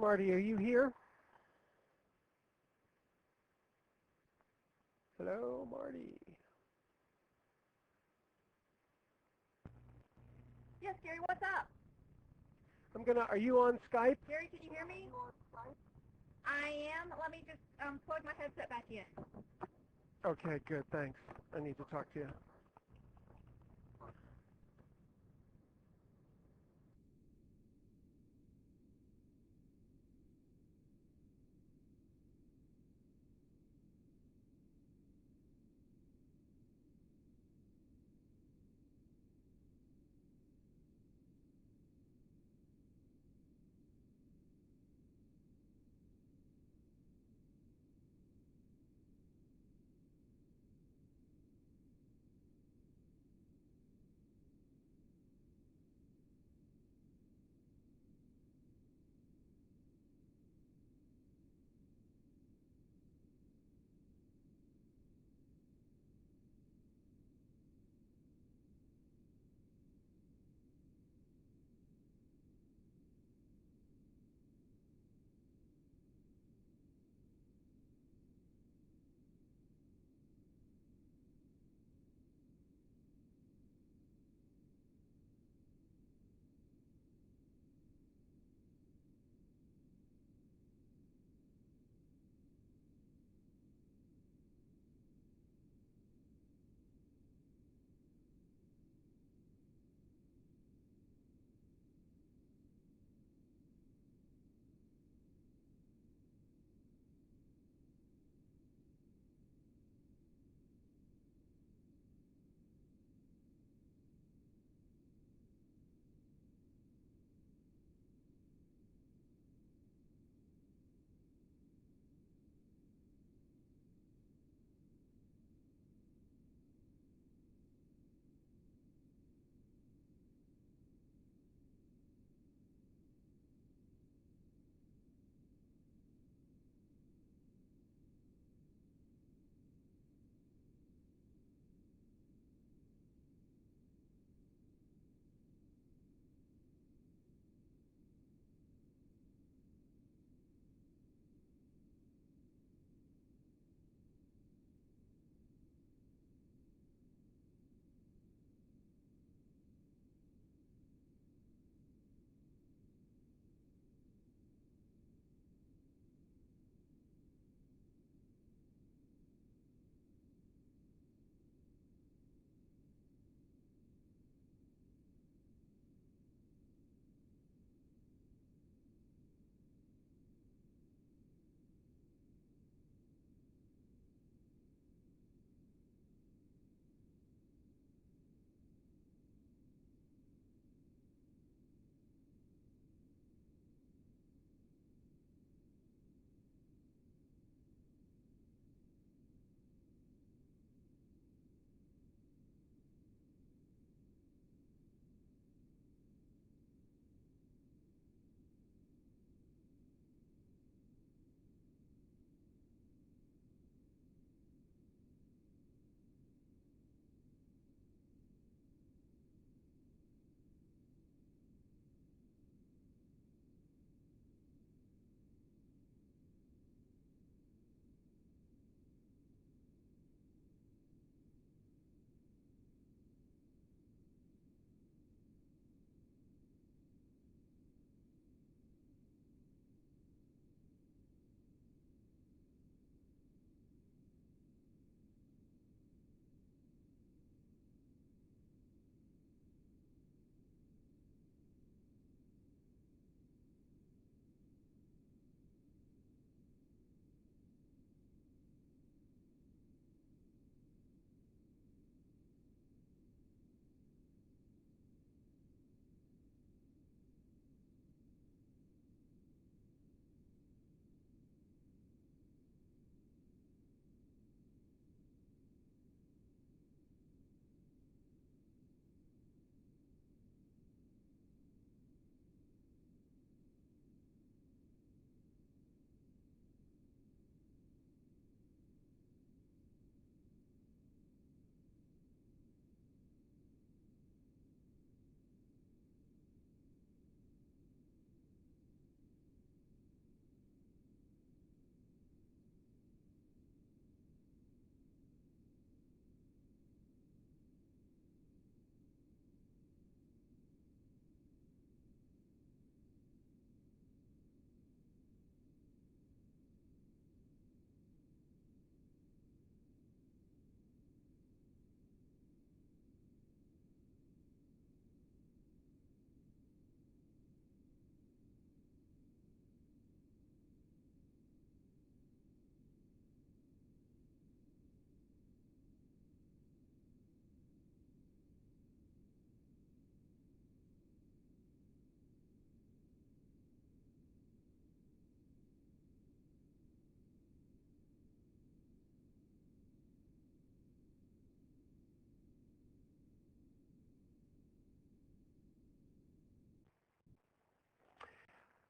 Marty, are you here? Hello, Marty. Yes, Gary, what's up? Are you on Skype? Gary, can you hear me? I am. Let me just plug my headset back in. Okay, good, thanks. I need to talk to you.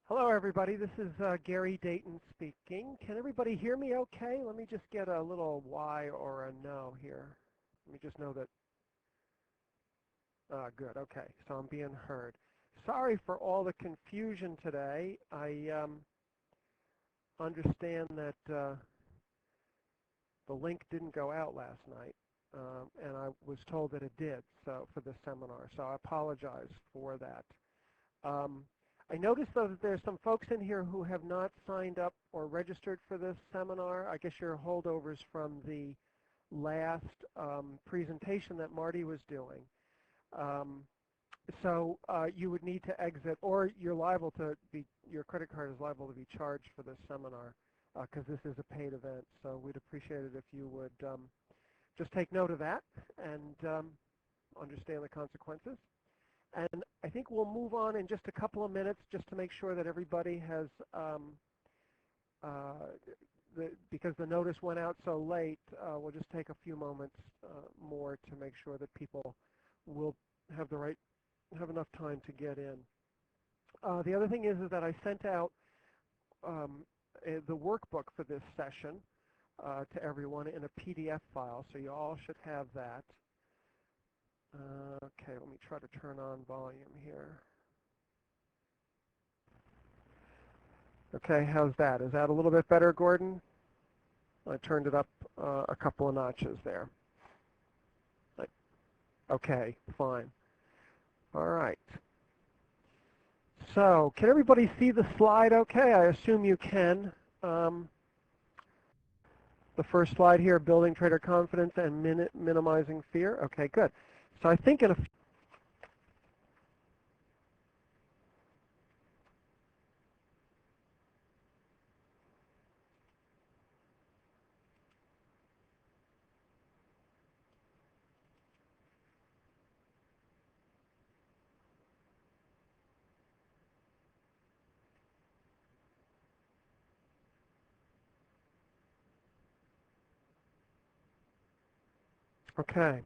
Hello, everybody. This is Gary Dayton speaking. Can everybody hear me okay? Let me just get a little Y or a no here. Let me just know that. Good. Okay. So I'm being heard. Sorry for all the confusion today. I understand that the link didn't go out last night, and I was told that it did. So for this seminar, so I apologize for that. I noticed, though, that there's some folks in here who have not signed up or registered for this seminar. I guess you're holdovers from the last presentation that Marty was doing. So you would need to exit, or you're liable to be, your credit card is liable to be charged for this seminar because this is a paid event. So we'd appreciate it if you would just take note of that and understand the consequences. And I think we'll move on in just a couple of minutes just to make sure that everybody has, because the notice went out so late, we'll just take a few moments more to make sure that people will have enough time to get in. The other thing is that I sent out the workbook for this session to everyone in a PDF file, so you all should have that. Okay, let me try to turn on volume here. Okay, how's that? Is that a little bit better, Gordon? I turned it up a couple of notches there. Okay, fine. All right. So, can everybody see the slide okay? I assume you can. The first slide here, building trader confidence and minimizing fear. Okay, good. So I think in a okay.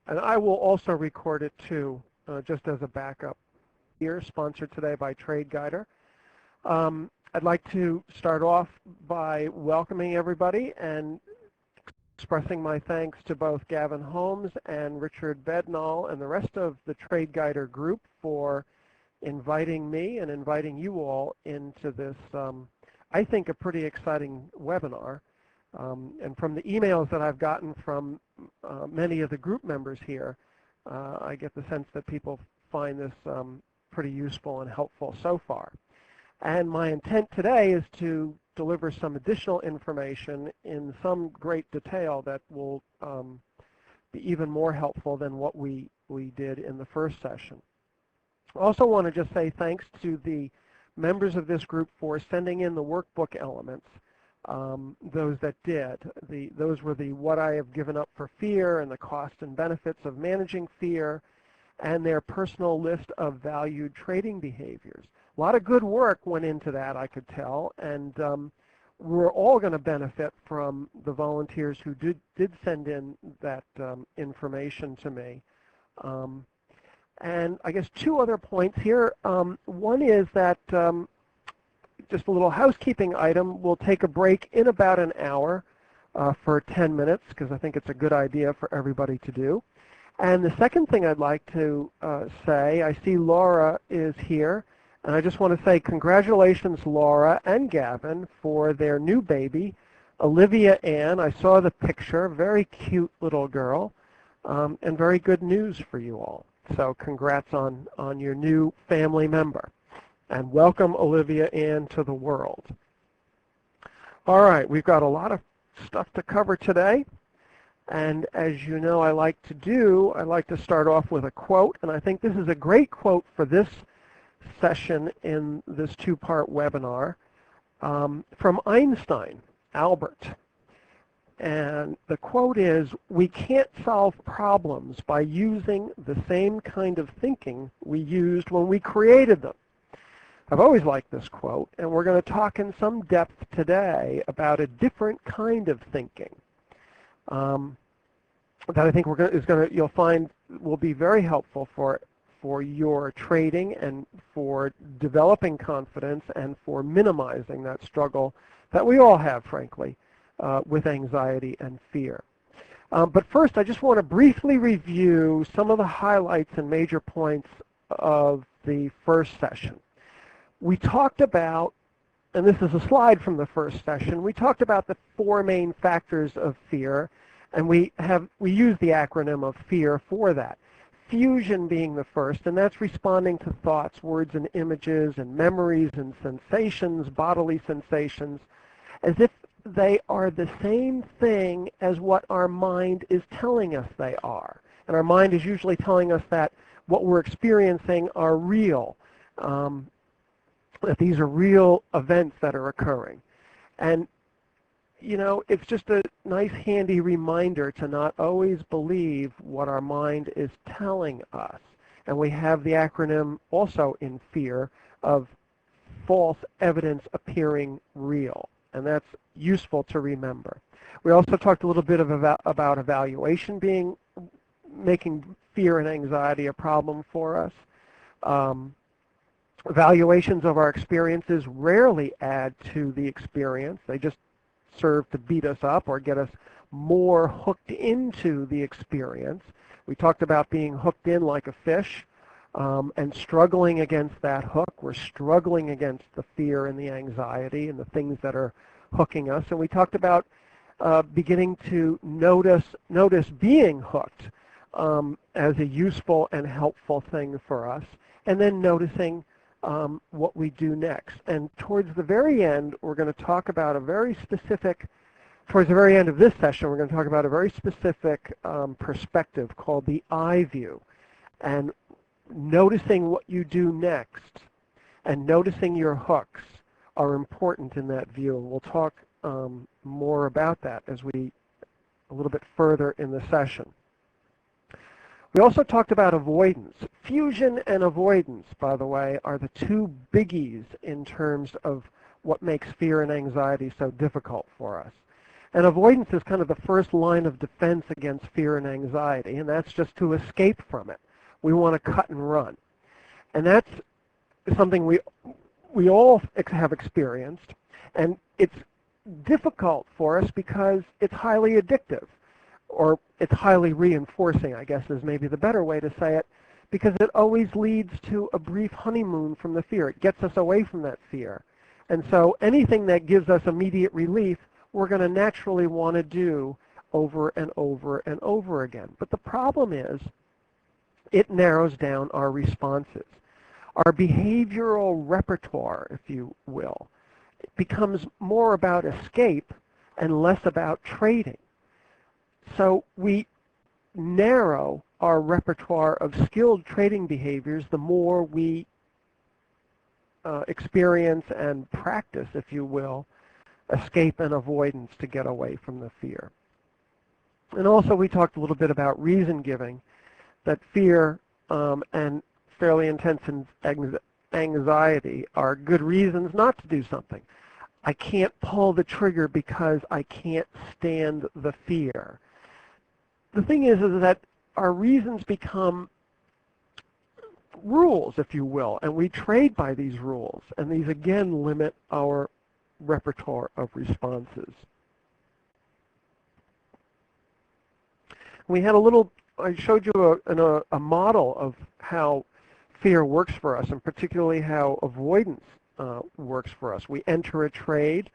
And I will also record it too, just as a backup. Here, sponsored today by Trade Guider. I'd like to start off by welcoming everybody and expressing my thanks to both Gavin Holmes and Richard Bednall and the rest of the Trade Guider group for inviting me and inviting you all into this, I think, a pretty exciting webinar. And from the emails that I've gotten from many of the group members here, I get the sense that people find this pretty useful and helpful so far. And my intent today is to deliver some additional information in some great detail that will be even more helpful than what we did in the first session. I also want to just say thanks to the members of this group for sending in the workbook elements. Those that did. Those were the what I have given up for fear and the cost and benefits of managing fear and their personal list of valued trading behaviors. A lot of good work went into that, I could tell, and we're all going to benefit from the volunteers who did send in that information to me. And I guess two other points here. One is that just a little housekeeping item. We'll take a break in about an hour for 10 minutes because I think it's a good idea for everybody to do. And the second thing I'd like to say, I see Laura is here, and I just want to say congratulations, Laura and Gavin, for their new baby, Olivia Ann. I saw the picture, very cute little girl, and very good news for you all. So congrats on your new family member. And welcome, Olivia Ann, to the world. All right, we've got a lot of stuff to cover today. And as you know I like to start off with a quote. And I think this is a great quote for this session in this two-part webinar from Einstein, Albert. And the quote is, "We can't solve problems by using the same kind of thinking we used when we created them." I've always liked this quote, and we're going to talk in some depth today about a different kind of thinking that I think you'll find will be very helpful for for your trading and for developing confidence and for minimizing that struggle that we all have, frankly, with anxiety and fear. But first, I just want to briefly review some of the highlights and major points of the first session. We talked about, and this is a slide from the first session, we talked about the four main factors of fear, and we use the acronym of fear for that. Fusion being the first, and that's responding to thoughts, words, and images, and memories and sensations, bodily sensations, as if they are the same thing as what our mind is telling us they are. And our mind is usually telling us that what we're experiencing are real, that these are real events that are occurring. And, you know, it's just a nice, handy reminder to not always believe what our mind is telling us. And we have the acronym also in fear of false evidence appearing real. And that's useful to remember. We also talked a little bit about evaluation making fear and anxiety a problem for us. Evaluations of our experiences rarely add to the experience. They just serve to beat us up or get us more hooked into the experience. We talked about being hooked in like a fish and struggling against that hook. We're struggling against the fear and the anxiety and the things that are hooking us. And we talked about beginning to notice being hooked as a useful and helpful thing for us, and then noticing what we do next. And towards the very end, we're going to talk about towards the very end of this session, we're going to talk about a very specific perspective called the I view. And noticing what you do next and noticing your hooks are important in that view. And we'll talk more about that as a little bit further in the session. We also talked about avoidance. Fusion and avoidance, by the way, are the two biggies in terms of what makes fear and anxiety so difficult for us. And avoidance is kind of the first line of defense against fear and anxiety, and that's just to escape from it. We want to cut and run. And that's something we all have experienced, and it's difficult for us because it's highly addictive, or it's highly reinforcing, I guess is maybe the better way to say it, because it always leads to a brief honeymoon from the fear. It gets us away from that fear. And so anything that gives us immediate relief, we're going to naturally want to do over and over and over again. But the problem is, it narrows down our responses. Our behavioral repertoire, if you will, becomes more about escape and less about trading. So we narrow our repertoire of skilled trading behaviors the more we experience and practice, if you will, escape and avoidance to get away from the fear. And also we talked a little bit about reason giving, that fear and fairly intense anxiety are good reasons not to do something. I can't pull the trigger because I can't stand the fear. The thing is that our reasons become rules, if you will, and we trade by these rules, and these again limit our repertoire of responses. We had I showed you a model of how fear works for us, and particularly how avoidance works for us. We enter a trade,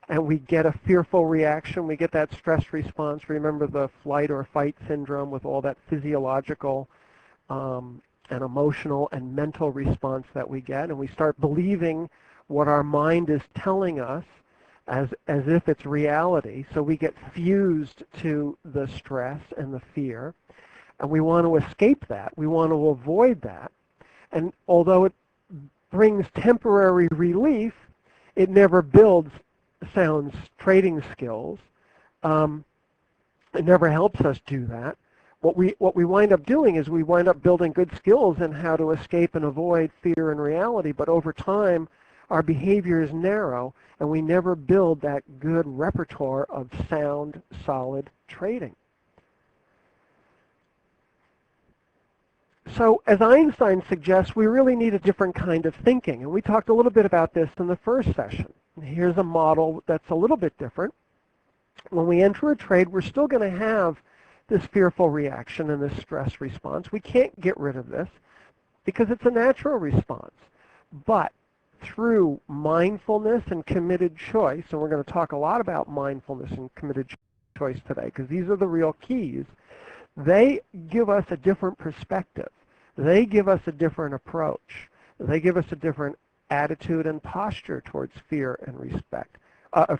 and we get a fearful reaction. We get that stress response. Remember the flight or fight syndrome with all that physiological and emotional and mental response that we get, and we start believing what our mind is telling us as if it's reality. So we get fused to the stress and the fear, and we want to escape that. We want to avoid that. And although it brings temporary relief, it never builds sound trading skills. It never helps us do that. What we wind up doing is we wind up building good skills in how to escape and avoid fear and reality, but over time our behavior is narrow and we never build that good repertoire of sound, solid trading. So as Einstein suggests, we really need a different kind of thinking. And we talked a little bit about this in the first session. Here's a model that's a little bit different. When we enter a trade, we're still going to have this fearful reaction and this stress response. We can't get rid of this because it's a natural response. But through mindfulness and committed choice, and we're going to talk a lot about mindfulness and committed choice today because these are the real keys, they give us a different perspective. They give us a different approach. They give us a different attitude and posture towards fear and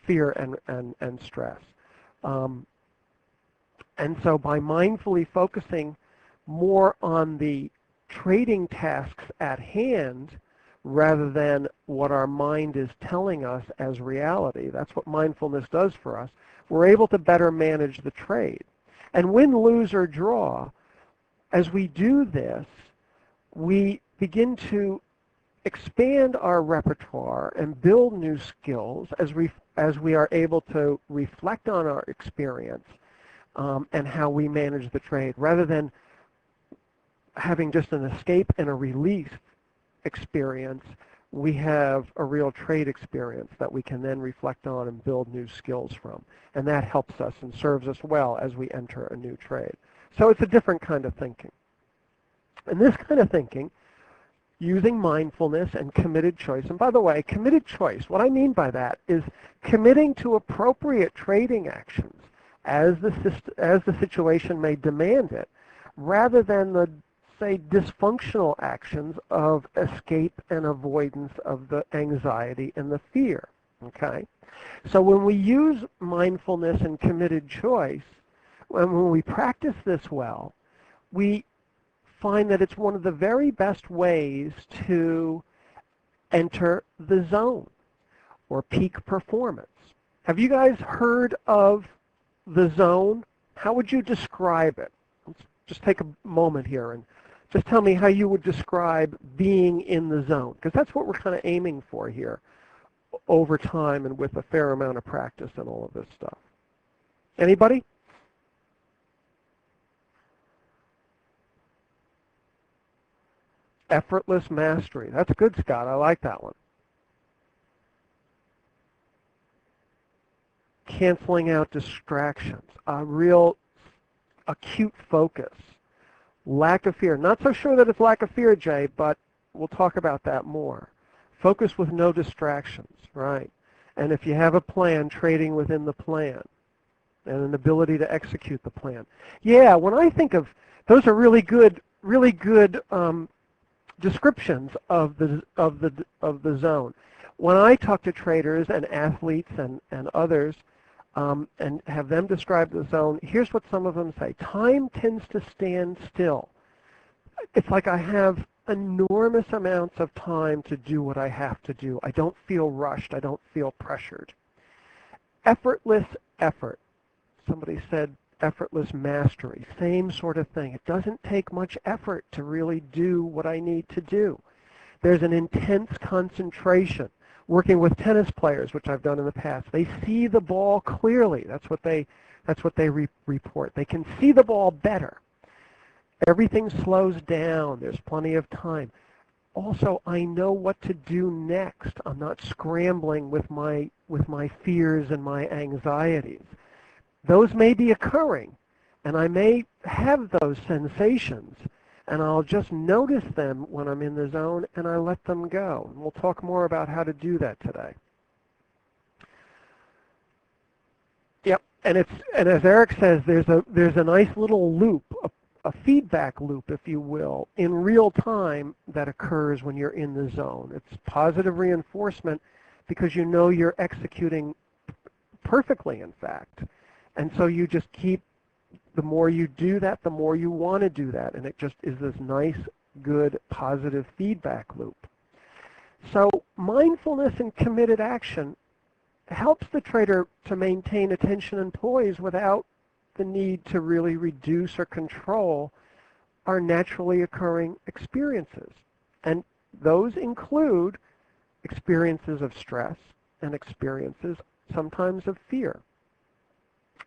fear and stress. And so by mindfully focusing more on the trading tasks at hand rather than what our mind is telling us as reality, that's what mindfulness does for us, we're able to better manage the trade. And win, lose, or draw, as we do this, we begin to expand our repertoire and build new skills as we are able to reflect on our experience and how we manage the trade, rather than having just an escape and a release experience. We have a real trade experience that we can then reflect on and build new skills from. And that helps us and serves us well as we enter a new trade. So it's a different kind of thinking. And this kind of thinking, using mindfulness and committed choice, and by the way, committed choice, what I mean by that is committing to appropriate trading actions as the situation may demand it, rather than the, say, dysfunctional actions of escape and avoidance of the anxiety and the fear, okay? So when we use mindfulness and committed choice, when we practice this well, we find that it's one of the very best ways to enter the zone or peak performance. Have you guys heard of the zone? How would you describe it? Let's just take a moment here and just tell me how you would describe being in the zone, because that's what we're kind of aiming for here over time and with a fair amount of practice and all of this stuff. Anybody? Effortless mastery. That's good, Scott. I like that one. Canceling out distractions. A real acute focus. Lack of fear. Not so sure that it's lack of fear, Jay, but we'll talk about that more. Focus with no distractions, right? And if you have a plan, trading within the plan and an ability to execute the plan. Yeah, when I think of, those are really good descriptions of the zone. When I talk to traders and athletes and others and have them describe the zone, here's what some of them say. Time tends to stand still. It's like I have enormous amounts of time to do what I have to do. I don't feel rushed. I don't feel pressured. Effortless effort. Somebody said effortless mastery. Same sort of thing. It doesn't take much effort to really do what I need to do. There's an intense concentration. Working with tennis players, which I've done in the past, they see the ball clearly. That's what they report. They can see the ball better. Everything slows down. There's plenty of time. Also, I know what to do next. I'm not scrambling with my fears and my anxieties. Those may be occurring, and I may have those sensations, and I'll just notice them when I'm in the zone, and I let them go. And we'll talk more about how to do that today. Yep, and as Eric says, there's a nice little loop, a feedback loop, if you will, in real time that occurs when you're in the zone. It's positive reinforcement because you know you're executing perfectly, in fact. And so you just keep, the more you do that, the more you want to do that. And it just is this nice, good, positive feedback loop. So mindfulness and committed action helps the trader to maintain attention and poise without the need to really reduce or control our naturally occurring experiences. And those include experiences of stress and experiences sometimes of fear.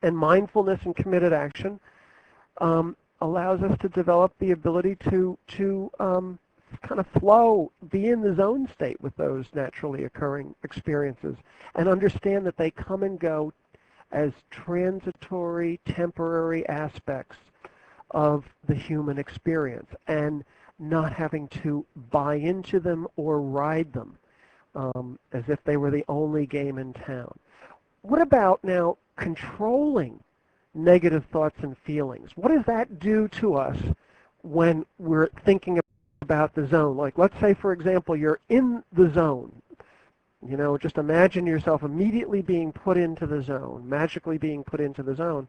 And mindfulness and committed action allows us to develop the ability to kind of flow, be in the zone state with those naturally occurring experiences, and understand that they come and go as transitory, temporary aspects of the human experience, and not having to buy into them or ride them as if they were the only game in town. What about now controlling negative thoughts and feelings? What does that do to us when we're thinking about the zone? Like, let's say, for example, you're in the zone. You know, just imagine yourself immediately being put into the zone, magically being put into the zone,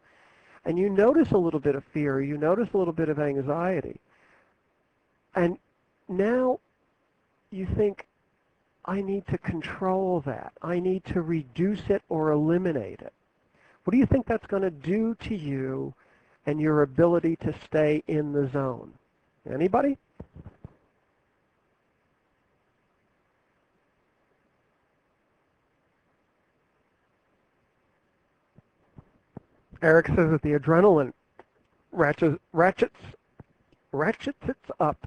and you notice a little bit of fear, you notice a little bit of anxiety, and now you think, I need to control that. I need to reduce it or eliminate it. What do you think that's going to do to you and your ability to stay in the zone? Anybody? Eric says that the adrenaline ratchets it up.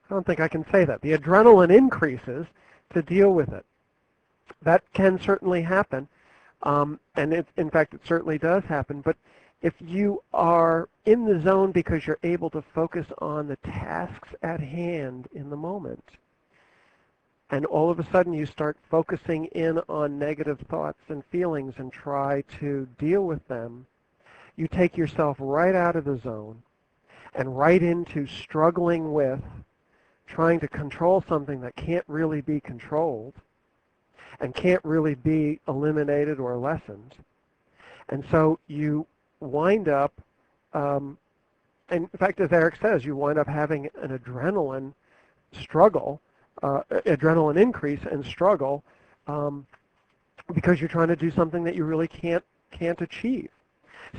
I don't think I can say that. The adrenaline increases to deal with it. That can certainly happen, and in fact, it certainly does happen. But if you are in the zone because you're able to focus on the tasks at hand in the moment, and all of a sudden you start focusing in on negative thoughts and feelings and try to deal with them, you take yourself right out of the zone and right into struggling with trying to control something that can't really be controlled and can't really be eliminated or lessened. And so you wind up, and in fact, as Eric says, you wind up having an adrenaline struggle, adrenaline increase and struggle because you're trying to do something that you really can't achieve.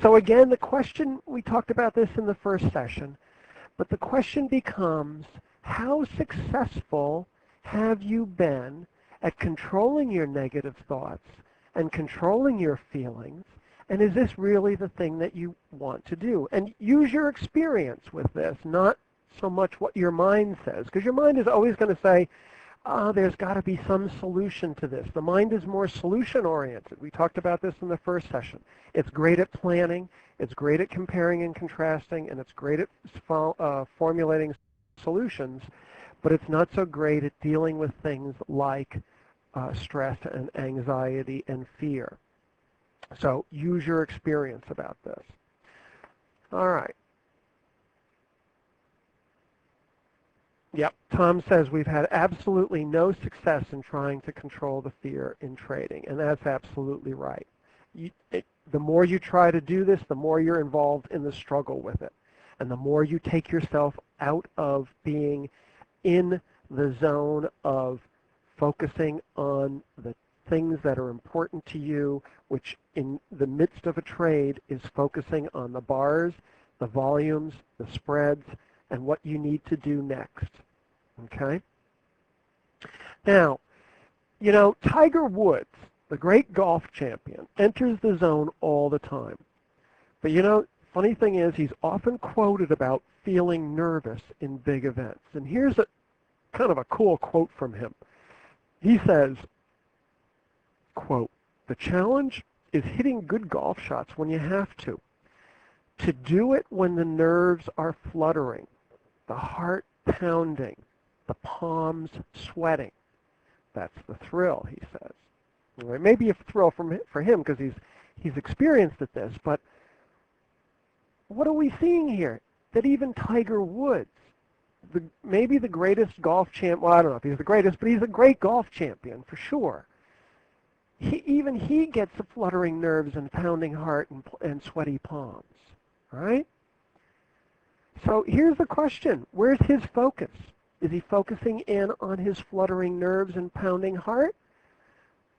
So again, the question, we talked about this in the first session, but the question becomes, how successful have you been at controlling your negative thoughts and controlling your feelings? And is this really the thing that you want to do? And use your experience with this, not so much what your mind says, because your mind is always going to say, there's got to be some solution to this. The mind is more solution-oriented. We talked about this in the first session. It's great at planning, it's great at comparing and contrasting, and it's great at formulating solutions, but it's not so great at dealing with things like stress and anxiety and fear. So use your experience about this. All right. Yep, Tom says we've had absolutely no success in trying to control the fear in trading, and that's absolutely right. The more you try to do this, the more you're involved in the struggle with it, and the more you take yourself out of being in the zone of focusing on the things that are important to you, which in the midst of a trade is focusing on the bars, the volumes, the spreads, and what you need to do next. Okay? Now, you know, Tiger Woods, the great golf champion, enters the zone all the time. But you know, funny thing is, he's often quoted about feeling nervous in big events. And here's a kind of a cool quote from him. He says, quote, "The challenge is hitting good golf shots when you have to. To do it when the nerves are fluttering, the heart pounding, the palms sweating. That's the thrill," he says. Well, it may be a thrill for him because he's experienced at this, but what are we seeing here? That even Tiger Woods, maybe the greatest golf champ, well, I don't know if he's the greatest, but he's a great golf champion for sure. Even he gets the fluttering nerves and pounding heart and sweaty palms, right? So here's the question. Where's his focus? Is he focusing in on his fluttering nerves and pounding heart?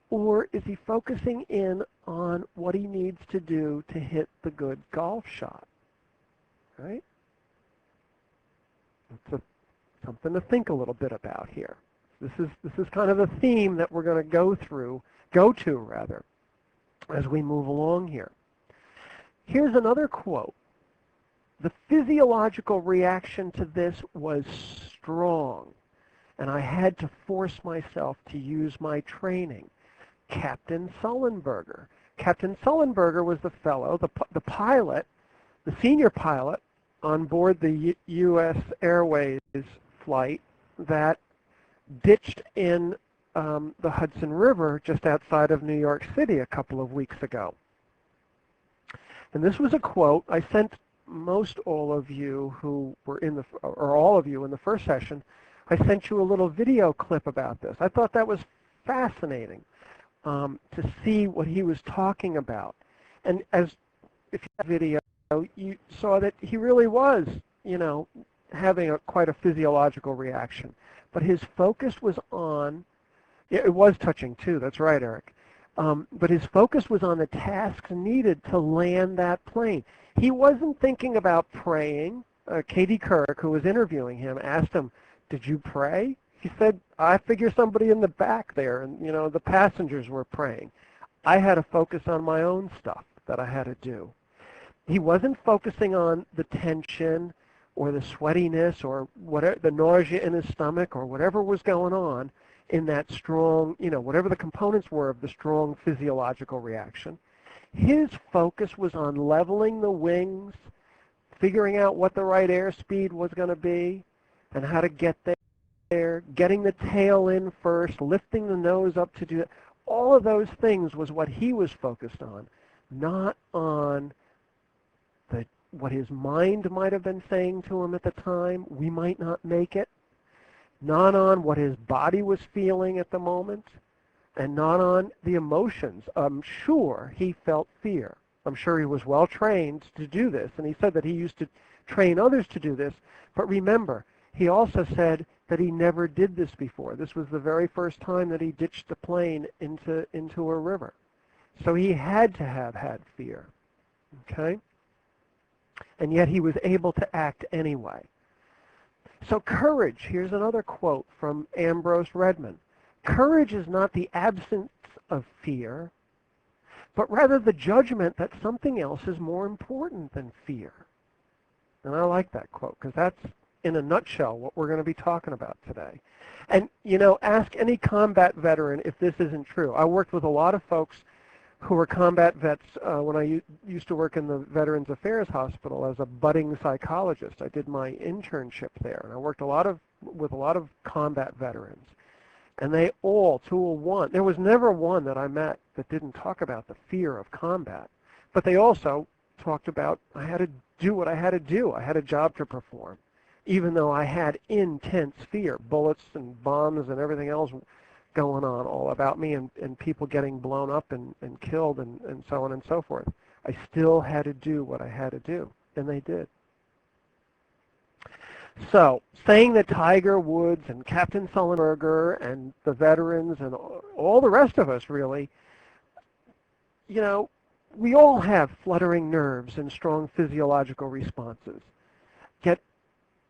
Or is he focusing in on what he needs to do to hit the good golf shot? Right? That's something to think a little bit about here. This is kind of the theme that we're going to go to as we move along here. Here's another quote. The physiological reaction to this was strong, and I had to force myself to use my training. Captain Sullenberger. Captain Sullenberger was the fellow, the pilot, the senior pilot on board the U.S. Airways flight that ditched in the Hudson River just outside of New York City a couple of weeks ago. And this was a quote I sent most all of you who were in the, or all of you in the first session. I sent you a little video clip about this. I thought that was fascinating to see what he was talking about. And as if you have video, you saw that he really was, having quite a physiological reaction. But his focus was on, it was touching too, that's right, Eric. But his focus was on the tasks needed to land that plane. He wasn't thinking about praying. Katie Kirk, who was interviewing him, asked him, "Did you pray?" He said, "I figure somebody in the back there, and the passengers were praying. I had to focus on my own stuff that I had to do." He wasn't focusing on the tension or the sweatiness or whatever, the nausea in his stomach or whatever was going on in that strong, whatever the components were of the strong physiological reaction. His focus was on leveling the wings, figuring out what the right airspeed was going to be and how to get there, getting the tail in first, lifting the nose up to do it. All of those things was what he was focused on, not on what his mind might have been saying to him at the time. We might not make it. Not on what his body was feeling at the moment, and not on the emotions. I'm sure he felt fear. I'm sure he was well trained to do this, and he said that he used to train others to do this. But remember, he also said that he never did this before. This was the very first time that he ditched a plane into a river. So he had to have had fear. Okay? And yet he was able to act anyway. So courage, here's another quote from Ambrose Redman. Courage is not the absence of fear, but rather the judgment that something else is more important than fear. And I like that quote because that's, in a nutshell, what we're going to be talking about today. And, ask any combat veteran if this isn't true. I worked with a lot of folks who were combat vets when I used to work in the Veterans Affairs Hospital as a budding psychologist. I did my internship there, and I worked with a lot of combat veterans. And they all, to a one, there was never one that I met that didn't talk about the fear of combat. But they also talked about, I had to do what I had to do. I had a job to perform, even though I had intense fear, bullets and bombs and everything else going on all about me, and people getting blown up and killed and so on and so forth. I still had to do what I had to do, and they did. So, saying that Tiger Woods and Captain Sullenberger and the veterans and all the rest of us really, we all have fluttering nerves and strong physiological responses, yet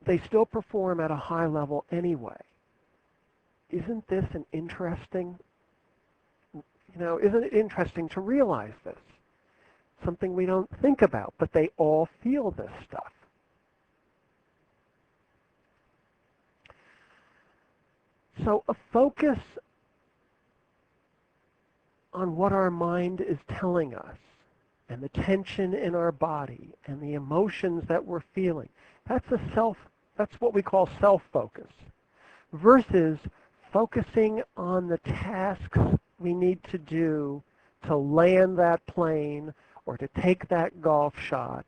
they still perform at a high level anyway. Isn't this an interesting, isn't it interesting to realize this? Something we don't think about, but they all feel this stuff. So a focus on what our mind is telling us and the tension in our body and the emotions that we're feeling, that's what we call self-focus, versus focusing on the tasks we need to do to land that plane or to take that golf shot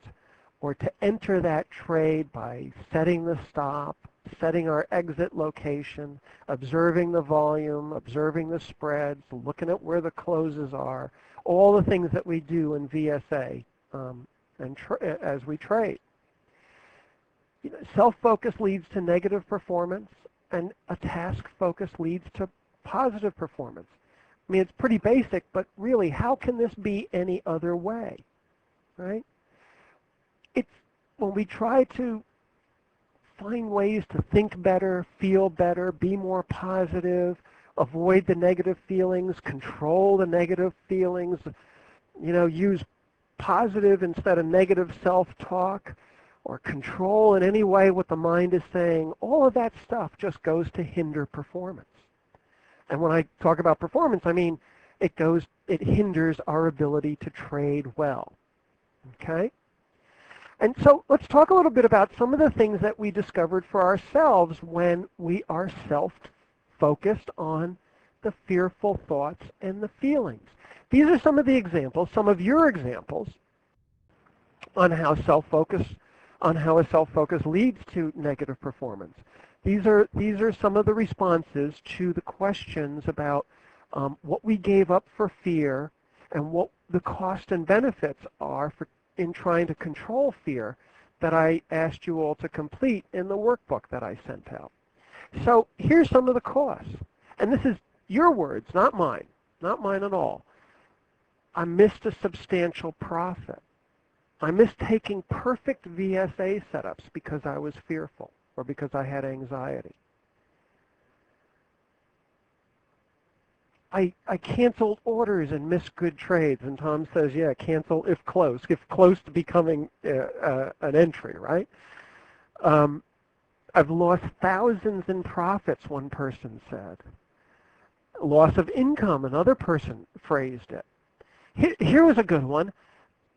or to enter that trade by setting the stop, setting our exit location, observing the volume, observing the spreads, looking at where the closes are, all the things that we do in VSA as we trade. Self-focus leads to negative performance, and a task focus leads to positive performance. I mean, it's pretty basic, but really, how can this be any other way, right? It's when we try to find ways to think better, feel better, be more positive, avoid the negative feelings, control the negative feelings, use positive instead of negative self-talk. or control in any way what the mind is saying, all of that stuff just goes to hinder performance. And when I talk about performance, I mean it hinders our ability to trade well. Okay? And so let's talk a little bit about some of the things that we discovered for ourselves when we are self-focused on the fearful thoughts and the feelings. These are some of the examples, some of your examples on how a self-focus leads to negative performance. These are some of the responses to the questions about what we gave up for fear and what the cost and benefits are in trying to control fear that I asked you all to complete in the workbook that I sent out. So here's some of the costs. And this is your words, not mine at all. I missed a substantial profit. I missed taking perfect VSA setups because I was fearful or because I had anxiety. I canceled orders and missed good trades. And Tom says, yeah, cancel if close to becoming an entry, right? I've lost thousands in profits, one person said. Loss of income, another person phrased it. Here was a good one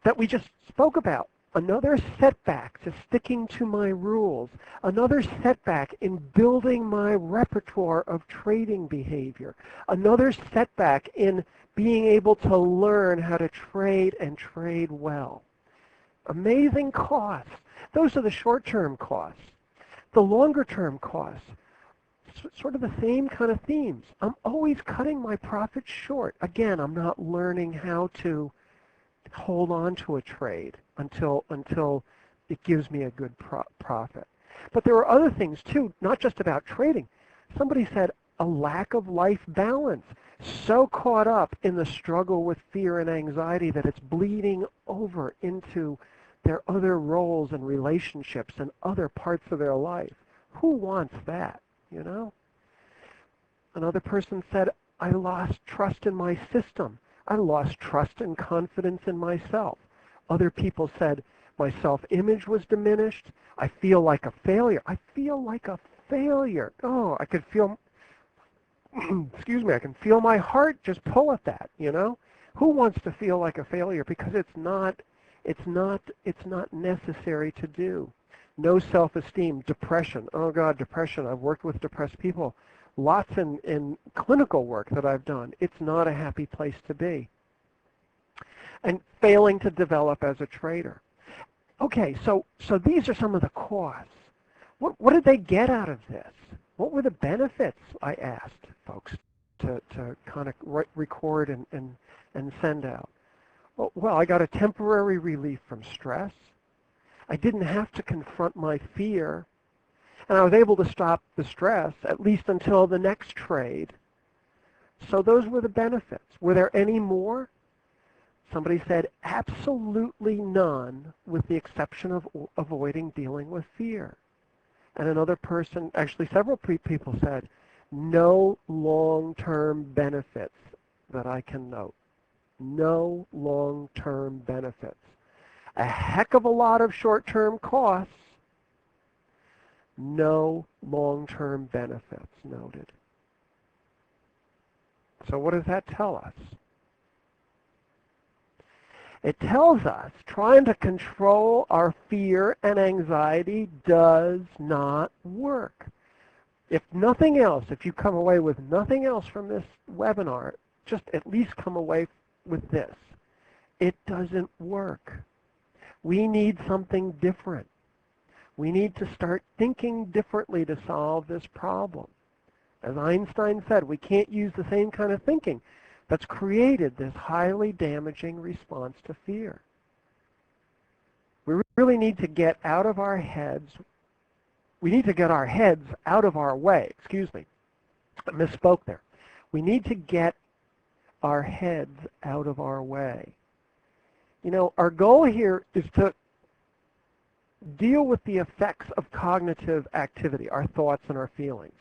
that we just spoke about. Another setback to sticking to my rules. Another setback in building my repertoire of trading behavior. Another setback in being able to learn how to trade and trade well. Amazing costs. Those are the short-term costs. The longer-term costs, sort of the same kind of themes. I'm always cutting my profits short. Again, I'm not learning how to hold on to a trade until it gives me a good profit. But there are other things too, not just about trading. Somebody said a lack of life balance. So caught up in the struggle with fear and anxiety that it's bleeding over into their other roles and relationships and other parts of their life. Who wants that, you know? Another person said, I lost trust in my system. I lost trust and confidence in myself. Other people said, my self-image was diminished. I feel like a failure. I feel like a failure. Oh, I could feel, excuse me, I can feel my heart just pull at that, you know? Who wants to feel like a failure? Because it's not necessary to do. No self-esteem, depression. Oh God, depression. I've worked with depressed people. Lots in clinical work that I've done. It's not a happy place to be. And failing to develop as a trader. Okay, so these are some of the costs. What did they get out of this? What were the benefits, I asked folks to kind of record and send out. Well, I got a temporary relief from stress. I didn't have to confront my fear. And I was able to stop the stress, at least until the next trade. So those were the benefits. Were there any more? Somebody said, absolutely none, with the exception of avoiding dealing with fear. And another person, actually several people said, no long-term benefits that I can note. No long-term benefits. A heck of a lot of short-term costs. No long-term benefits noted. So what does that tell us? It tells us trying to control our fear and anxiety does not work. If nothing else, if you come away with nothing else from this webinar, just at least come away with this. It doesn't work. We need something different. We need to start thinking differently to solve this problem. As Einstein said, we can't use the same kind of thinking that's created this highly damaging response to fear. We really need to get out of our heads. We need to get our heads out of our way. Excuse me. I misspoke there. We need to get our heads out of our way. You know, our goal here is to deal with the effects of cognitive activity, our thoughts and our feelings,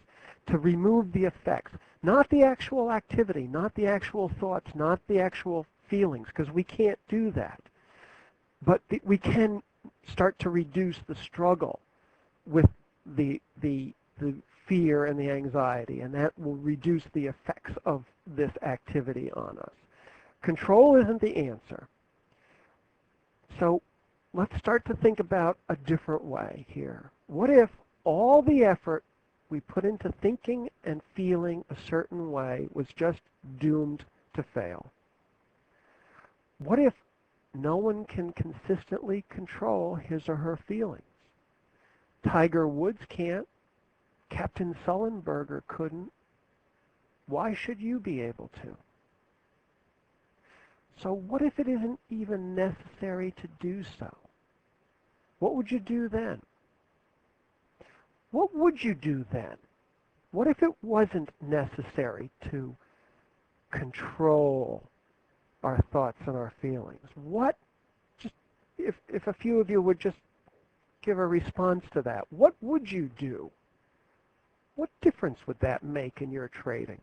to remove the effects, not the actual activity, not the actual thoughts, not the actual feelings, because we can't do that. But we can start to reduce the struggle with the fear and the anxiety, and that will reduce the effects of this activity on us. Control isn't the answer. So let's start to think about a different way here. What if all the effort we put into thinking and feeling a certain way was just doomed to fail? What if no one can consistently control his or her feelings? Tiger Woods can't. Captain Sullenberger couldn't. Why should you be able to? So what if it isn't even necessary to do so? What would you do then? What would you do then? What if it wasn't necessary to control our thoughts and our feelings? What, just if a few of you would just give a response to that, what would you do? What difference would that make in your trading?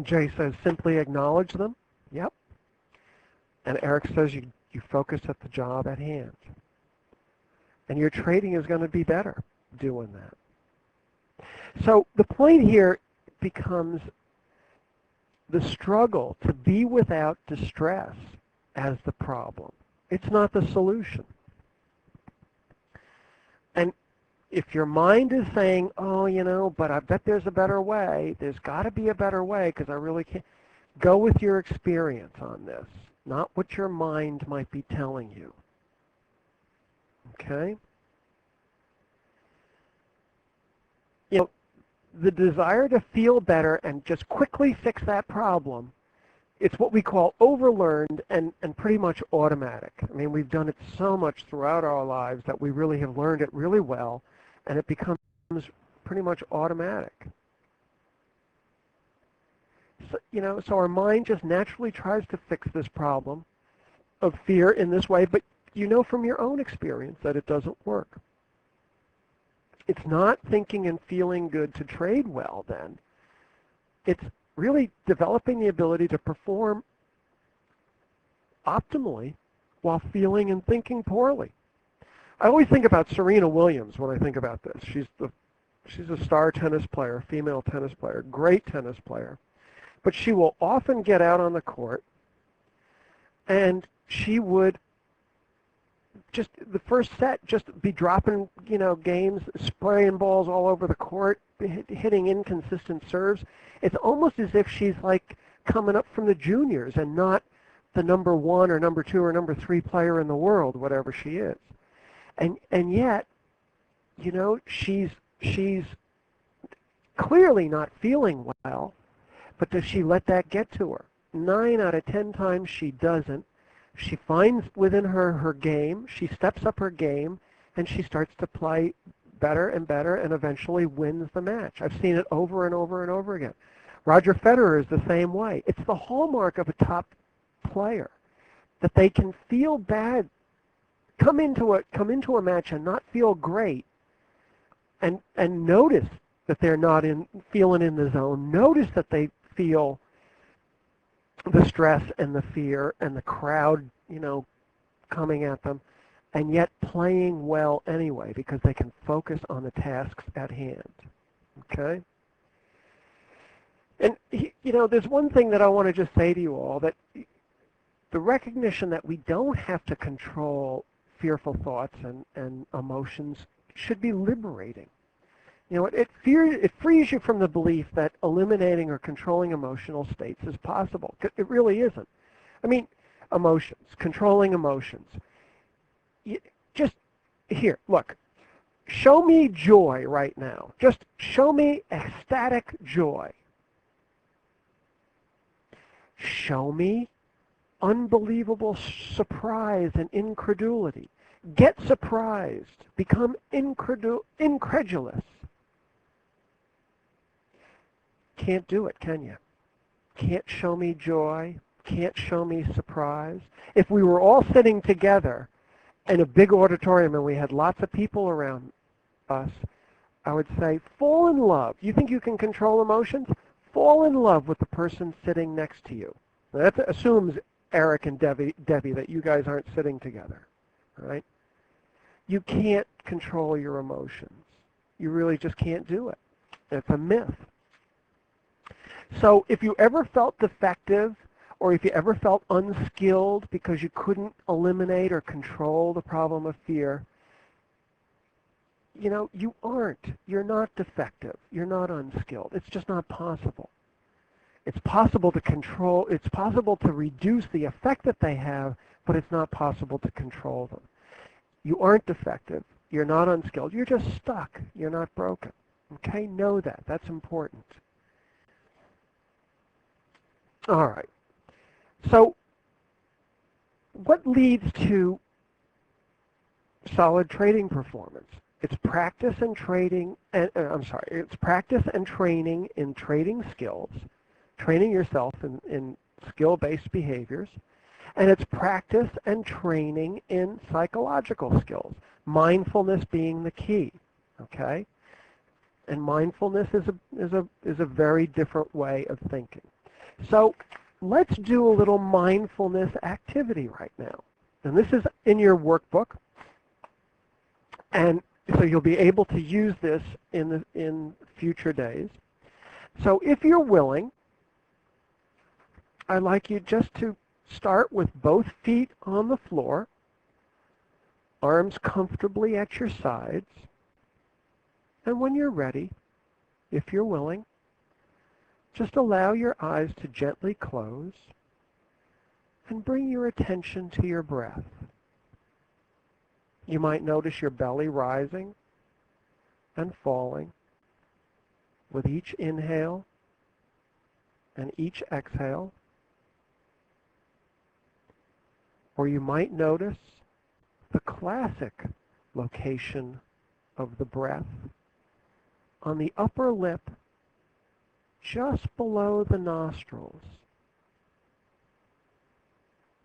Jay says simply acknowledge them. Yep. And Eric says you focus at the job at hand. And your trading is going to be better doing that. So the point here becomes the struggle to be without distress as the problem. It's not the solution. And if your mind is saying, oh, but I bet there's a better way, there's got to be a better way because I really can't, go with your experience on this, not what your mind might be telling you. Okay? The desire to feel better and just quickly fix that problem, it's what we call overlearned and pretty much automatic. I mean, we've done it so much throughout our lives that we really have learned it really well, and it becomes pretty much automatic. So our mind just naturally tries to fix this problem of fear in this way, but you know from your own experience that it doesn't work. It's not thinking and feeling good to trade well then. It's really developing the ability to perform optimally while feeling and thinking poorly. I always think about Serena Williams when I think about this. She's a star tennis player, female tennis player, great tennis player. But she will often get out on the court and she would just the first set just be dropping, games, spraying balls all over the court, hitting inconsistent serves. It's almost as if she's like coming up from the juniors and not the number 1 or number 2 or number 3 player in the world, whatever she is. And yet, she's clearly not feeling well, but does she let that get to her? 9 out of 10 times she doesn't. She finds within her game, she steps up her game, and she starts to play better and better and eventually wins the match. I've seen it over and over and over again. Roger Federer is the same way. It's the hallmark of a top player that they can feel bad, come into a match and not feel great, and notice that they're not feeling in the zone. Notice that they feel the stress and the fear and the crowd, coming at them, and yet playing well anyway because they can focus on the tasks at hand. Okay? And, there's one thing that I want to just say to you all, that the recognition that we don't have to control fearful thoughts and emotions should be liberating. It frees you from the belief that eliminating or controlling emotional states is possible. It really isn't. I mean, controlling emotions. Just here, look. Show me joy right now. Just show me ecstatic joy. Show me unbelievable surprise and incredulity. Get surprised. Become incredulous. Can't do it, can you? Can't show me joy. Can't show me surprise. If we were all sitting together in a big auditorium and we had lots of people around us, I would say, fall in love. You think you can control emotions? Fall in love with the person sitting next to you. Now, that assumes, Eric and Debbie, that you guys aren't sitting together, all right? You can't control your emotions. You really just can't do it. It's a myth. So if you ever felt defective, or if you ever felt unskilled because you couldn't eliminate or control the problem of fear, you know, you aren't. You're not defective. You're not unskilled. It's just not possible. It's possible to control, it's possible to reduce the effect that they have, but it's not possible to control them. You aren't defective. You're not unskilled. You're just stuck. You're not broken. Okay? Know that. That's important. All right. So what leads to solid trading performance? It's practice and trading, it's practice and training in trading skills, training yourself in skill-based behaviors, and it's practice and training in psychological skills, mindfulness being the key, okay? And mindfulness is a very different way of thinking. So let's do a little mindfulness activity right now. And this is in your workbook. And so you'll be able to use this in future days. So if you're willing, I'd like you just to start with both feet on the floor, arms comfortably at your sides. And when you're ready, if you're willing, just allow your eyes to gently close and bring your attention to your breath. You might notice your belly rising and falling with each inhale and each exhale. Or you might notice the classic location of the breath on the upper lip just below the nostrils.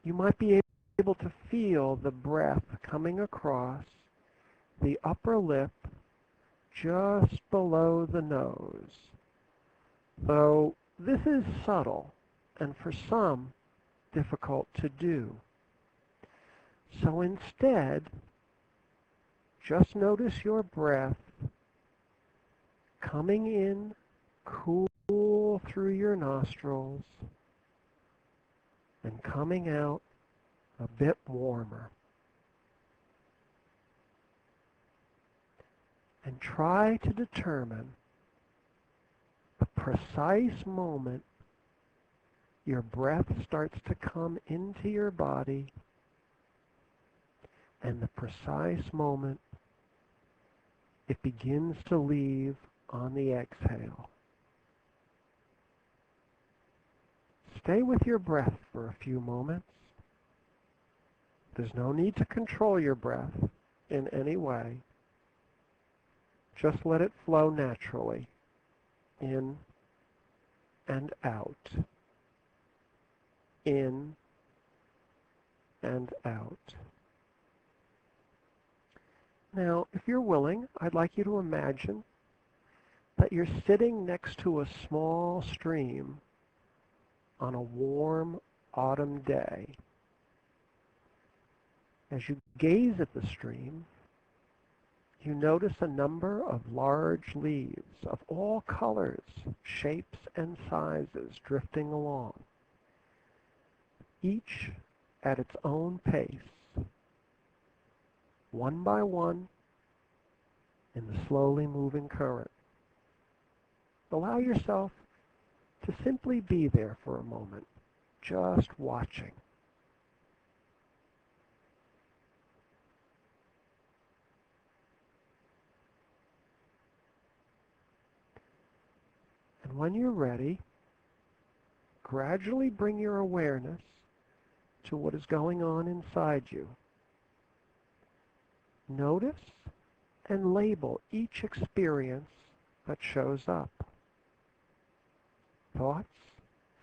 You might be able to feel the breath coming across the upper lip just below the nose. Though this is subtle and for some difficult to do. So instead, just notice your breath coming in cool through your nostrils and coming out a bit warmer. And try to determine the precise moment your breath starts to come into your body and the precise moment it begins to leave on the exhale. Stay with your breath for a few moments. There's no need to control your breath in any way. Just let it flow naturally, in and out, in and out. Now, if you're willing, I'd like you to imagine that you're sitting next to a small stream on a warm autumn day. As you gaze at the stream, you notice a number of large leaves of all colors, shapes, and sizes drifting along, each at its own pace, one by one in the slowly moving current. Allow yourself to simply be there for a moment, just watching. And when you're ready, gradually bring your awareness to what is going on inside you. Notice and label each experience that shows up. Thoughts,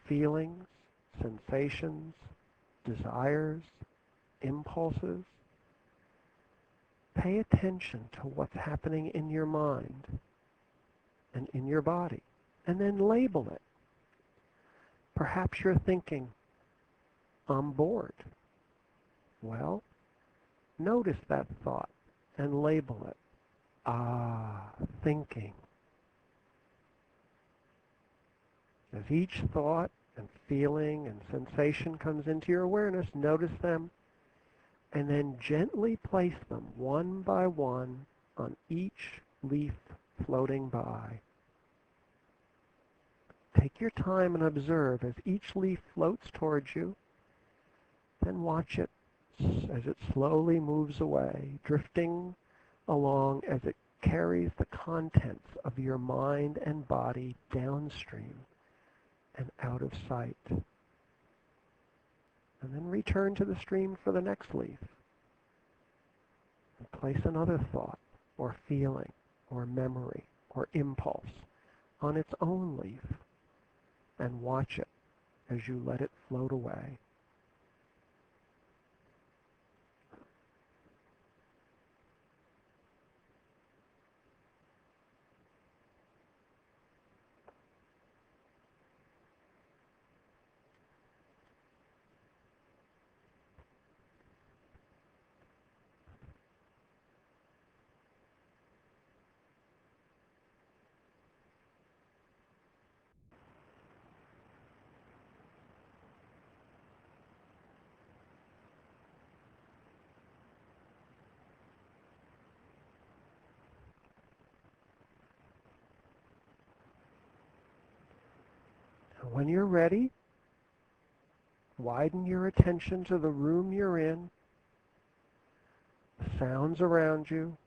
feelings, sensations, desires, impulses. pay attention to what's happening in your mind and in your body, and then label it. Perhaps you're thinking, I'm bored. Well, notice that thought and label it. Ah, thinking. As each thought and feeling and sensation comes into your awareness, notice them and then gently place them one by one on each leaf floating by. Take your time and observe as each leaf floats towards you, then watch it as it slowly moves away, drifting along as it carries the contents of your mind and body downstream and out of sight. And then return to the stream for the next leaf. And place another thought or feeling or memory or impulse on its own leaf and watch it as you let it float away. And when you're ready, widen your attention to the room you're in, the sounds around you,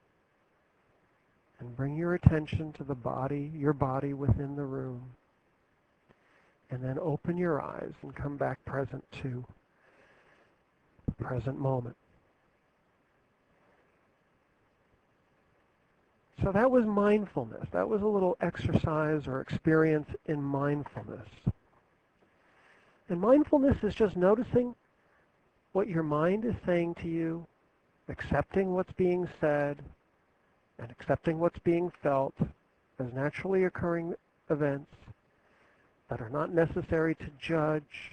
and bring your attention to the body, your body within the room. And then open your eyes and come back present to the present moment. So that was mindfulness. That was a little exercise or experience in mindfulness. And mindfulness is just noticing what your mind is saying to you, accepting what's being said, and accepting what's being felt as naturally occurring events that are not necessary to judge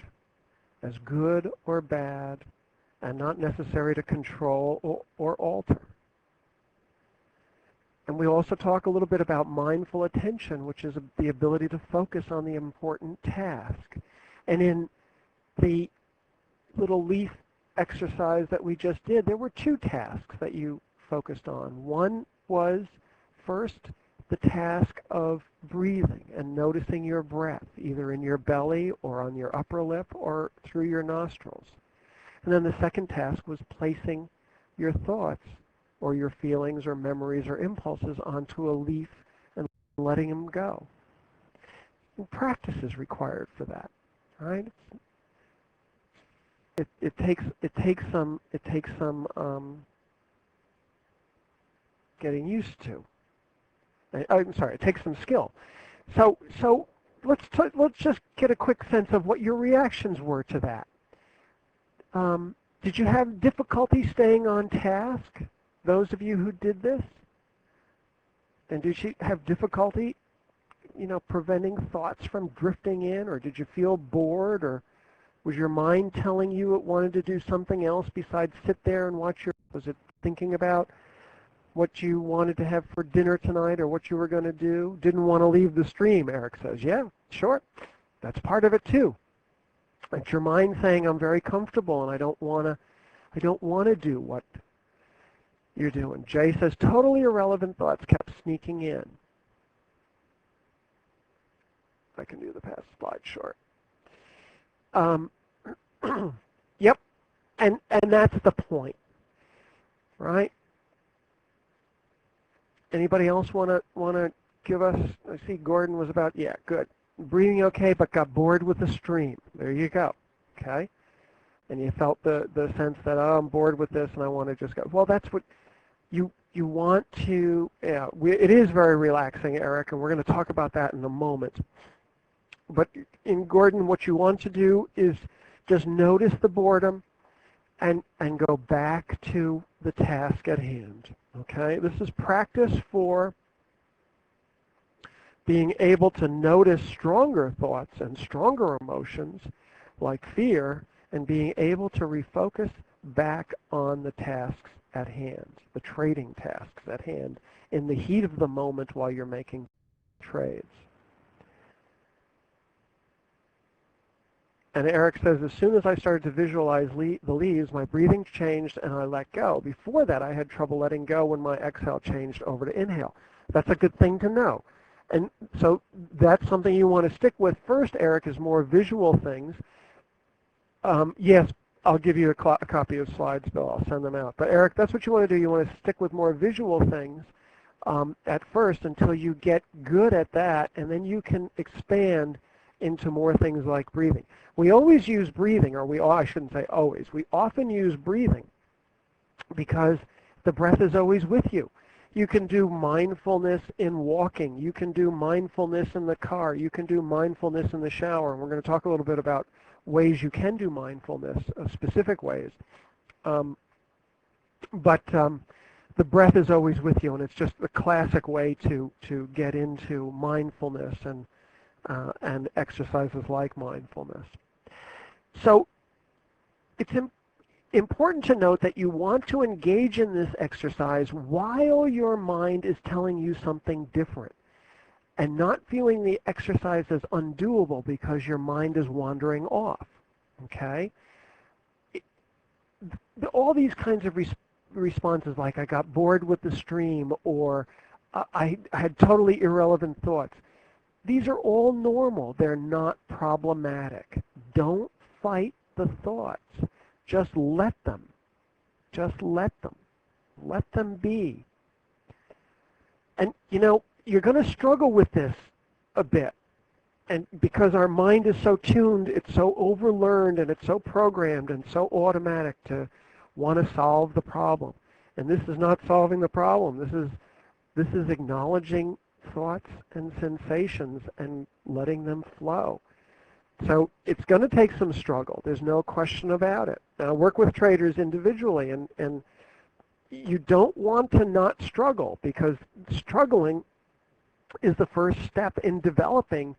as good or bad, and not necessary to control or alter. And we also talk a little bit about mindful attention, which is the ability to focus on the important task. And in the little leaf exercise that we just did, there were two tasks that you focused on. One was, first, the task of breathing and noticing your breath, either in your belly or on your upper lip or through your nostrils. And then the second task was placing your thoughts or your feelings or memories or impulses onto a leaf and letting them go. And practice is required for that, right? It takes some getting used to. I'm sorry, it takes some skill. So let's just get a quick sense of what your reactions were to that. Did you have difficulty staying on task? Those of you who did this? And did you have difficulty, preventing thoughts from drifting in? Or did you feel bored? Or was your mind telling you it wanted to do something else besides sit there and watch was it thinking about what you wanted to have for dinner tonight or what you were going to do? Didn't want to leave the stream, Eric says. Yeah, sure. That's part of it too. It's your mind saying, I'm very comfortable and I don't want to do what you're doing. Jay says, totally irrelevant thoughts kept sneaking in. I can do the past slide short. Yep, and that's the point, right? Anybody else want to give us? I see Gordon was about, yeah, good. Breathing okay, but got bored with the stream. There you go. Okay, and you felt the sense that, oh, I'm bored with this and I want to just go. Well, that's what you want to. Yeah, it is very relaxing, Eric, and we're going to talk about that in a moment. But in Gordon, what you want to do is just notice the boredom and go back to the task at hand. Okay, this is practice for being able to notice stronger thoughts and stronger emotions like fear and being able to refocus back on the tasks at hand, the trading tasks at hand in the heat of the moment while you're making trades. And Eric says, as soon as I started to visualize the leaves, my breathing changed and I let go. Before that, I had trouble letting go when my exhale changed over to inhale. That's a good thing to know. And so that's something you want to stick with. First, Eric, is more visual things. Yes, I'll give you a copy of slides, Bill. I'll send them out. But Eric, that's what you want to do. You want to stick with more visual things at first until you get good at that, and then you can expand into more things like breathing. We always use breathing, or I shouldn't say always. We often use breathing because the breath is always with you. You can do mindfulness in walking. You can do mindfulness in the car. You can do mindfulness in the shower. And we're going to talk a little bit about ways you can do mindfulness, specific ways. But the breath is always with you, and it's just the classic way to get into mindfulness and exercises like mindfulness. So it's important to note that you want to engage in this exercise while your mind is telling you something different and not viewing the exercise as undoable because your mind is wandering off, okay? All these kinds of responses like I got bored with the stream or I had totally irrelevant thoughts, these are all normal. They're not problematic. Don't fight the thoughts. Just let them. Just let them. Let them be. And, you know, you're going to struggle with this a bit. And because our mind is so tuned, it's so overlearned, and it's so programmed and so automatic to want to solve the problem. And this is not solving the problem. This is acknowledging thoughts and sensations and letting them flow. So it's going to take some struggle. There's no question about it. Now, I work with traders individually, and you don't want to not struggle because struggling is the first step in developing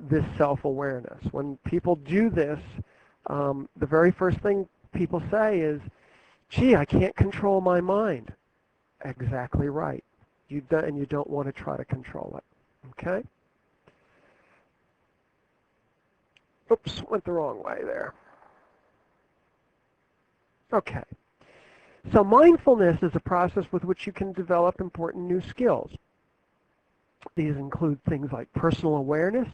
this self-awareness. When people do this, the very first thing people say is, gee, I can't control my mind. Exactly right. And you don't want to try to control it. Okay? Oops, went the wrong way there. Okay. So mindfulness is a process with which you can develop important new skills. These include things like personal awareness,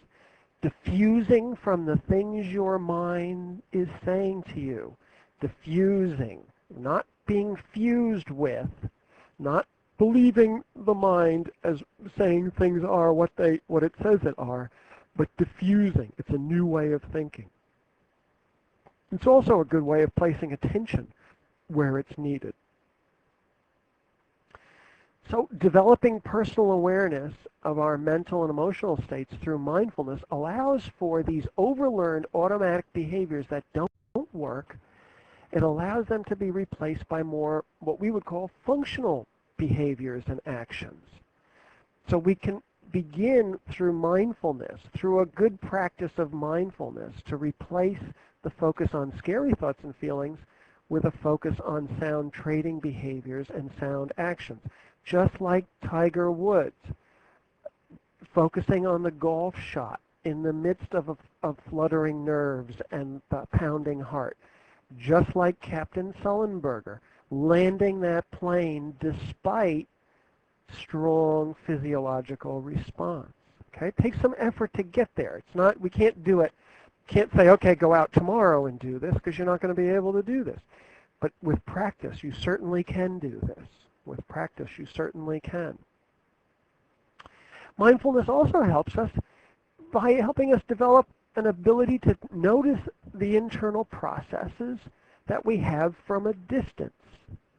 diffusing from the things your mind is saying to you. Diffusing, not being fused with, not believing the mind as saying things are what it says it are, but diffusing. It's a new way of thinking. It's also a good way of placing attention where it's needed. So developing personal awareness of our mental and emotional states through mindfulness allows for these overlearned automatic behaviors that don't work. It allows them to be replaced by more what we would call functional behaviors and actions. So we can begin through mindfulness, through a good practice of mindfulness, to replace the focus on scary thoughts and feelings with a focus on sound trading behaviors and sound actions. Just like Tiger Woods, focusing on the golf shot in the midst of fluttering nerves and the pounding heart. Just like Captain Sullenberger, landing that plane despite strong physiological response. Okay, it takes some effort to get there. It's not, we can't do it, can't say, okay, go out tomorrow and do this, because you're not going to be able to do this. But with practice, you certainly can do this. With practice, you certainly can. Mindfulness also helps us by helping us develop an ability to notice the internal processes that we have from a distance,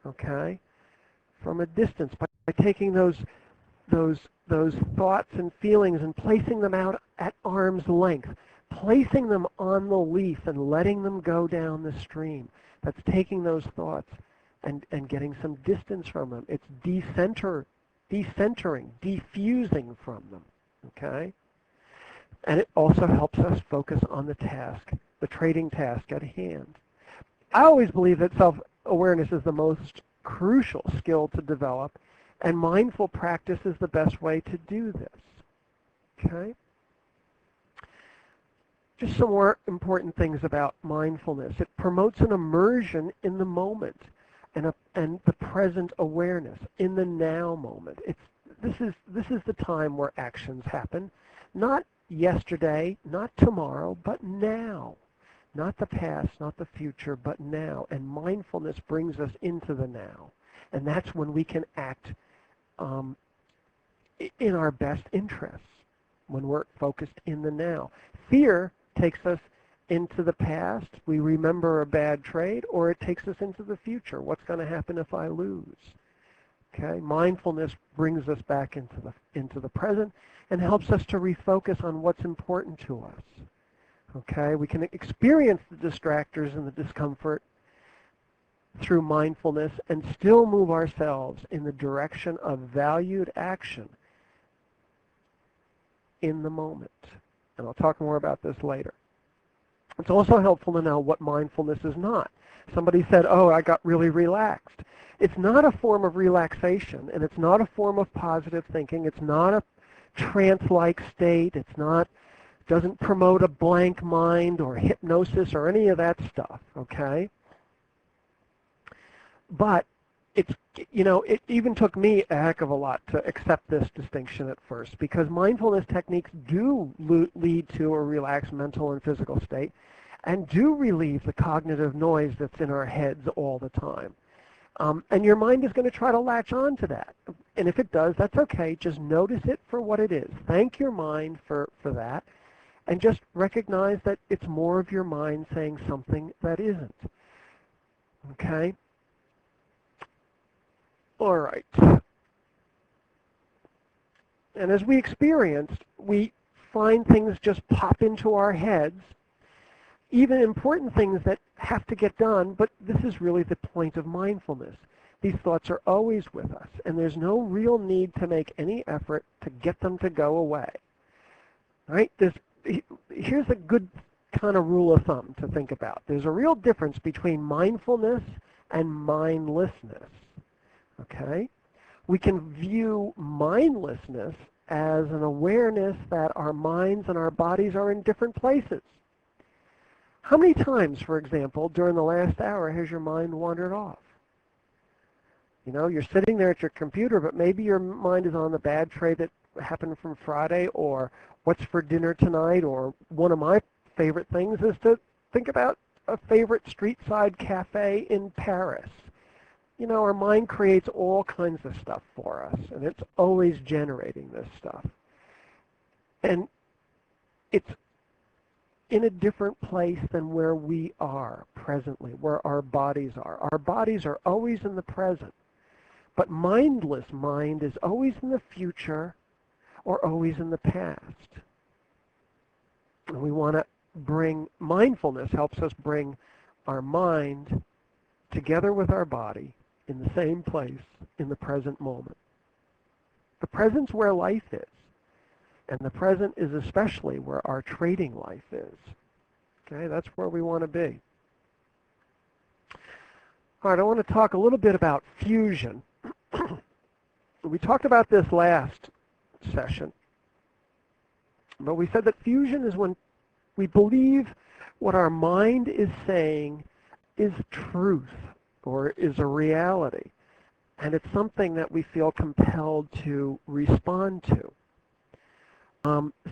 okay? From a distance, by taking those thoughts and feelings and placing them out at arm's length, placing them on the leaf and letting them go down the stream. That's taking those thoughts and getting some distance from them. It's decentering, defusing from them, okay? And it also helps us focus on the task, the trading task at hand. I always believe that self-awareness is the most crucial skill to develop, and mindful practice is the best way to do this, okay? Just some more important things about mindfulness. It promotes an immersion in the moment and the present awareness in the now moment. This is the time where actions happen, not yesterday, not tomorrow, but now. Not the past, not the future, but now. And mindfulness brings us into the now. And that's when we can act in our best interests, when we're focused in the now. Fear takes us into the past. We remember a bad trade, or it takes us into the future. What's going to happen if I lose? Okay, mindfulness brings us back into the present and helps us to refocus on what's important to us. Okay, we can experience the distractors and the discomfort through mindfulness and still move ourselves in the direction of valued action in the moment. And I'll talk more about this later. It's also helpful to know what mindfulness is not. Somebody said, oh, I got really relaxed. It's not a form of relaxation, and it's not a form of positive thinking. It's not a trance-like state. Doesn't promote a blank mind or hypnosis or any of that stuff, okay? But it even took me a heck of a lot to accept this distinction at first, because mindfulness techniques do lead to a relaxed mental and physical state and do relieve the cognitive noise that's in our heads all the time. And your mind is going to try to latch on to that. And if it does, that's okay. Just notice it for what it is. Thank your mind for that. And just recognize that it's more of your mind saying something that isn't. Okay? All right. And as we experienced, we find things just pop into our heads, even important things that have to get done, but this is really the point of mindfulness. These thoughts are always with us, and there's no real need to make any effort to get them to go away. All right? Here's a good kind of rule of thumb to think about. There's a real difference between mindfulness and mindlessness. Okay? We can view mindlessness as an awareness that our minds and our bodies are in different places. How many times, for example, during the last hour has your mind wandered off? You know, you're sitting there at your computer, but maybe your mind is on the bad trade that happened from Friday, or what's for dinner tonight, or one of my favorite things is to think about a favorite street side cafe in Paris. You know, our mind creates all kinds of stuff for us, and it's always generating this stuff. And it's in a different place than where we are presently, where our bodies are. Our bodies are always in the present, but mindless mind is always in the future or always in the past. And we want to bring, mindfulness helps us bring our mind together with our body in the same place in the present moment. The present's where life is. And the present is especially where our trading life is. Okay, that's where we want to be. All right, I want to talk a little bit about fusion. We talked about this last session, but we said that fusion is when we believe what our mind is saying is truth or is a reality, and it's something that we feel compelled to respond to.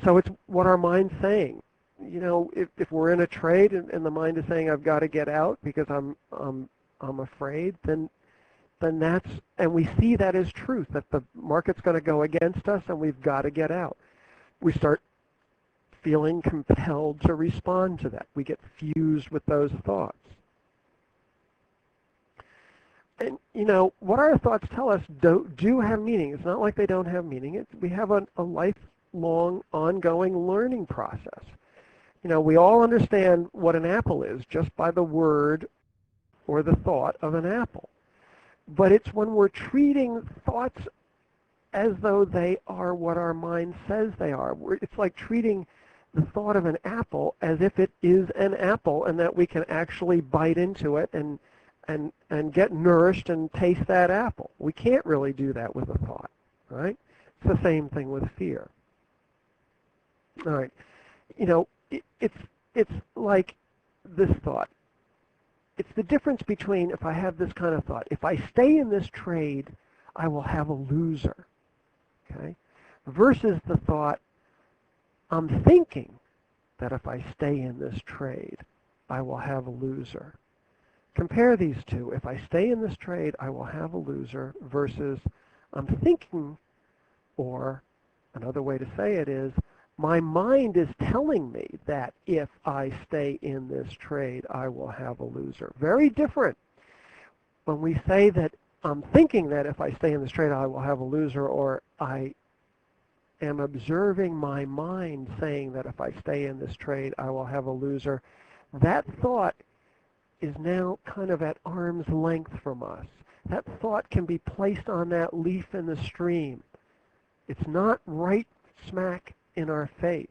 So it's what our mind's saying. You know, if we're in a trade and the mind is saying I've got to get out because I'm afraid, then that's, and we see that as truth, that the market's going to go against us and we've got to get out. We start feeling compelled to respond to that. We get fused with those thoughts. And, you know, what our thoughts tell us do have meaning. It's not like they don't have meaning. We have a lifelong, ongoing learning process. You know, we all understand what an apple is just by the word or the thought of an apple. But it's when we're treating thoughts as though they are what our mind says they are. It's like treating the thought of an apple as if it is an apple and that we can actually bite into it and get nourished and taste that apple. We can't really do that with a thought, right? It's the same thing with fear. All right. You know, it's like this thought. It's the difference between if I have this kind of thought. If I stay in this trade, I will have a loser. Okay? Versus the thought, I'm thinking that if I stay in this trade, I will have a loser. Compare these two. If I stay in this trade, I will have a loser versus I'm thinking, or another way to say it is, my mind is telling me that if I stay in this trade, I will have a loser. Very different. When we say that I'm thinking that if I stay in this trade, I will have a loser, or I am observing my mind saying that if I stay in this trade, I will have a loser, that thought is now kind of at arm's length from us. That thought can be placed on that leaf in the stream. It's not right smack in our face.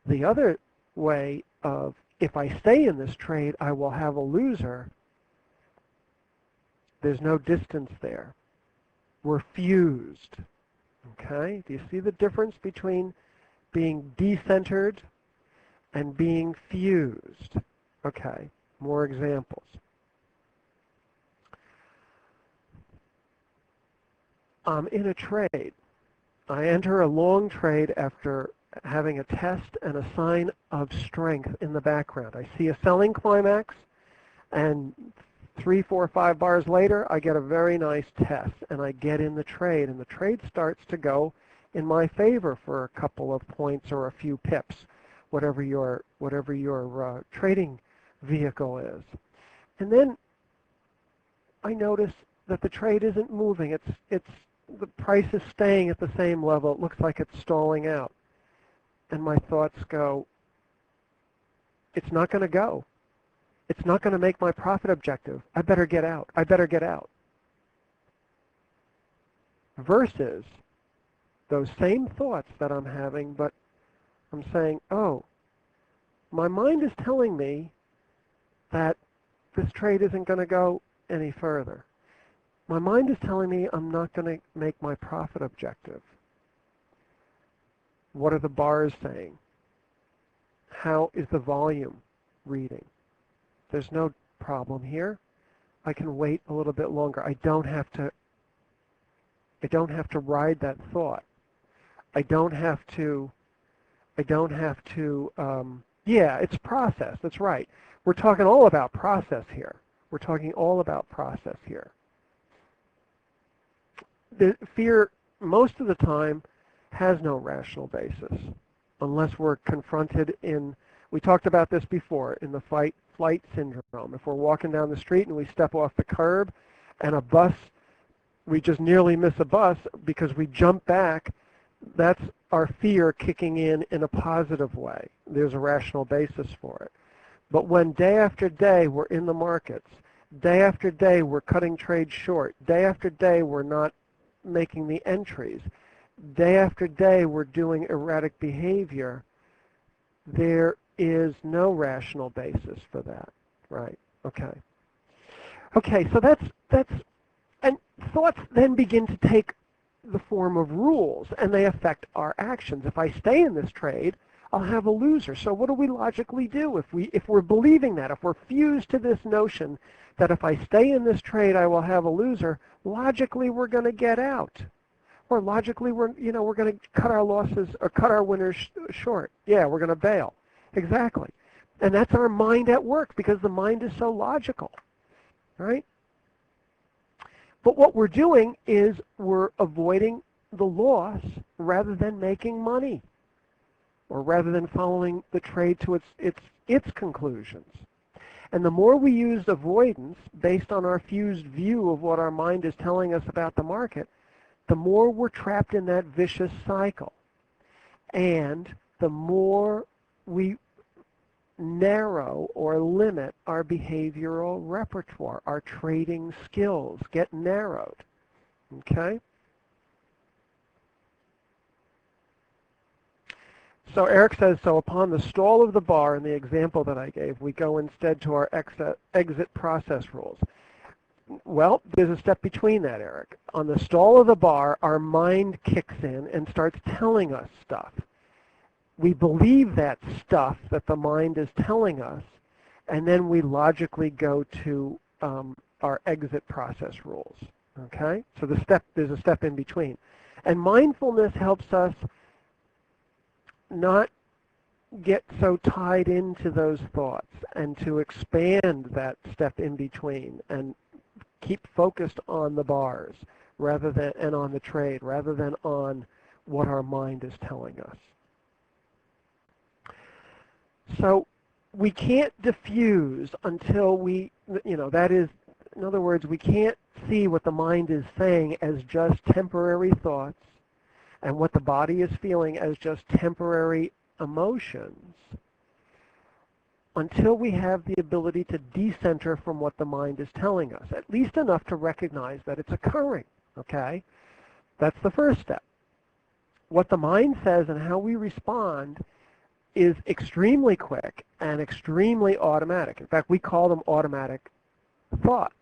The other way of, if I stay in this trade, I will have a loser, there's no distance there. We're fused. Okay? Do you see the difference between being decentered and being fused? Okay, more examples. I'm in a trade. I enter a long trade after having a test and a sign of strength in the background. I see a selling climax, and 3, 4, 5 bars later, I get a very nice test, and I get in the trade, and the trade starts to go in my favor for a couple of points or a few pips, whatever your trading vehicle is. And then I notice that the trade isn't moving. The price is staying at the same level. It looks like it's stalling out. And my thoughts go, it's not going to go. It's not going to make my profit objective. I better get out. I better get out. Versus those same thoughts that I'm having, but I'm saying, oh, my mind is telling me that this trade isn't going to go any further. My mind is telling me I'm not going to make my profit objective. What are the bars saying? How is the volume reading? There's no problem here. I can wait a little bit longer. I don't have to ride that thought. Yeah, it's process. That's right. We're talking all about process here. The fear, most of the time, has no rational basis unless we're confronted in, we talked about this before, in the fight-flight syndrome. If we're walking down the street and we step off the curb and a bus, we just nearly miss a bus because we jump back, that's our fear kicking in a positive way. There's a rational basis for it. But when day after day we're in the markets, day after day we're cutting trades short, day after day we're not making the entries, day after day we're doing erratic behavior, there is no rational basis for that, right? Okay, so that's and thoughts then begin to take the form of rules, and they affect our actions. If I stay in this trade, I'll have a loser. So what do we logically do if we're believing that, if we're fused to this notion that if I stay in this trade I will have a loser, logically we're going to get out. Or logically we're going to cut our losses or cut our winners short. Yeah, we're going to bail. Exactly. And that's our mind at work because the mind is so logical, right? But what we're doing is we're avoiding the loss rather than making money, or rather than following the trade to its conclusions. And the more we use avoidance based on our fused view of what our mind is telling us about the market, the more we're trapped in that vicious cycle. And the more we narrow or limit our behavioral repertoire. Our trading skills get narrowed. Okay? So Eric says, so upon the stall of the bar in the example that I gave, we go instead to our exit process rules. Well, there's a step between that, Eric. On the stall of the bar, our mind kicks in and starts telling us stuff. We believe that stuff that the mind is telling us, and then we logically go to our exit process rules. Okay? So there's a step in between. And mindfulness helps us not get so tied into those thoughts and to expand that step in between and keep focused on the bars rather than and on the trade rather than on what our mind is telling us. So we can't diffuse until we, that is, in other words, we can't see what the mind is saying as just temporary thoughts and what the body is feeling as just temporary emotions until we have the ability to decenter from what the mind is telling us, at least enough to recognize that it's occurring, okay? That's the first step. What the mind says and how we respond is extremely quick and extremely automatic. In fact, we call them automatic thoughts.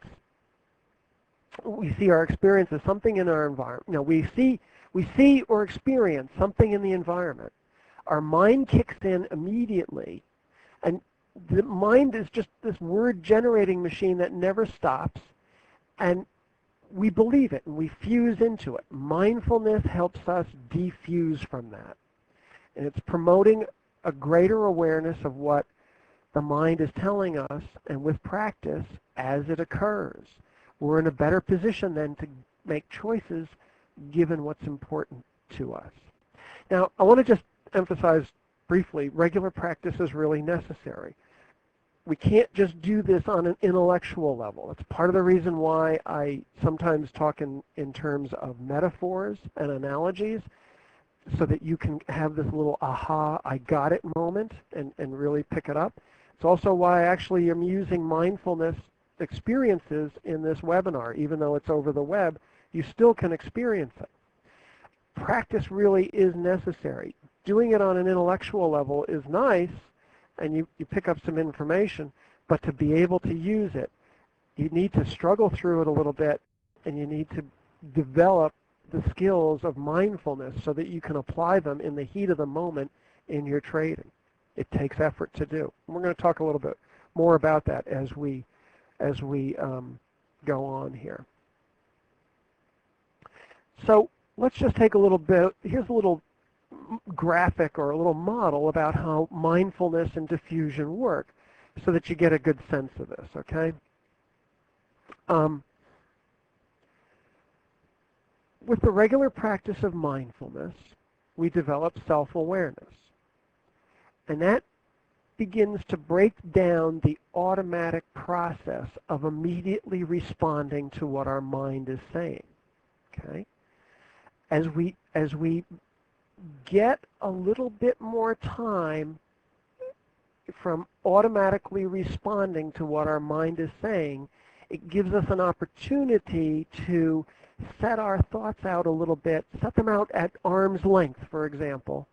We see our experience as something in our environment. We see or experience something in the environment. Our mind kicks in immediately, and the mind is just this word-generating machine that never stops, and we believe it, and we fuse into it. Mindfulness helps us defuse from that, and it's promoting a greater awareness of what the mind is telling us, and with practice, as it occurs, we're in a better position then to make choices given what's important to us. Now, I want to just emphasize briefly, regular practice is really necessary. We can't just do this on an intellectual level. It's part of the reason why I sometimes talk in terms of metaphors and analogies, so that you can have this little aha, I got it moment and really pick it up. It's also why I actually am using mindfulness experiences in this webinar. Even though it's over the web, you still can experience it. Practice really is necessary. Doing it on an intellectual level is nice, and you pick up some information, but to be able to use it, you need to struggle through it a little bit, and you need to develop the skills of mindfulness so that you can apply them in the heat of the moment in your trading. It takes effort to do. And we're going to talk a little bit more about that as we go on here. So let's just take a little bit. Here's a little graphic or a little model about how mindfulness and diffusion work so that you get a good sense of this, okay? With the regular practice of mindfulness, we develop self-awareness. And that begins to break down the automatic process of immediately responding to what our mind is saying, okay? As we get a little bit more time from automatically responding to what our mind is saying, it gives us an opportunity to set our thoughts out a little bit, set them out at arm's length, for example,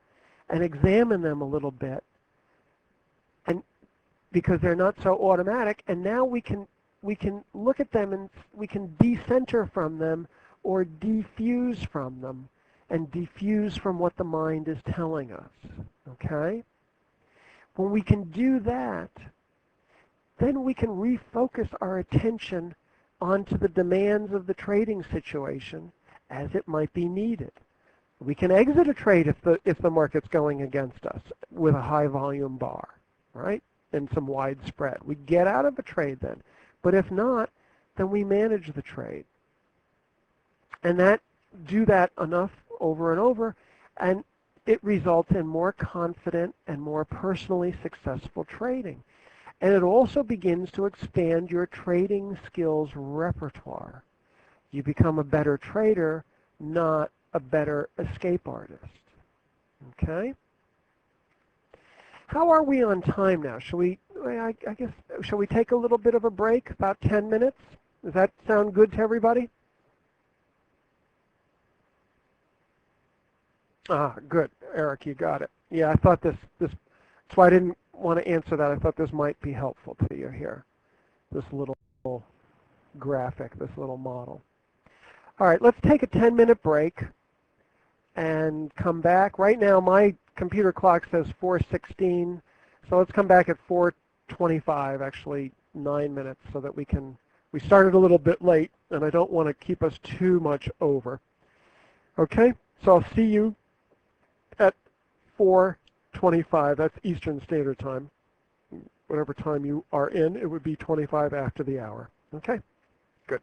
and examine them a little bit, and because they're not so automatic, and now we can look at them and we can decenter from them or defuse from them, and diffuse from what the mind is telling us, okay? When we can do that, then we can refocus our attention onto the demands of the trading situation as it might be needed. We can exit a trade if the market's going against us with a high volume bar, right, and some wide spread. We get out of a trade then. But if not, then we manage the trade. And do that enough over and over, and it results in more confident and more personally successful trading. And it also begins to expand your trading skills repertoire. You become a better trader, not a better escape artist. Okay? How are we on time now? I guess, shall we take a little bit of a break, about 10 minutes? Does that sound good to everybody? Ah, good. Eric, you got it. Yeah, I thought that's why I didn't want to answer that. I thought this might be helpful to you here, this little graphic, this little model. All right, let's take a 10-minute break and come back. Right now, my computer clock says 4:16, so let's come back at 4:25, actually 9 minutes, so that we started a little bit late, and I don't want to keep us too much over. Okay, so I'll see you at 4:25. That's Eastern Standard Time. Whatever time you are in, it would be 25 after the hour. Okay, good.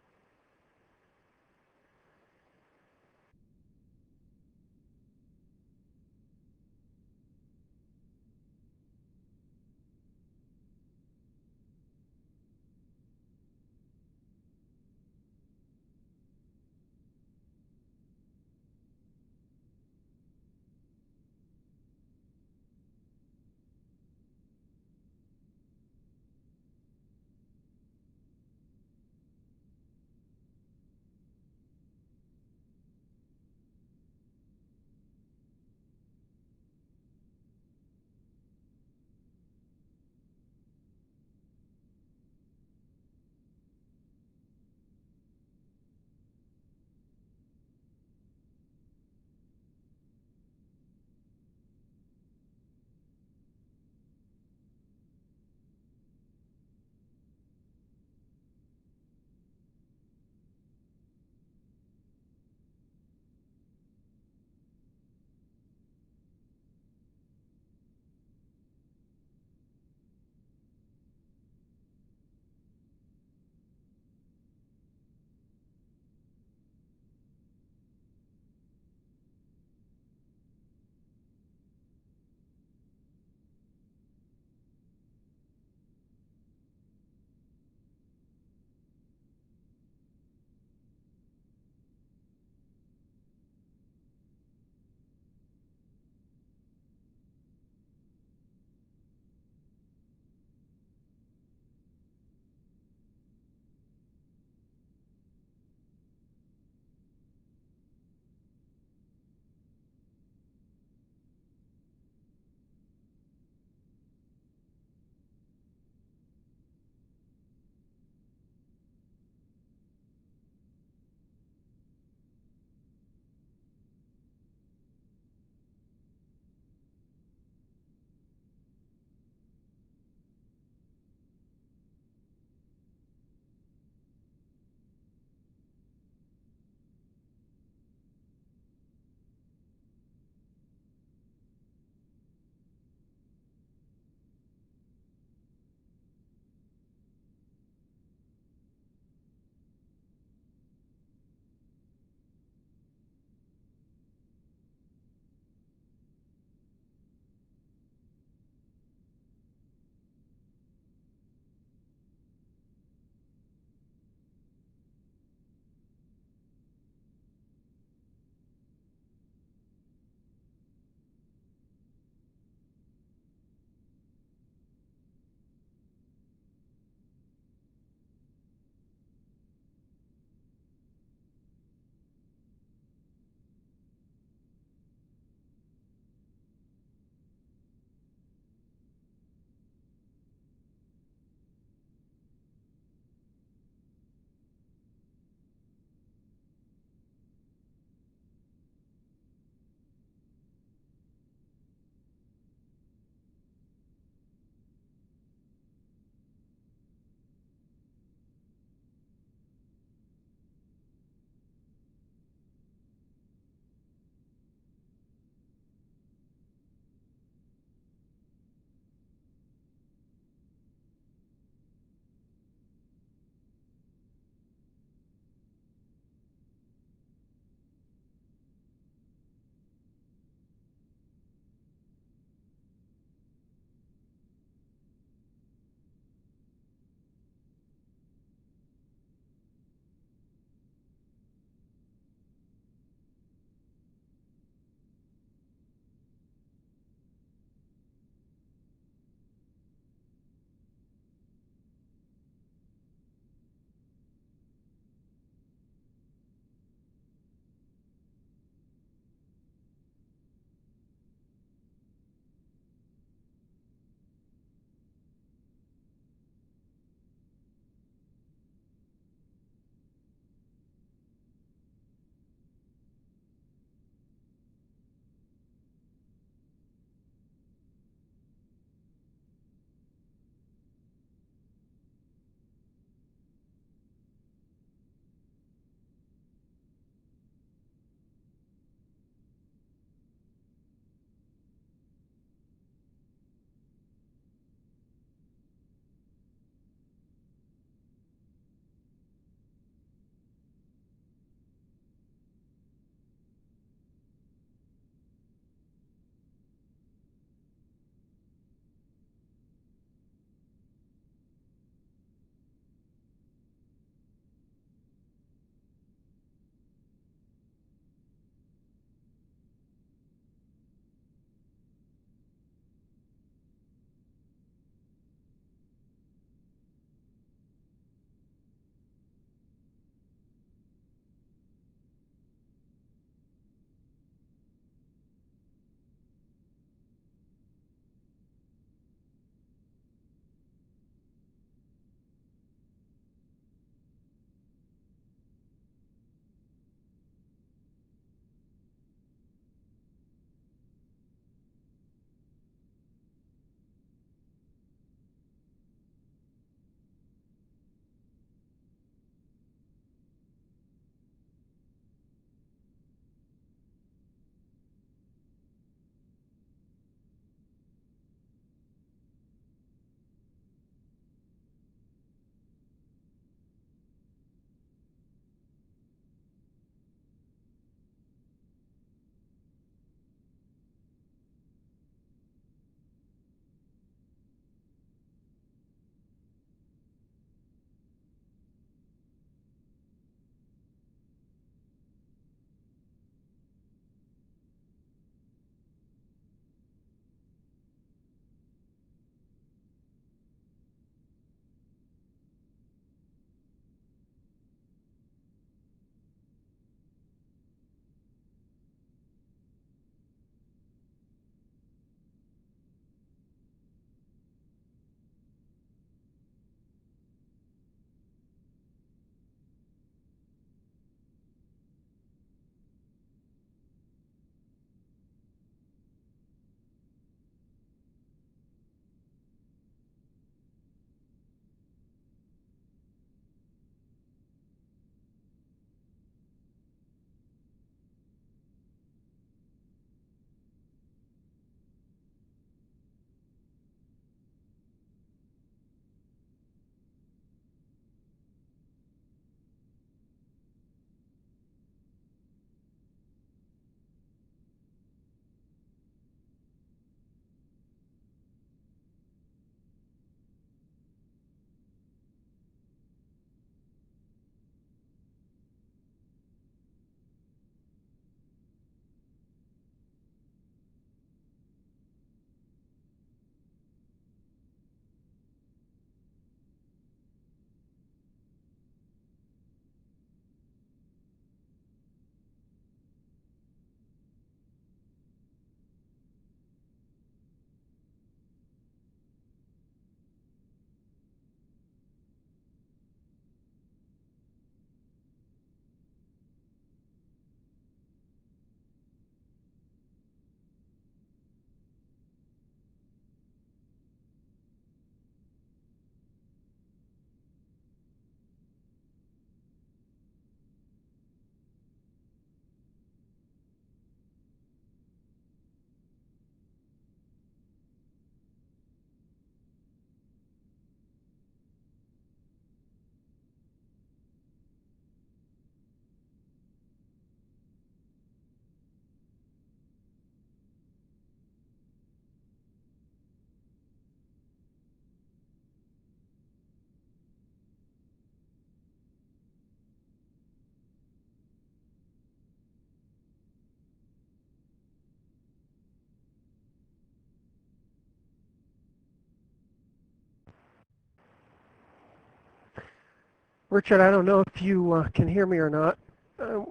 Richard, I don't know if you can hear me or not. Uh,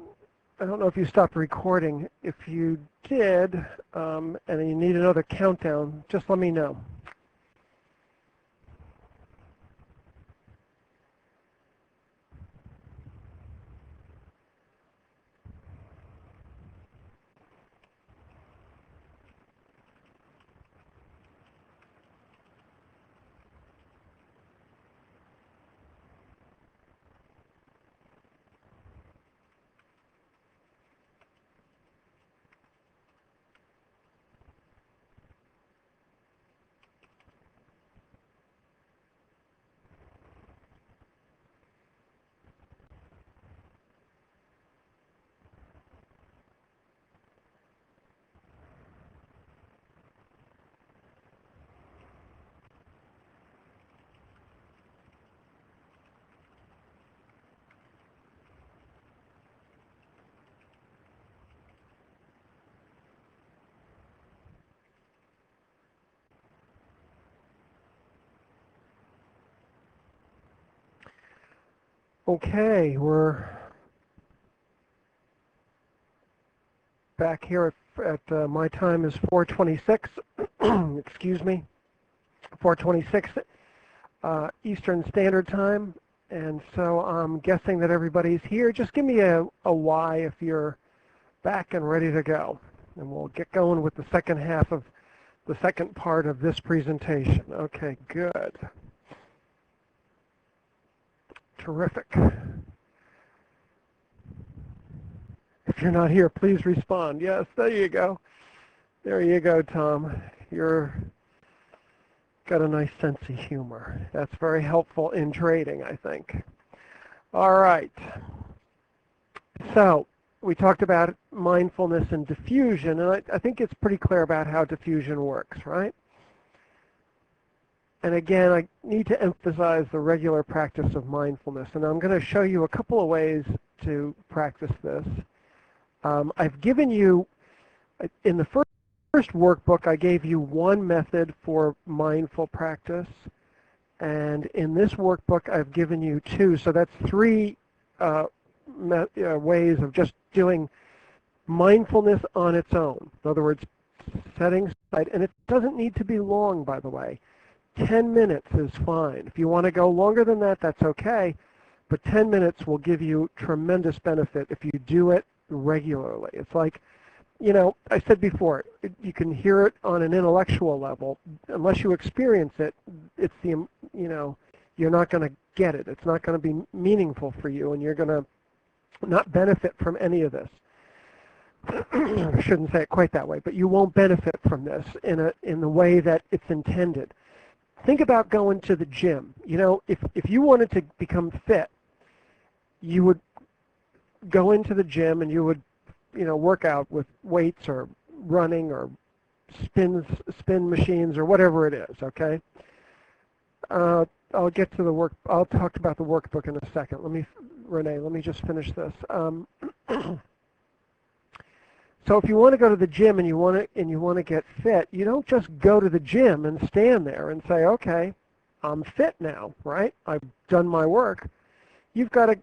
I don't know if you stopped recording. If you did, and you need another countdown, just let me know. Okay, we're back here at my time is 4:26. Excuse me, 4:26 Eastern Standard Time, and so I'm guessing that everybody's here. Just give me a Y if you're back and ready to go, and we'll get going with the second half of the second part of this presentation. Okay, good. Terrific. If you're not here, please respond. Yes, there you go. There you go, Tom. You're got a nice sense of humor. That's very helpful in trading, I think. All right. So we talked about mindfulness and diffusion, and I think it's pretty clear about how diffusion works, right? And again, I need to emphasize the regular practice of mindfulness, and I'm going to show you a couple of ways to practice this. I've given you, in the first workbook, I gave you one method for mindful practice, and in this workbook, I've given you two, so that's three ways of just doing mindfulness on its own. In other words, setting aside, and it doesn't need to be long, by the way. 10 minutes is fine. If you want to go longer than that, that's okay, but 10 minutes will give you tremendous benefit if you do it regularly. It's like, you know, I said before, you can hear it on an intellectual level. Unless you experience it, it's the, you know, you're not going to get it. It's not going to be meaningful for you, and you're going to not benefit from any of this. I shouldn't say it quite that way, but you won't benefit from this in the way that it's intended. Think about going to the gym. You know, if you wanted to become fit, you would go into the gym and you would, you know, work out with weights or running or spin machines or whatever it is, okay? I'll get to the work. I'll talk about the workbook in a second. Renee, let me just finish this. So if you want to go to the gym and you want to get fit, you don't just go to the gym and stand there and say, okay, I'm fit now, right? I've done my work. You've got to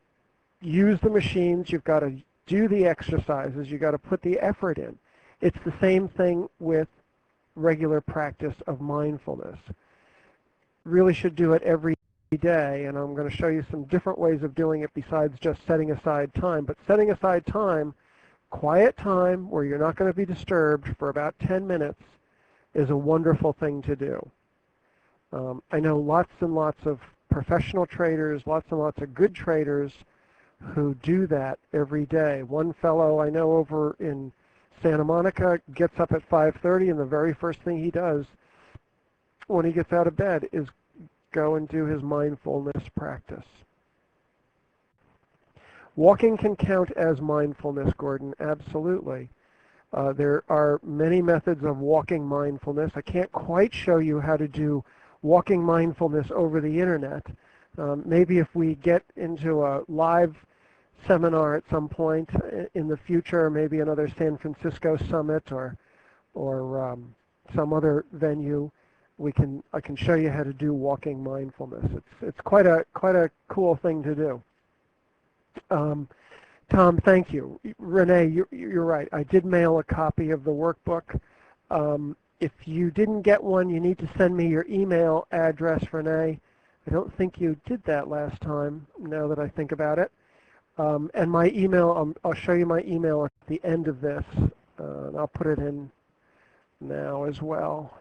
use the machines. You've got to do the exercises. You've got to put the effort in. It's the same thing with regular practice of mindfulness. Really should do it every day, and I'm going to show you some different ways of doing it besides just setting aside time. But setting aside time, quiet time where you're not going to be disturbed for about 10 minutes is a wonderful thing to do. I know lots and lots of professional traders, lots and lots of good traders who do that every day. One fellow I know over in Santa Monica gets up at 5:30, and the very first thing he does when he gets out of bed is go and do his mindfulness practice. Walking can count as mindfulness, Gordon, absolutely. There are many methods of walking mindfulness. I can't quite show you how to do walking mindfulness over the internet. Maybe if we get into a live seminar at some point in the future, maybe another San Francisco summit or some other venue, I can show you how to do walking mindfulness. It's quite a cool thing to do. Tom, thank you. Renee, you're right. I did mail a copy of the workbook. If you didn't get one, you need to send me your email address, Renee. I don't think you did that last time, now that I think about it. And my email, I'll show you my email at the end of this, and I'll put it in now as well.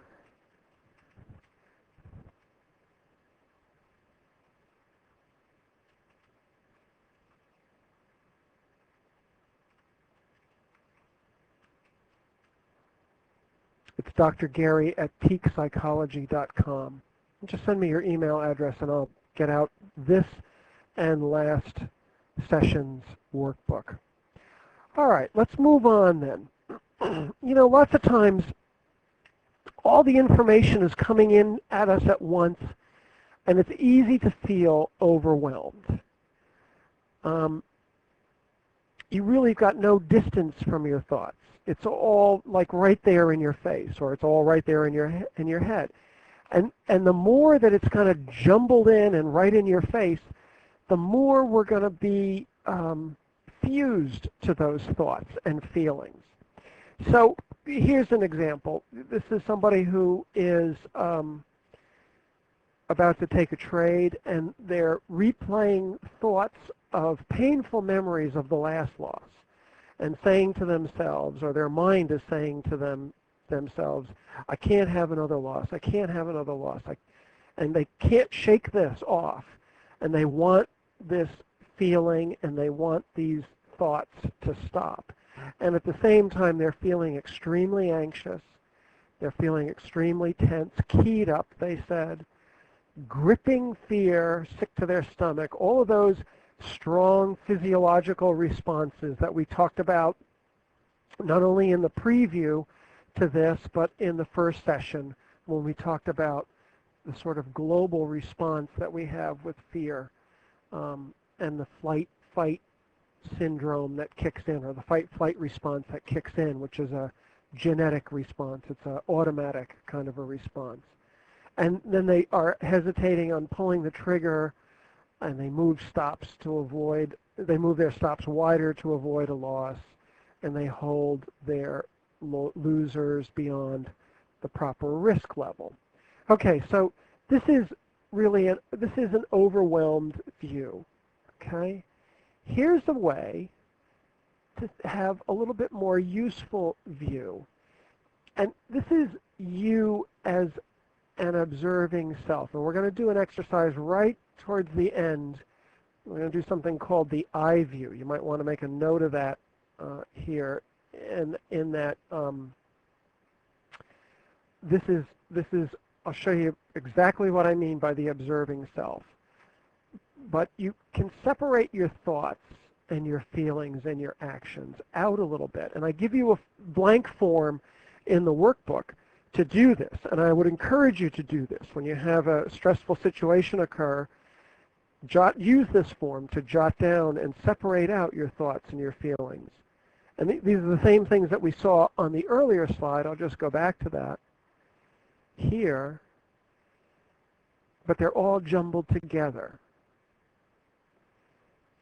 It's Dr. Gary at peakpsychology.com. Just send me your email address and I'll get out this and last session's workbook. All right, let's move on then. You know, lots of times all the information is coming in at us at once and it's easy to feel overwhelmed. You really got no distance from your thoughts. It's all like right there in your face, or it's all right there in your head. And the more that it's kind of jumbled in and right in your face, the more we're going to be fused to those thoughts and feelings. So here's an example. This is somebody who is about to take a trade, and they're replaying thoughts of painful memories of the last loss and saying to themselves, or their mind is saying to themselves, I can't have another loss, I can't have another loss. And they can't shake this off. And they want this feeling and they want these thoughts to stop. And at the same time, they're feeling extremely anxious. They're feeling extremely tense, keyed up, they said, gripping fear, sick to their stomach, all of those strong physiological responses that we talked about not only in the preview to this, but in the first session when we talked about the sort of global response that we have with fear and the flight-fight syndrome that kicks in, or the fight-flight response that kicks in, which is a genetic response. It's an automatic kind of a response. And then they are hesitating on pulling the trigger, and they move their stops wider to avoid a loss, and they hold their losers beyond the proper risk level. Okay, so this is an overwhelmed view. Okay, here's a way to have a little bit more useful view, and this is you as an observing self. And we're going to do an exercise right towards the end. We're going to do something called the I view. You might want to make a note of that here. And in that, this is, I'll show you exactly what I mean by the observing self. But you can separate your thoughts and your feelings and your actions out a little bit. And I give you a blank form in the workbook to do this, and I would encourage you to do this. When you have a stressful situation occur, use this form to jot down and separate out your thoughts and your feelings. And these are the same things that we saw on the earlier slide. I'll just go back to that here, but they're all jumbled together.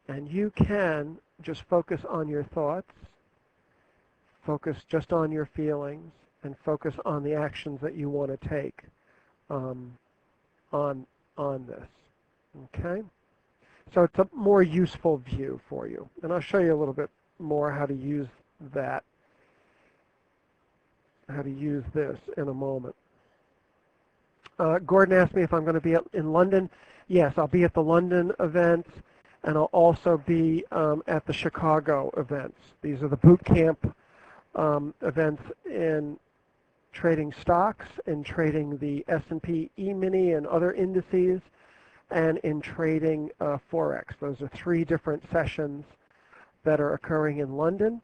And you can just focus on your thoughts, focus just on your feelings, and focus on the actions that you want to take on this. Okay? So it's a more useful view for you. And I'll show you a little bit more how to use that, how to use this in a moment. Gordon asked me if I'm going to be in London. Yes, I'll be at the London events, and I'll also be at the Chicago events. These are the boot camp events in trading stocks, in trading the S&P E-mini and other indices, and in trading Forex. Those are 3 different sessions that are occurring in London,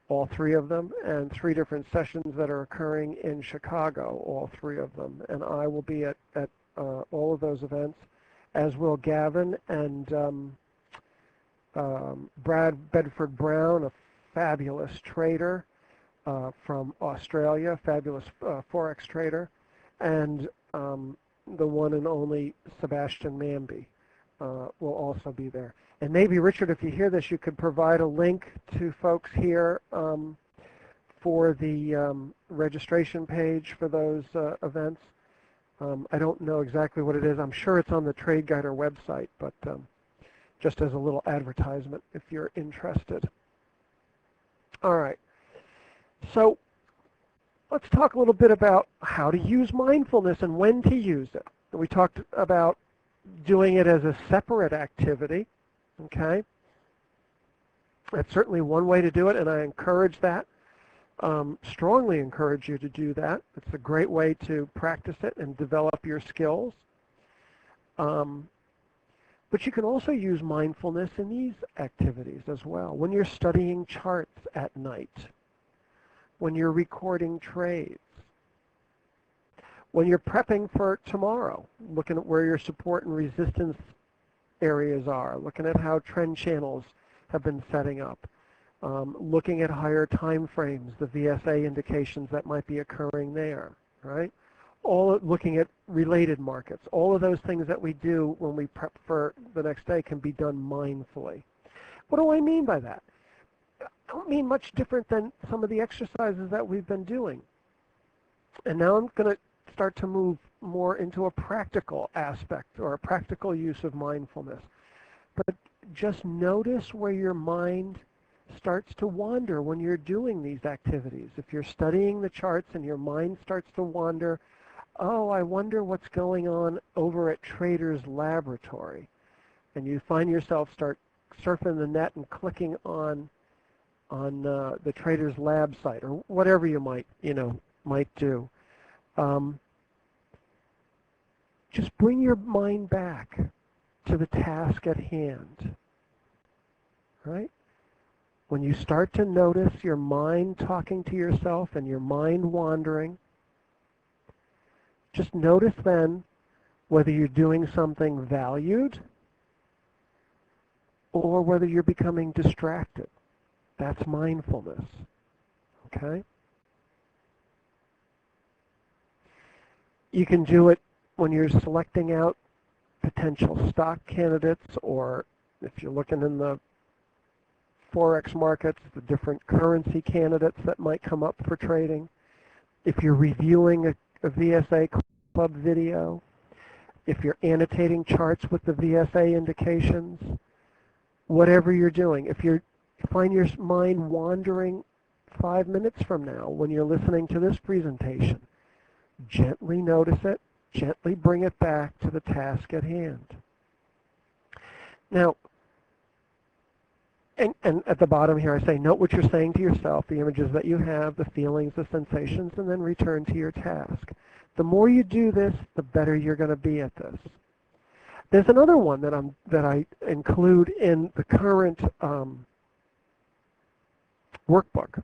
all 3 of them, and 3 different sessions that are occurring in Chicago, all 3 of them. And I will be at all of those events, as will Gavin and Brad Bedford Brown, a fabulous trader from Australia, fabulous Forex trader, and the one and only Sebastian Manby will also be there. And maybe, Richard, if you hear this, you could provide a link to folks here for the registration page for those events. I don't know exactly what it is. I'm sure it's on the Trade Guider website, but just as a little advertisement if you're interested. All right. So let's talk a little bit about how to use mindfulness and when to use it. We talked about doing it as a separate activity, okay? That's certainly one way to do it, and I encourage that. Strongly encourage you to do that. It's a great way to practice it and develop your skills. But you can also use mindfulness in these activities as well. When you're studying charts at night, when you're recording trades, when you're prepping for tomorrow, looking at where your support and resistance areas are, looking at how trend channels have been setting up, looking at higher time frames, the VSA indications that might be occurring there, right? Looking at related markets. All of those things that we do when we prep for the next day can be done mindfully. What do I mean by that? I don't mean much different than some of the exercises that we've been doing. And now I'm going to start to move more into a practical aspect or a practical use of mindfulness. But just notice where your mind starts to wander when you're doing these activities. If you're studying the charts and your mind starts to wander, oh, I wonder what's going on over at Trader's Laboratory. And you find yourself start surfing the net and clicking on the Trader's Lab site or whatever you might do. Just bring your mind back to the task at hand, right? When you start to notice your mind talking to yourself and your mind wandering, just notice then whether you're doing something valued or whether you're becoming distracted. That's mindfulness, okay? You can do it when you're selecting out potential stock candidates, or if you're looking in the Forex markets, the different currency candidates that might come up for trading. If you're reviewing a VSA club video, if you're annotating charts with the VSA indications, whatever you're doing. If you find your mind wandering 5 minutes from now when you're listening to this presentation, gently notice it, gently bring it back to the task at hand. Now, and at the bottom here I say, note what you're saying to yourself, the images that you have, the feelings, the sensations, and then return to your task. The more you do this, the better you're going to be at this. There's another one that I include in the current workbook.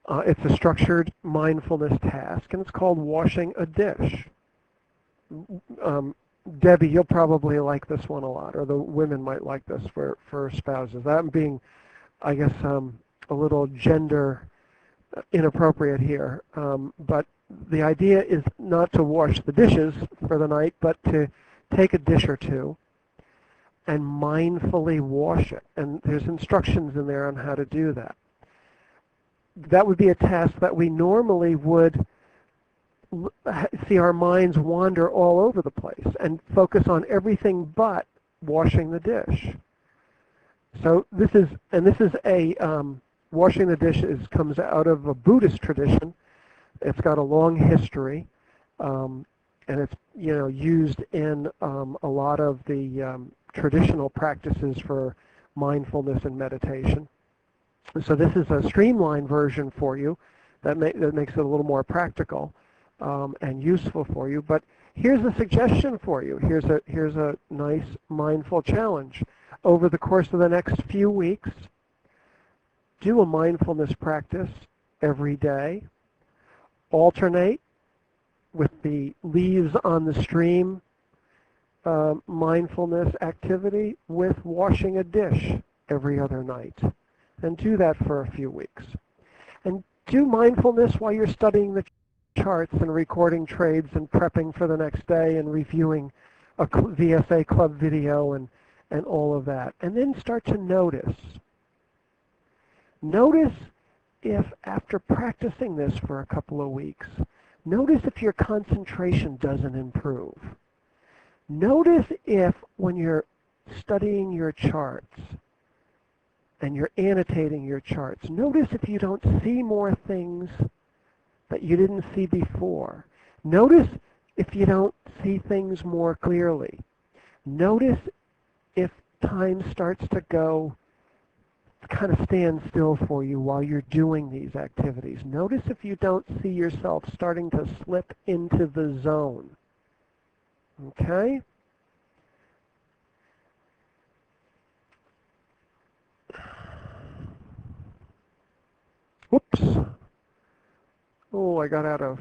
It's a structured mindfulness task, and it's called washing a dish. Debbie, you'll probably like this one a lot, or the women might like this for spouses. I'm being, I guess, a little gender inappropriate here, but the idea is not to wash the dishes for the night, but to take a dish or two and mindfully wash it. And there's instructions in there on how to do that. That would be a task that we normally would see our minds wander all over the place and focus on everything but washing the dish. So this is a washing the dishes comes out of a Buddhist tradition. It's got a long history, and it's used in a lot of the traditional practices for mindfulness and meditation. So this is a streamlined version for you that makes it a little more practical and useful for you. But here's a suggestion for you. Here's a nice mindful challenge. Over the course of the next few weeks, do a mindfulness practice every day. Alternate with the leaves on the stream mindfulness activity with washing a dish every other night. And do that for a few weeks. And do mindfulness while you're studying the charts and recording trades and prepping for the next day and reviewing a VSA club video and all of that. And then start to notice. Notice if after practicing this for a couple of weeks, notice if your concentration doesn't improve. Notice if when you're studying your charts and you're annotating your charts, notice if you don't see more things that you didn't see before. Notice if you don't see things more clearly. Notice if time starts to go, kind of stand still for you while you're doing these activities. Notice if you don't see yourself starting to slip into the zone. Okay? Whoops. Oh, I got out of,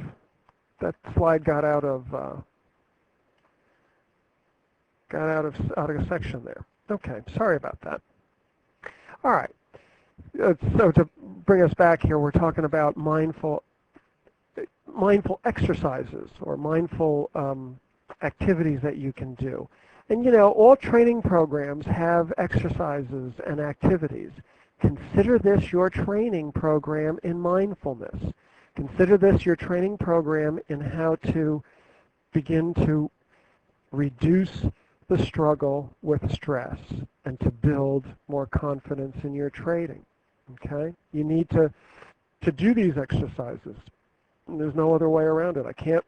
that slide got out of section there. Okay, sorry about that. All right. So to bring us back here, we're talking about mindful exercises or mindful activities that you can do. And you know, all training programs have exercises and activities. Consider this your training program in mindfulness. Consider this your training program in how to begin to reduce the struggle with stress and to build more confidence in your trading. Okay? You need to do these exercises. And there's no other way around it. I can't,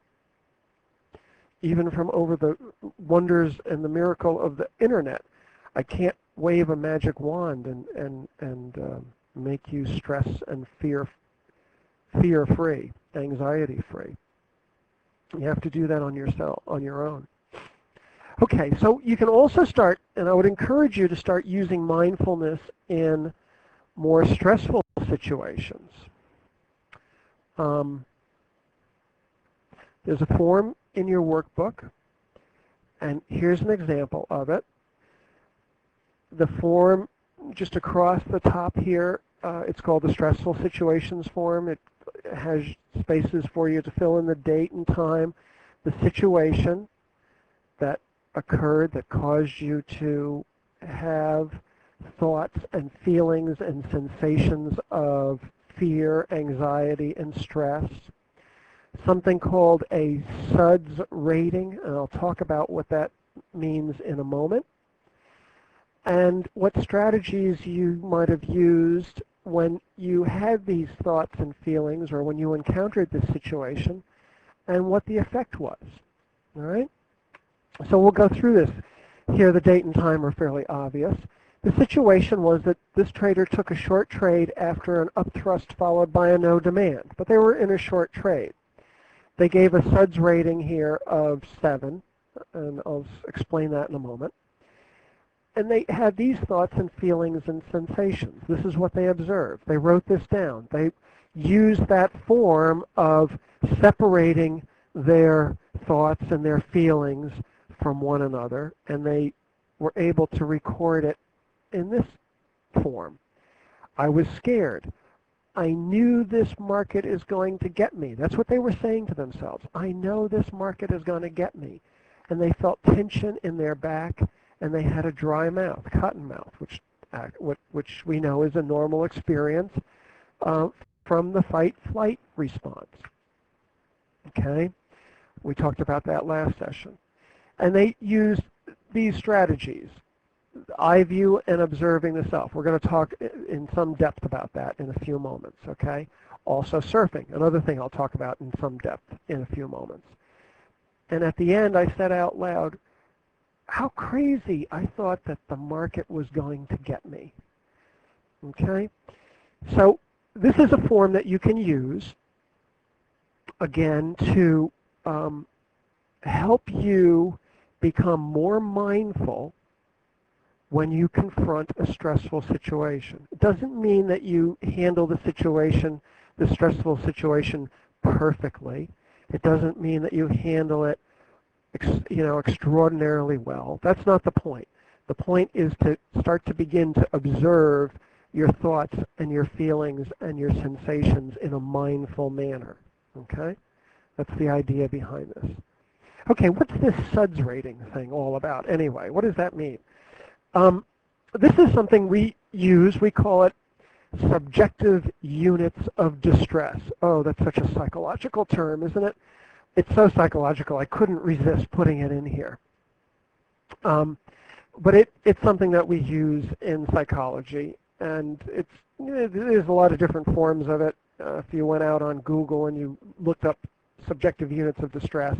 even from over the wonders and the miracle of the internet, I can't wave a magic wand and make you stress and fear-free, anxiety-free. You have to do that on yourself, on your own. Okay, so you can also start, and I would encourage you to start using mindfulness in more stressful situations. There's a form in your workbook, and here's an example of it. The form just across the top here, it's called the Stressful Situations form. It has spaces for you to fill in the date and time, the situation that occurred that caused you to have thoughts and feelings and sensations of fear, anxiety, and stress. Something called a SUDS rating, and I'll talk about what that means in a moment. And what strategies you might have used when you had these thoughts and feelings or when you encountered this situation and what the effect was. All right? So we'll go through this. Here the date and time are fairly obvious. The situation was that this trader took a short trade after an upthrust followed by a no demand, but they were in a short trade. They gave a SUDS rating here of 7, and I'll explain that in a moment. And they had these thoughts and feelings and sensations. This is what they observed. They wrote this down. They used that form of separating their thoughts and their feelings from one another, and they were able to record it in this form. I was scared. I knew this market is going to get me. That's what they were saying to themselves. I know this market is going to get me. And they felt tension in their back, and they had a dry mouth, cotton mouth, which we know is a normal experience from the fight-flight response. Okay? We talked about that last session. And they used these strategies, eye view and observing the self. We're going to talk in some depth about that in a few moments, okay? Also surfing, another thing I'll talk about in some depth in a few moments. And at the end, I said out loud, how crazy I thought that the market was going to get me, okay? So this is a form that you can use, again, to help you become more mindful when you confront a stressful situation. It doesn't mean that you handle the situation, the stressful situation, perfectly. It doesn't mean that you handle it, extraordinarily well. That's not the point. The point is to start to begin to observe your thoughts and your feelings and your sensations in a mindful manner. Okay? That's the idea behind this. Okay, what's this SUDS rating thing all about anyway? What does that mean? This is something we use. We call it subjective units of distress. Oh, that's such a psychological term, isn't it? It's so psychological, I couldn't resist putting it in here. But it's something that we use in psychology, and there's a lot of different forms of it. If you went out on Google and you looked up subjective units of distress,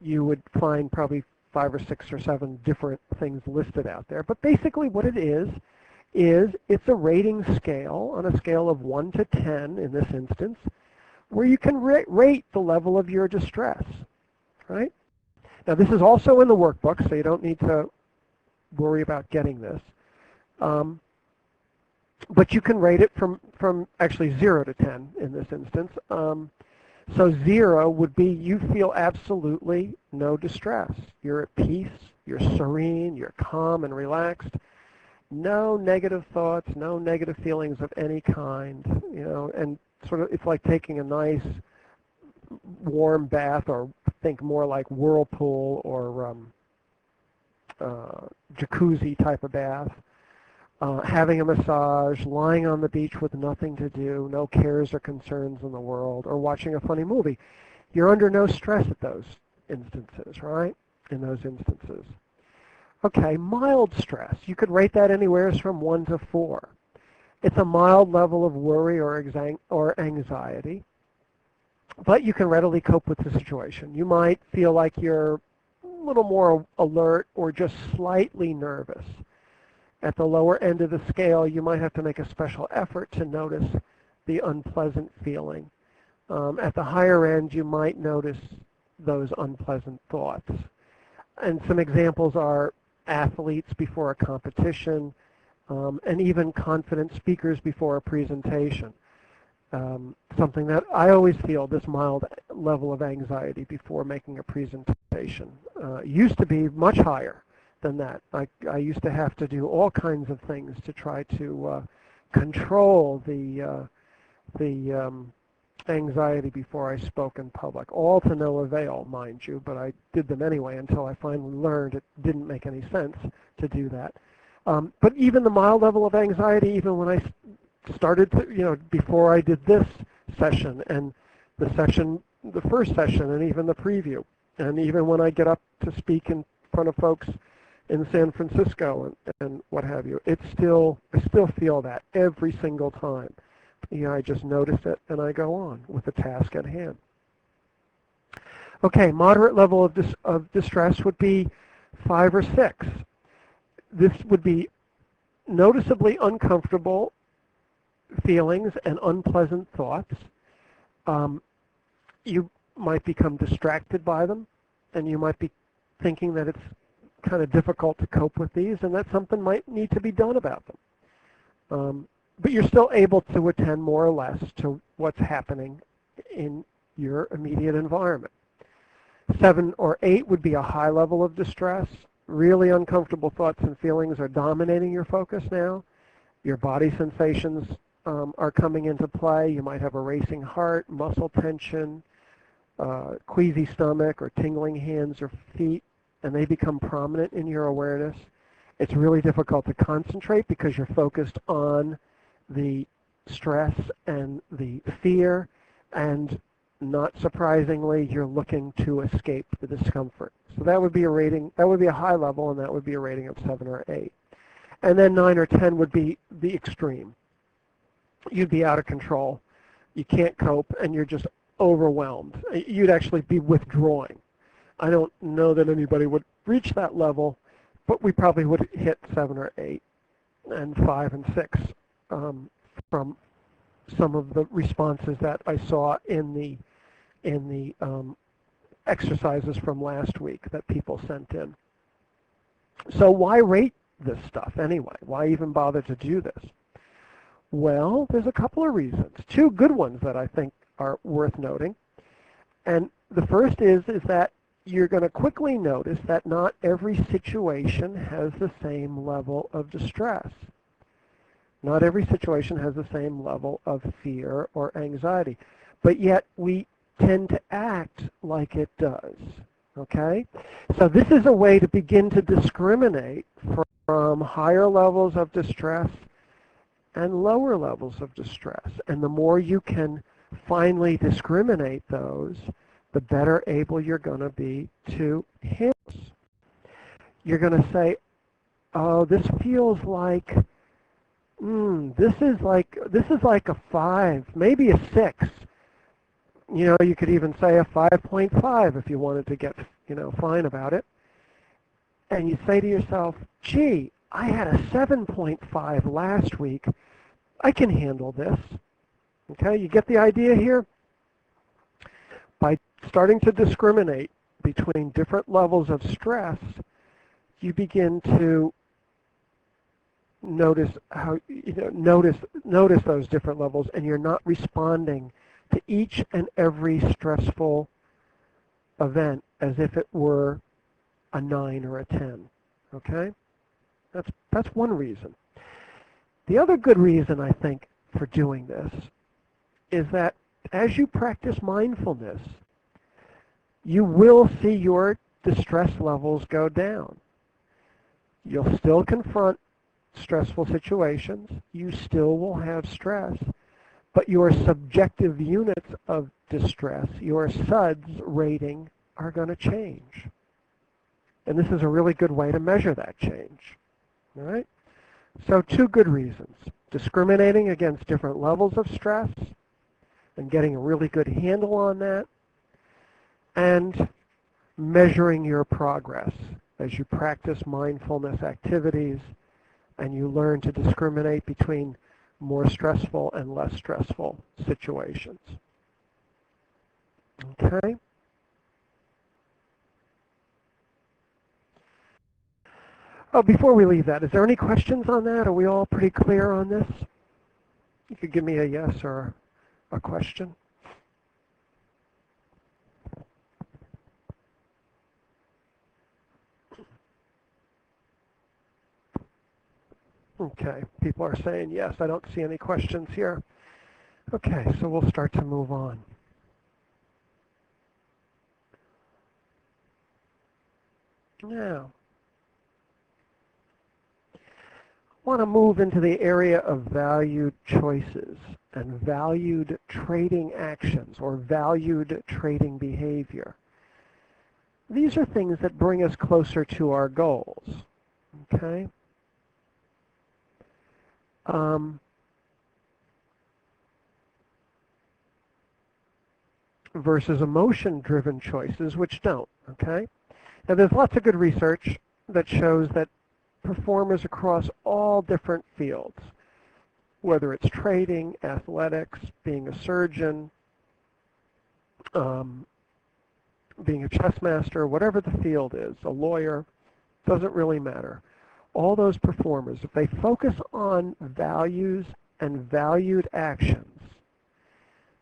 you would find probably 5 or 6 or 7 different things listed out there. But basically what it is it's a rating scale on a scale of 1 to 10 in this instance, where you can rate the level of your distress, right? Now this is also in the workbook, so you don't need to worry about getting this. But you can rate it from actually 0 to 10 in this instance. So 0 would be you feel absolutely no distress. You're at peace, you're serene, you're calm and relaxed. No negative thoughts, no negative feelings of any kind, and sort of it's like taking a nice warm bath, or think more like whirlpool or jacuzzi type of bath, having a massage, lying on the beach with nothing to do, no cares or concerns in the world, or watching a funny movie. You're under no stress at those instances, right? In those instances. Okay, mild stress. You could rate that anywhere from 1 to 4. It's a mild level of worry or anxiety, but you can readily cope with the situation. You might feel like you're a little more alert or just slightly nervous. At the lower end of the scale, you might have to make a special effort to notice the unpleasant feeling. At the higher end, you might notice those unpleasant thoughts. And some examples are athletes before a competition, and even confident speakers before a presentation. Something that I always feel, this mild level of anxiety before making a presentation. Used to be much higher than that. I used to have to do all kinds of things to try to control the anxiety before I spoke in public, all to no avail, mind you, but I did them anyway until I finally learned it didn't make any sense to do that. But even the mild level of anxiety, even when I started to, before I did this session and the first session, and even the preview, and even when I get up to speak in front of folks in San Francisco and what have you, I still feel that every single time. I just notice it and I go on with the task at hand. Okay, moderate level of distress would be 5 or 6. This would be noticeably uncomfortable feelings and unpleasant thoughts. You might become distracted by them, and you might be thinking that it's kind of difficult to cope with these, and that something might need to be done about them. But you're still able to attend more or less to what's happening in your immediate environment. 7 or 8 would be a high level of distress. Really uncomfortable thoughts and feelings are dominating your focus now. Your body sensations are coming into play. You might have a racing heart, muscle tension, queasy stomach, or tingling hands or feet, and they become prominent in your awareness. It's really difficult to concentrate because you're focused on the stress and the fear, and not surprisingly, you're looking to escape the discomfort. So that would be a rating, that would be a high level, and that would be a rating of 7 or 8. And then 9 or 10 would be the extreme. You'd be out of control, you can't cope, and you're just overwhelmed. You'd actually be withdrawing. I don't know that anybody would reach that level, but we probably would hit 7 or 8 and 5 and 6 from some of the responses that I saw in the exercises from last week that people sent in. So why rate this stuff anyway? Why even bother to do this? Well, there's a couple of reasons. 2 good ones that I think are worth noting. And the first is that you're going to quickly notice that not every situation has the same level of distress. Not every situation has the same level of fear or anxiety. But yet we tend to act like it does. Okay? So this is a way to begin to discriminate from higher levels of distress and lower levels of distress. And the more you can finally discriminate those, the better able you're going to be to handle. You're going to say, oh, this feels like, this is like a 5, maybe a 6. You know, you could even say a 5.5 if you wanted to get, fine about it. And you say to yourself, gee, I had a 7.5 last week. I can handle this. Okay, you get the idea here? By starting to discriminate between different levels of stress, you begin to notice how notice those different levels, and you're not responding to each and every stressful event as if it were a 9 or a 10. Okay, that's one reason. The other good reason, I think, for doing this is that as you practice mindfulness, you will see your distress levels go down. You'll still confront stressful situations. You still will have stress, but your subjective units of distress, your SUDS rating, are going to change. And this is a really good way to measure that change. All right? So 2 good reasons: discriminating against different levels of stress and getting a really good handle on that, and measuring your progress as you practice mindfulness activities and you learn to discriminate between more stressful and less stressful situations. Okay? Oh, before we leave that, is there any questions on that? Are we all pretty clear on this? You could give me a yes or a question. Okay, people are saying yes. I don't see any questions here. Okay, so we'll start to move on. Now, I want to move into the area of valued choices and valued trading actions or valued trading behavior. These are things that bring us closer to our goals. Okay? Versus emotion-driven choices, which don't. Okay? Now, there's lots of good research that shows that performers across all different fields, whether it's trading, athletics, being a surgeon, being a chess master, whatever the field is, a lawyer, doesn't really matter. All those performers, if they focus on values and valued actions,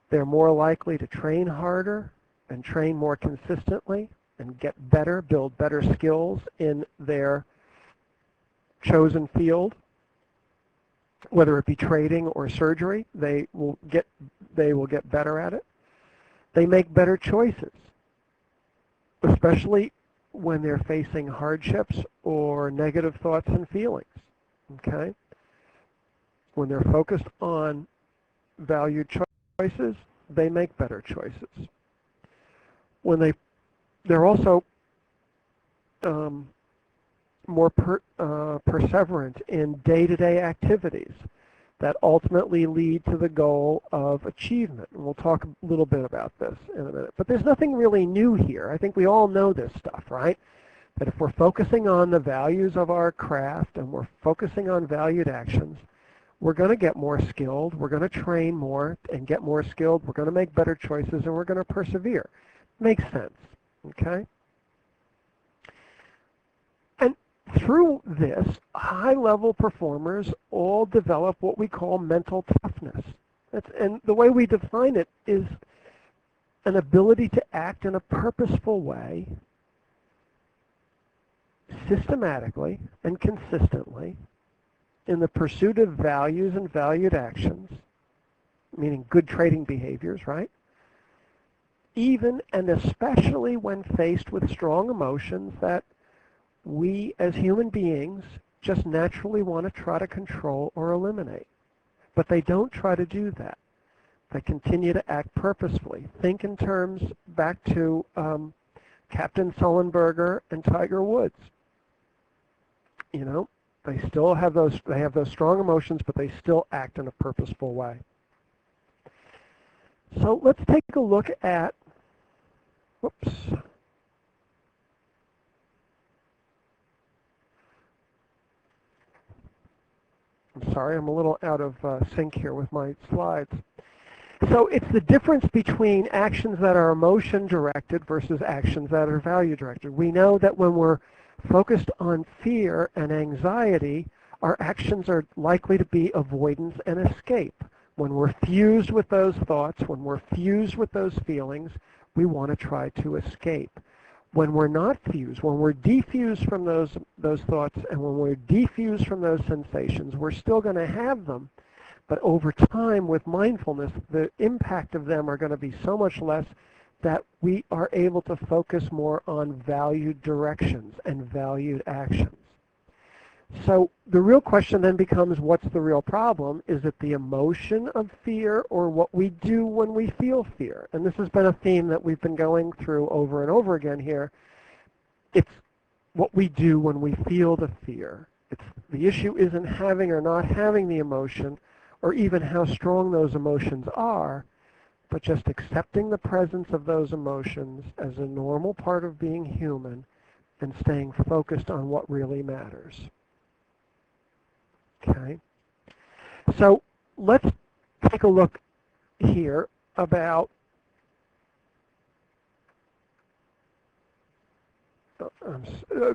they're more likely to train harder and train more consistently and get better, build better skills in their chosen field, whether it be trading or surgery. They will get better at it. They make better choices, especially when they're facing hardships or negative thoughts and feelings. Okay? When they're focused on valued choices, they make better choices. When they're also more perseverant in day-to-day activities that ultimately lead to the goal of achievement. And we'll talk a little bit about this in a minute. But there's nothing really new here. I think we all know this stuff, right? That if we're focusing on the values of our craft and we're focusing on valued actions, we're going to get more skilled, we're going to train more and get more skilled, we're going to make better choices, and we're going to persevere. Makes sense, okay? And through this, high-level performers all develop what we call mental toughness. And the way we define it is an ability to act in a purposeful way, systematically and consistently, in the pursuit of values and valued actions, meaning good trading behaviors, right? even and especially when faced with strong emotions that we as human beings just naturally want to try to control or eliminate. But they don't try to do that. They continue to act purposefully. Think in terms back to Captain Sullenberger and Tiger Woods. You know, they still have those strong emotions, but they still act in a purposeful way. So let's take a look at, whoops. I'm sorry, I'm a little out of sync here with my slides. So it's the difference between actions that are emotion directed versus actions that are value directed. We know that when we're focused on fear and anxiety, our actions are likely to be avoidance and escape. When we're fused with those thoughts, when we're fused with those feelings, we want to try to escape. When we're not fused, when we're defused from those thoughts and when we're defused from those sensations, we're still going to have them. But over time, with mindfulness, the impact of them are going to be so much less that we are able to focus more on valued directions and valued actions. So the real question then becomes, what's the real problem? Is it the emotion of fear or what we do when we feel fear? And this has been a theme that we've been going through over and over again here. It's what we do when we feel the fear. The issue isn't having or not having the emotion, or even how strong those emotions are, but just accepting the presence of those emotions as a normal part of being human and staying focused on what really matters. Okay? So let's take a look here about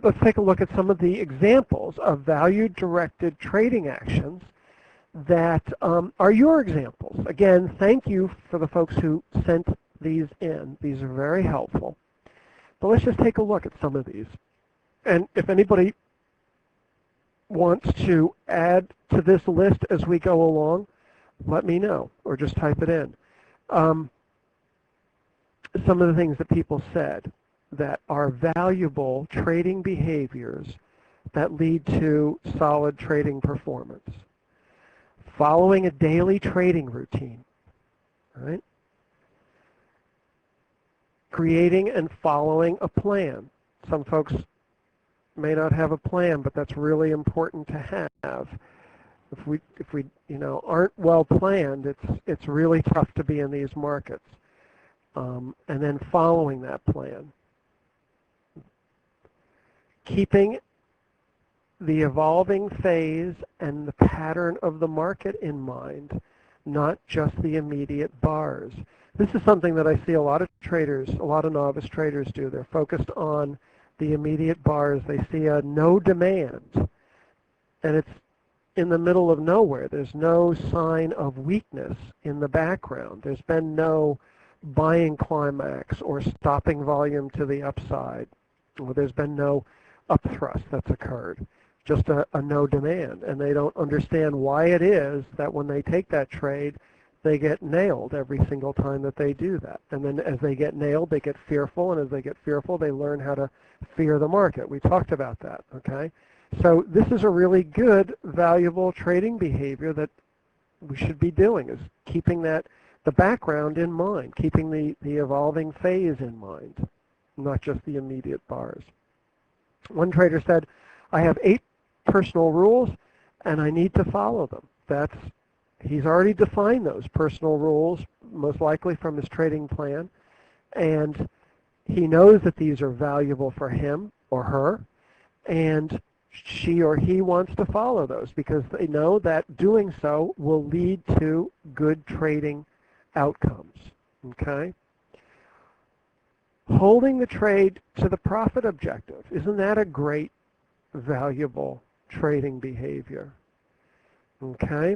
let's take a look at some of the examples of value-directed trading actions that are your examples. Again, thank you for the folks who sent these in. These are very helpful. But let's just take a look at some of these. And if anybody wants to add to this list as we go along, let me know, or just type it in. Some of the things that people said that are valuable trading behaviors that lead to solid trading performance. Following a daily trading routine, right? Creating and following a plan. Some folks may not have a plan, but that's really important to have. If we aren't well planned, it's really tough to be in these markets. And then following that plan. Keeping the evolving phase and the pattern of the market in mind, not just the immediate bars. This is something that I see a lot of traders, a lot of novice traders do. They're focused on the immediate bars. They see a no demand, and it's in the middle of nowhere. There's no sign of weakness in the background. There's been no buying climax or stopping volume to the upside. Or there's been no upthrust that's occurred. Just a no demand, and they don't understand why it is that when they take that trade, they get nailed every single time that they do that. And then as they get nailed, they get fearful, and as they get fearful, they learn how to fear the market. We talked about that, okay? So this is a really good, valuable trading behavior that we should be doing, is keeping the background in mind, keeping the evolving phase in mind, not just the immediate bars. One trader said, I have 8 personal rules, and I need to follow them. He's already defined those personal rules, most likely from his trading plan, and he knows that these are valuable for him or her, and she or he wants to follow those because they know that doing so will lead to good trading outcomes. Okay? Holding the trade to the profit objective, isn't that a great, valuable trading behavior? Okay?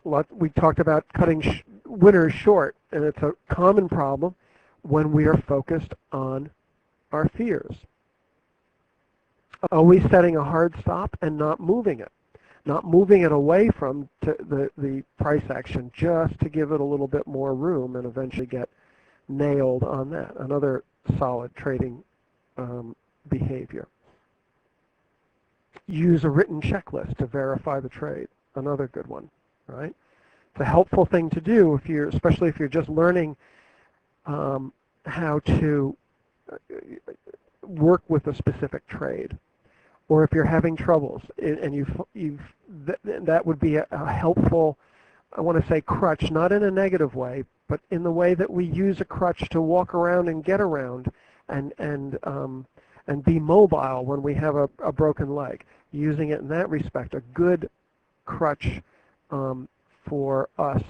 We talked about cutting winners short, and it's a common problem when we are focused on our fears. Always setting a hard stop and not moving it away from the price action just to give it a little bit more room and eventually get nailed on that. Another solid trading behavior. Use a written checklist to verify the trade. Another good one, right? It's a helpful thing to do if you're, especially if you're just learning how to work with a specific trade, or if you're having troubles and that would be a helpful, I want to say crutch, not in a negative way, but in the way that we use a crutch to walk around and get around and be mobile when we have a broken leg. Using it in that respect, a good crutch for us,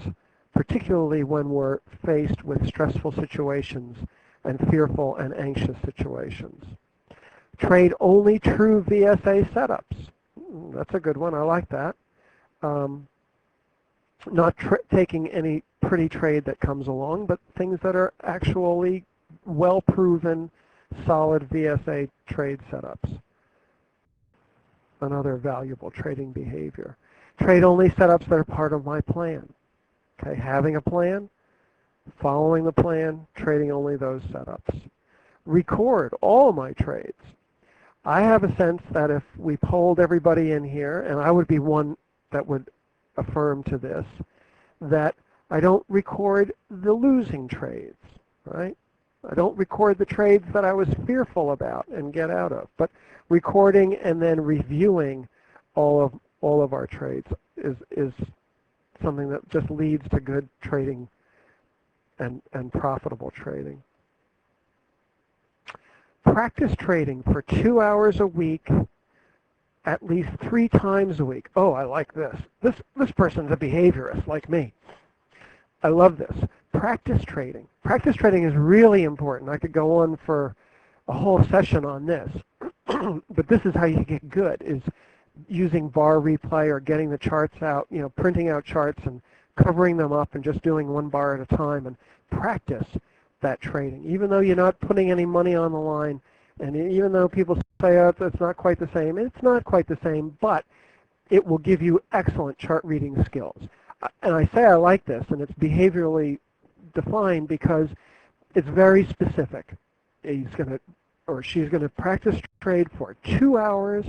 particularly when we're faced with stressful situations and fearful and anxious situations. Trade only true VSA setups. That's a good one. I like that. Not taking any pretty trade that comes along, but things that are actually well-proven, solid VSA trade setups. Another valuable trading behavior. Trade only setups that are part of my plan. Okay, having a plan, following the plan, trading only those setups. Record all my trades. I have a sense that if we polled everybody in here, and I would be one that would affirm to this, that I don't record the losing trades, right? I don't record the trades that I was fearful about and get out of, but recording and then reviewing all of our trades is something that just leads to good trading and profitable trading. Practice trading for 2 hours a week, at least 3 times a week. Oh, I like this. This person's a behaviorist like me. I love this. Practice trading. Practice trading is really important. I could go on for a whole session on this. But this is how you get good, is using bar replay or getting the charts out, printing out charts and covering them up and just doing one bar at a time, and practice that trading. Even though you're not putting any money on the line, and even though people say, oh, it's not quite the same, it's not quite the same, but it will give you excellent chart reading skills. And I say I like this, and it's behaviorally defined because it's very specific. He's going to, or she's going to practice trade for 2 hours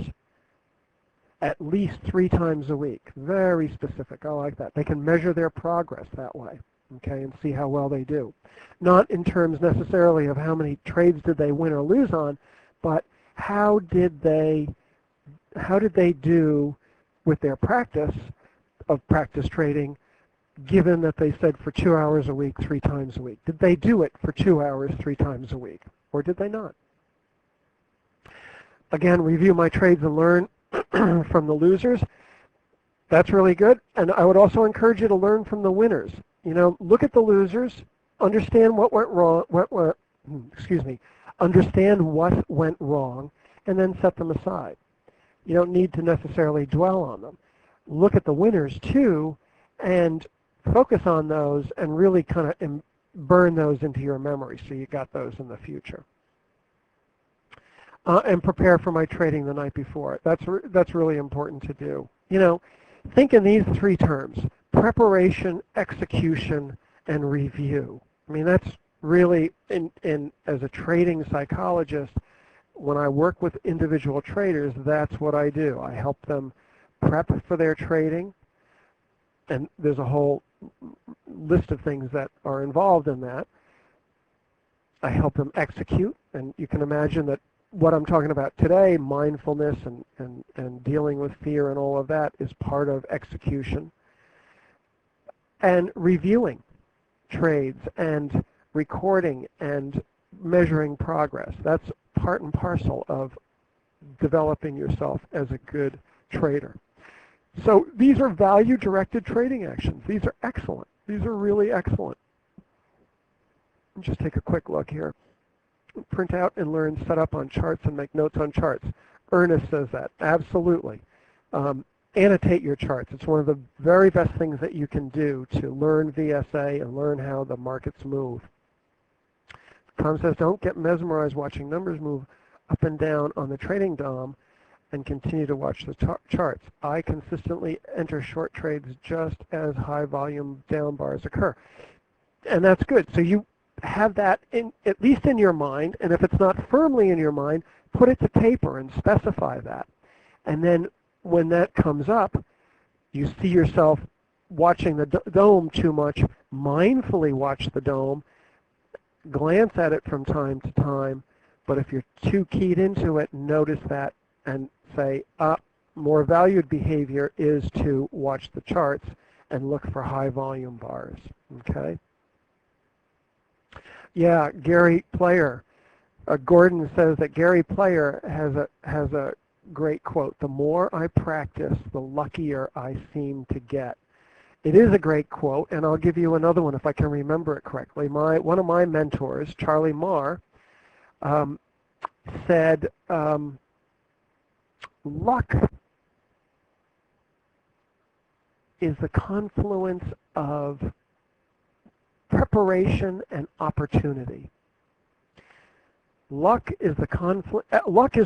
at least 3 times a week. Very specific. I like that. They can measure their progress that way, okay, and see how well they do. Not in terms necessarily of how many trades did they win or lose on, but how did they do with their practice of practice trading, given that they said for 2 hours a week, 3 times a week. Did they do it for 2 hours, 3 times a week, or did they not? Again, review my trades and learn from the losers. That's really good. And I would also encourage you to learn from the winners. Look at the losers, understand what went wrong, understand what went wrong, and then set them aside. You don't need to necessarily dwell on them. Look at the winners too, and focus on those and really kind of burn those into your memory so you got those in the future. And prepare for my trading the night before. That's really important to do. Think in these 3 terms: preparation, execution, and review. I mean, that's really, as a trading psychologist, when I work with individual traders, that's what I do. I help them prep for their trading, and there's a whole list of things that are involved in that. I help them execute, and you can imagine that what I'm talking about today, mindfulness and dealing with fear and all of that, is part of execution. And reviewing trades and recording and measuring progress. That's part and parcel of developing yourself as a good trader. So these are value-directed trading actions. These are excellent. These are really excellent. Just take a quick look here. Print out and learn, set up on charts, and make notes on charts. Ernest says that. Absolutely. Annotate your charts. It's one of the very best things that you can do to learn VSA and learn how the markets move. Tom says, don't get mesmerized watching numbers move up and down on the trading DOM and continue to watch the charts. I consistently enter short trades just as high volume down bars occur. And that's good. So have that at least in your mind, and if it's not firmly in your mind, put it to paper and specify that. And then when that comes up, you see yourself watching the dome too much, mindfully watch the dome, glance at it from time to time, but if you're too keyed into it, notice that and say, more valued behavior is to watch the charts and look for high volume bars, okay? Yeah, Gary Player. Gordon says that Gary Player has a great quote. The more I practice, the luckier I seem to get. It is a great quote, and I'll give you another one if I can remember it correctly. One of my mentors, Charlie Marr, said, luck is the confluence of preparation and opportunity. Luck is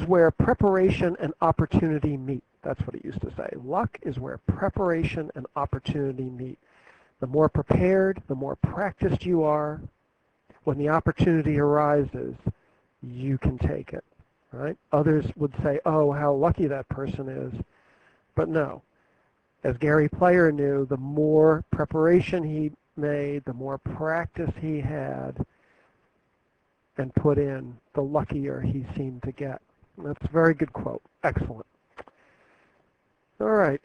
where preparation and opportunity meet. That's what it used to say. Luck is where preparation and opportunity meet. The more prepared, the more practiced you are, when the opportunity arises, you can take it, right? Others would say, oh, how lucky that person is. But no. As Gary Player knew, the more preparation he made, the more practice he had and put in, the luckier he seemed to get. That's a very good quote. Excellent. All right.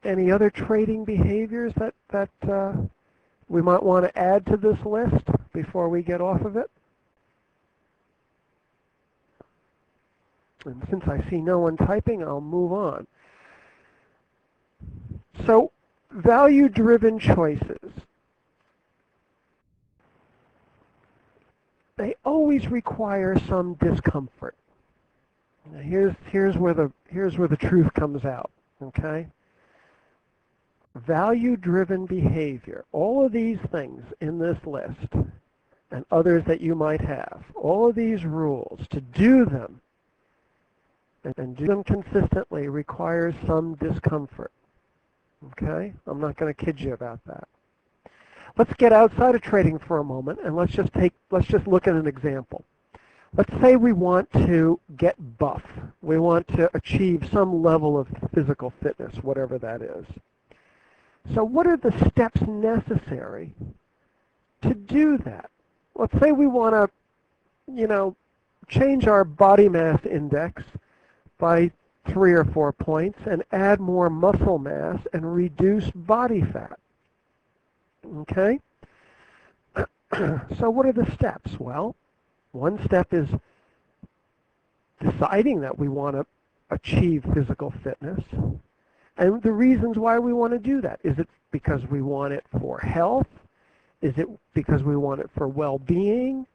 Any other trading behaviors that we might want to add to this list before we get off of it? And since I see no one typing, I'll move on. So, value-driven choices. They always require some discomfort. Now here's where the truth comes out, okay? Value-driven behavior, all of these things in this list and others that you might have, all of these rules, to do them and do them consistently requires some discomfort, okay? I'm not going to kid you about that. Let's get outside of trading for a moment and let's just look at an example. Let's say we want to get buff. We want to achieve some level of physical fitness, whatever that is. So what are the steps necessary to do that? Let's say we want to, change our body mass index by 3 or 4 points and add more muscle mass and reduce body fat. Okay? So what are the steps? Well, one step is deciding that we want to achieve physical fitness and the reasons why we want to do that. Is it because we want it for health? Is it because we want it for well-being?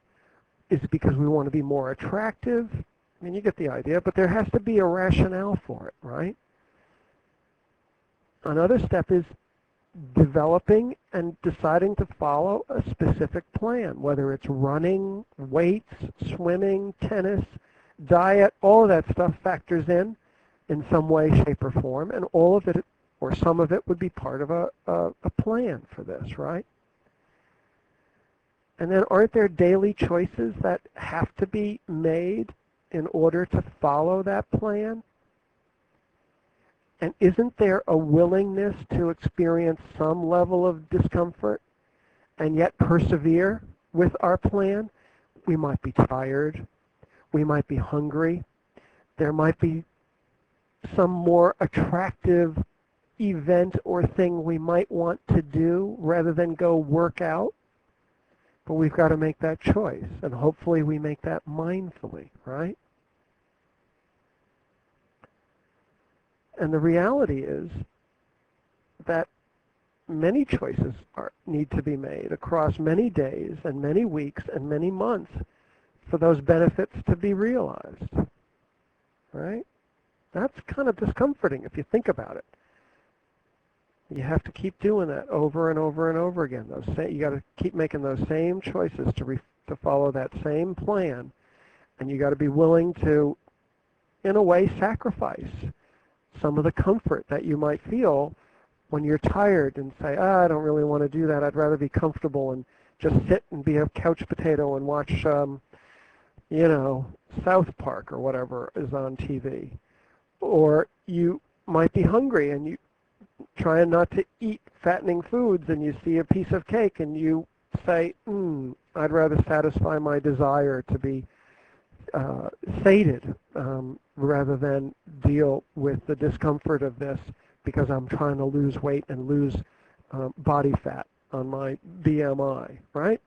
Is it because we want to be more attractive? I mean, you get the idea, but there has to be a rationale for it, right? Another step is developing and deciding to follow a specific plan, whether it's running, weights, swimming, tennis, diet, all of that stuff factors in some way, shape, or form, and all of it, or some of it, would be part of a plan for this, right? And then aren't there daily choices that have to be made in order to follow that plan? And isn't there a willingness to experience some level of discomfort and yet persevere with our plan? We might be tired. We might be hungry. There might be some more attractive event or thing we might want to do rather than go work out. But we've got to make that choice, and hopefully we make that mindfully, right? And the reality is that many choices need to be made across many days and many weeks and many months for those benefits to be realized, right? That's kind of discomforting if you think about it. You have to keep doing that over and over and over again. You got to keep making those same choices to follow that same plan, and you got to be willing to, in a way, sacrifice some of the comfort that you might feel when you're tired and say, I don't really want to do that. I'd rather be comfortable and just sit and be a couch potato and watch, South Park or whatever is on TV. Or you might be hungry and you trying not to eat fattening foods and you see a piece of cake and you say, I'd rather satisfy my desire to be sated rather than deal with the discomfort of this because I'm trying to lose weight and lose body fat on my BMI, right?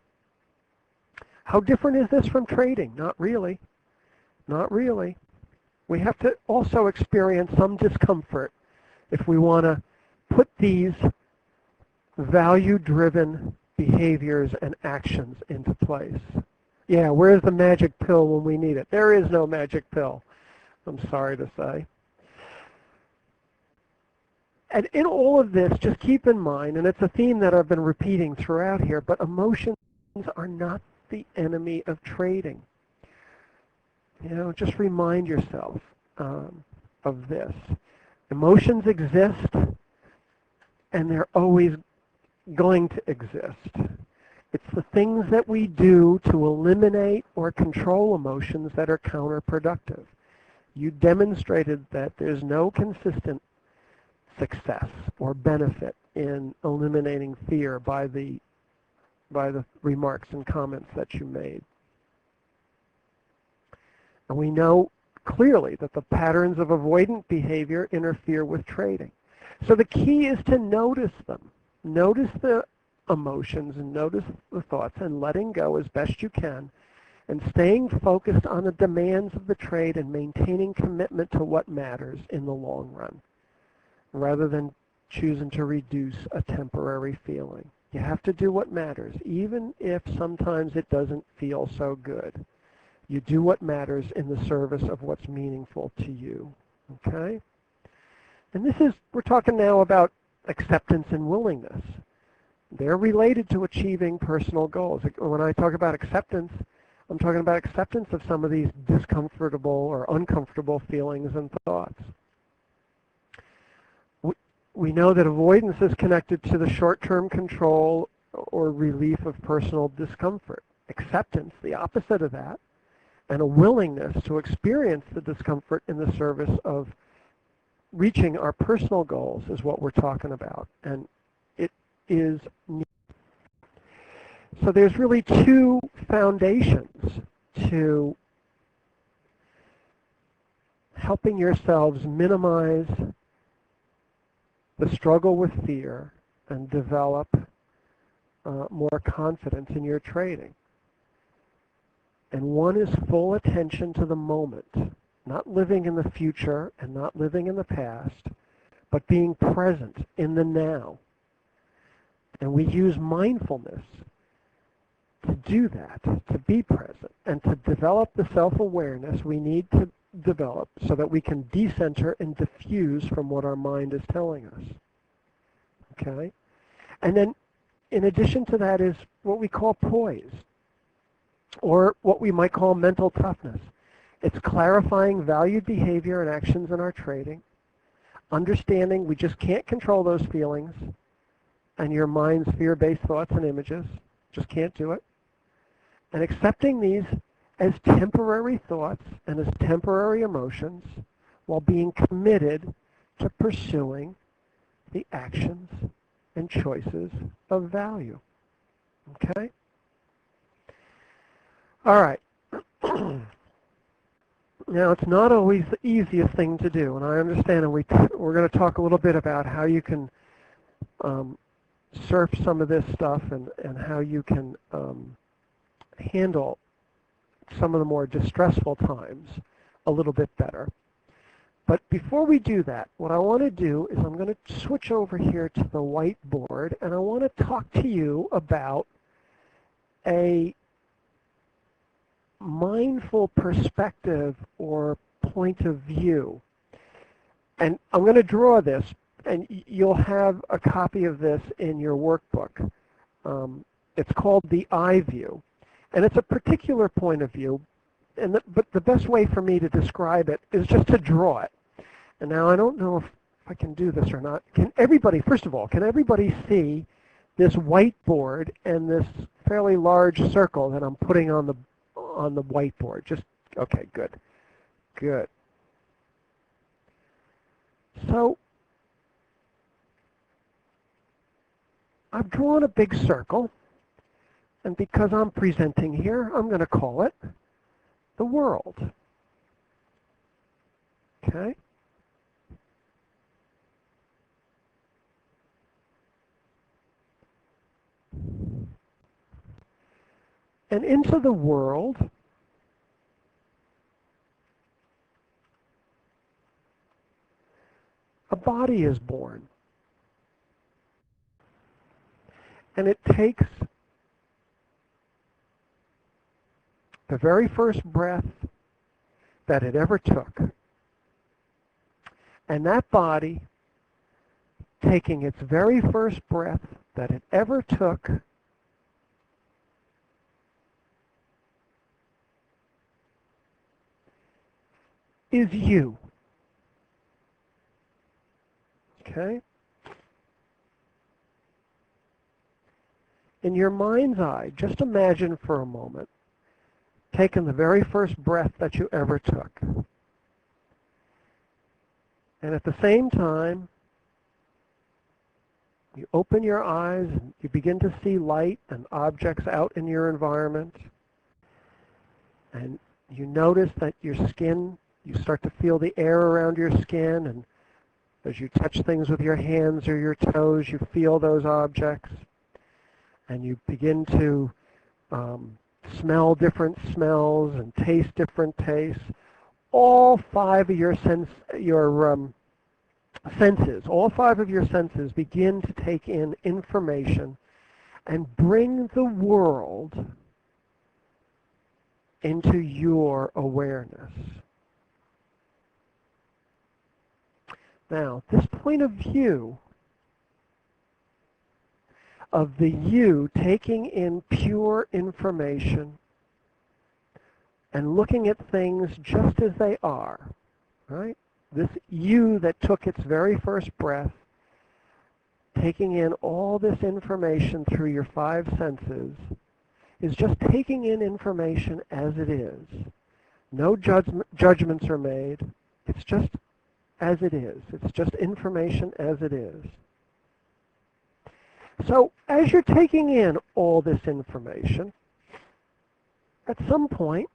How different is this from trading? Not really. Not really. We have to also experience some discomfort if we want to put these value-driven behaviors and actions into place. Yeah, where's the magic pill when we need it? There is no magic pill, I'm sorry to say. And in all of this, just keep in mind, and it's a theme that I've been repeating throughout here, but emotions are not the enemy of trading. Just remind yourself of this. Emotions exist, and they're always going to exist. It's the things that we do to eliminate or control emotions that are counterproductive. You demonstrated that there's no consistent success or benefit in eliminating fear by the remarks and comments that you made. And we know clearly that the patterns of avoidant behavior interfere with trading. So the key is to notice them. Notice the emotions and notice the thoughts and letting go as best you can and staying focused on the demands of the trade and maintaining commitment to what matters in the long run rather than choosing to reduce a temporary feeling. You have to do what matters, even if sometimes it doesn't feel so good. You do what matters in the service of what's meaningful to you, okay? And we're talking now about acceptance and willingness. They're related to achieving personal goals. When I talk about acceptance, I'm talking about acceptance of some of these discomfortable or uncomfortable feelings and thoughts. We know that avoidance is connected to the short-term control or relief of personal discomfort. Acceptance, the opposite of that, and a willingness to experience the discomfort in the service of reaching our personal goals is what we're talking about. And it is so there's really two foundations to helping yourselves minimize the struggle with fear and develop more confidence in your trading. And one is full attention to the moment, not living in the future and not living in the past, but being present in the now. And we use mindfulness to do that, to be present, and to develop the self-awareness we need to develop so that we can decenter and diffuse from what our mind is telling us. Okay? And then in addition to that is what we call poise, or what we might call mental toughness. It's clarifying valued behavior and actions in our trading, understanding we just can't control those feelings and your mind's fear-based thoughts and images, just can't do it, and accepting these as temporary thoughts and as temporary emotions while being committed to pursuing the actions and choices of value. Okay? All right. Now, it's not always the easiest thing to do, and I understand, and we're going to talk a little bit about how you can surf some of this stuff and how you can handle some of the more distressful times a little bit better. But before we do that, what I want to do is I'm going to switch over here to the whiteboard, and I want to talk to you about a mindful perspective or point of view. And I'm going to draw this, and you'll have a copy of this in your workbook. It's called the I view, and it's a particular point of view, but the best way for me to describe it is just to draw it. And now I don't know if I can do this or not. Can everybody, first of all, can everybody see this whiteboard and this fairly large circle that I'm putting on the whiteboard. Just, okay, good, good. So I've drawn a big circle, and because I'm presenting here, I'm going to call it the world. Okay? And into the world, a body is born. And it takes the very first breath that it ever took. And that body, taking its very first breath that it ever took, is you. Okay? In your mind's eye, just imagine for a moment taking the very first breath that you ever took. And at the same time, you open your eyes and you begin to see light and objects out in your environment. And you notice that your skin, you start to feel the air around your skin, and as you touch things with your hands or your toes, you feel those objects. And you begin to smell different smells and taste different tastes. All five of your senses, all five of your senses begin to take in information and bring the world into your awareness. Now, this point of view of the you taking in pure information and looking at things just as they are, right? This you that took its very first breath, taking in all this information through your five senses, is just taking in information as it is. No judgments are made. It's just as it is. It's just information as it is. So as you're taking in all this information, at some point,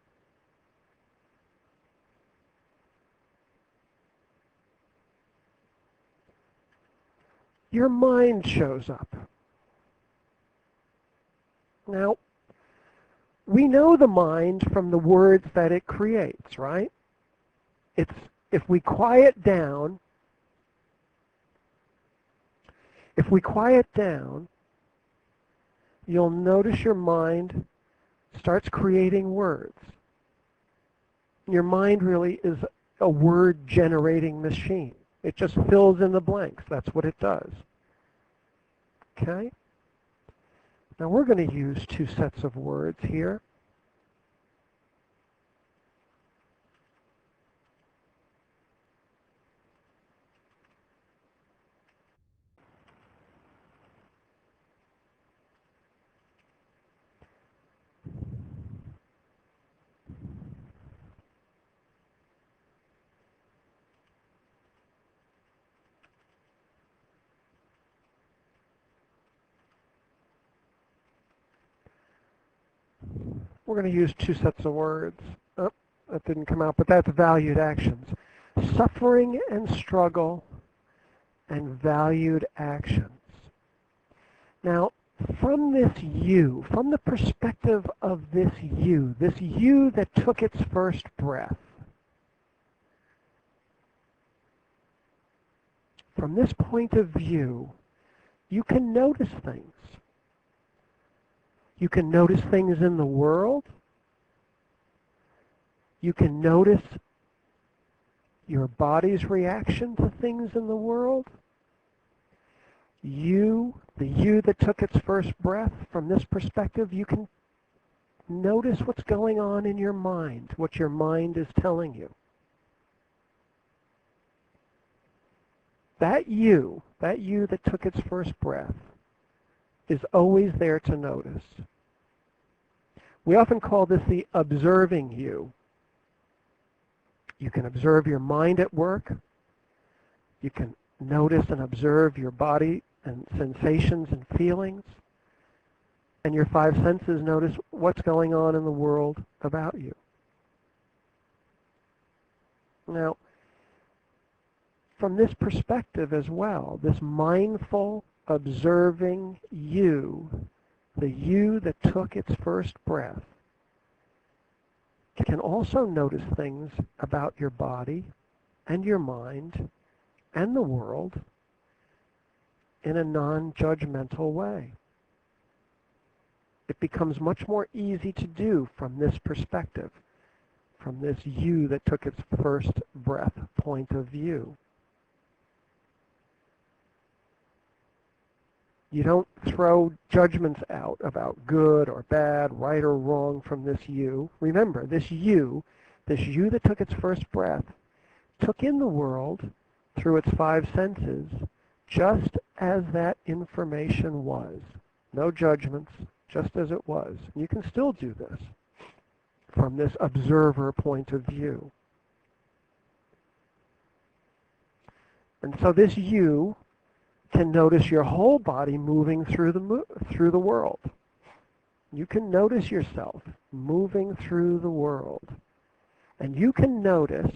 your mind shows up. Now, we know the mind from the words that it creates, right? If we quiet down, you'll notice your mind starts creating words. Your mind really is a word-generating machine. It just fills in the blanks. That's what it does. Okay? Now we're going to use two sets of words here. We're going to use two sets of words. Oh, that didn't come out, but that's valued actions. Suffering and struggle and valued actions. Now, from this you, from the perspective of this you that took its first breath, from this point of view, you can notice things. You can notice things in the world. You can notice your body's reaction to things in the world. You, the you that took its first breath, from this perspective, you can notice what's going on in your mind, what your mind is telling you. That you that took its first breath, is always there to notice. We often call this the observing you. You can observe your mind at work. You can notice and observe your body and sensations and feelings. And your five senses notice what's going on in the world about you. Now, from this perspective as well, this mindful, observing you, the you that took its first breath, can also notice things about your body and your mind and the world in a non-judgmental way. It becomes much more easy to do from this perspective, from this you that took its first breath point of view. You don't throw judgments out about good or bad, right or wrong from this you. Remember, this you that took its first breath, took in the world through its five senses just as that information was. No judgments, just as it was. And you can still do this from this observer point of view. And so this you can notice your whole body moving through the world. You can notice yourself moving through the world. And you can notice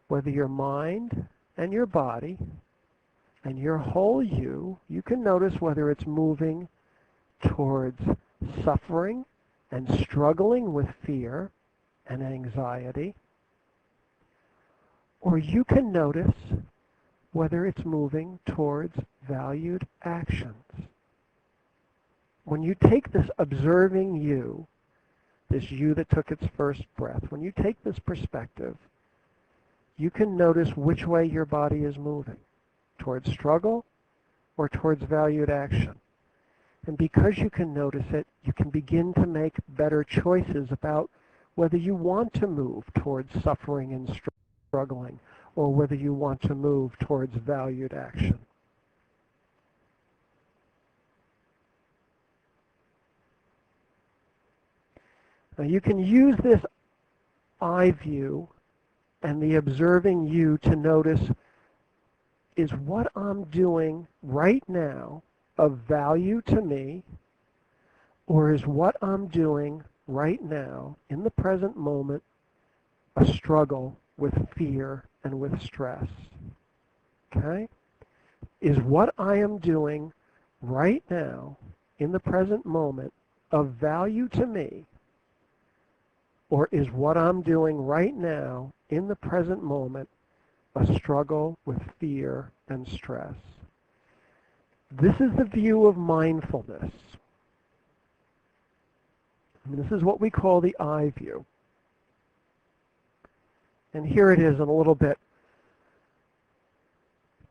whether your mind and your body and your whole you can notice whether it's moving towards suffering and struggling with fear and anxiety, or you can notice whether it's moving towards valued actions. When you take this observing you, this you that took its first breath, when you take this perspective, you can notice which way your body is moving, towards struggle or towards valued action. And because you can notice it, you can begin to make better choices about whether you want to move towards suffering and struggling, or whether you want to move towards valued action. Now you can use this I view and the observing you to notice, is what I'm doing right now of value to me, or is what I'm doing right now in the present moment a struggle with fear and with stress? Okay? Is what I am doing right now in the present moment of value to me, or is what I'm doing right now in the present moment a struggle with fear and stress? This is the view of mindfulness. And this is what we call the I view. And here it is in a little bit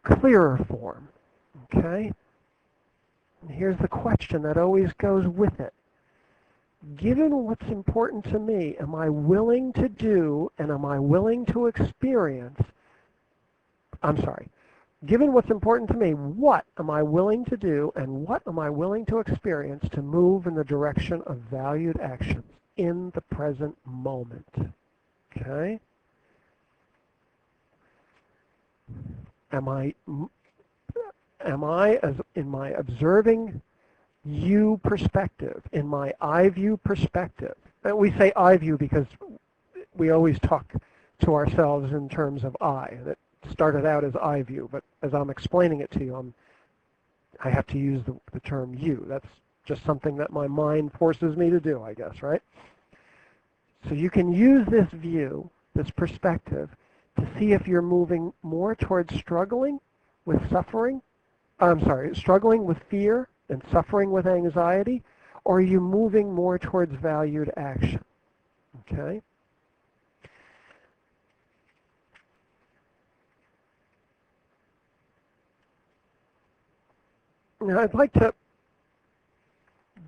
clearer form. Okay? And here's the question that always goes with it. Given what's important to me, am I willing to do and am I willing to experience, given what's important to me, what am I willing to do and what am I willing to experience to move in the direction of valued actions in the present moment? Okay? Am I, as in my observing you perspective, in my I view perspective? And we say I view because we always talk to ourselves in terms of I. That started out as I view, but as I'm explaining it to you, I have to use the term you. That's just something that my mind forces me to do, I guess, right? So you can use this view, this perspective, to see if you're moving more towards struggling with suffering, struggling with fear and suffering with anxiety, or are you moving more towards valued action? Okay? Now I'd like to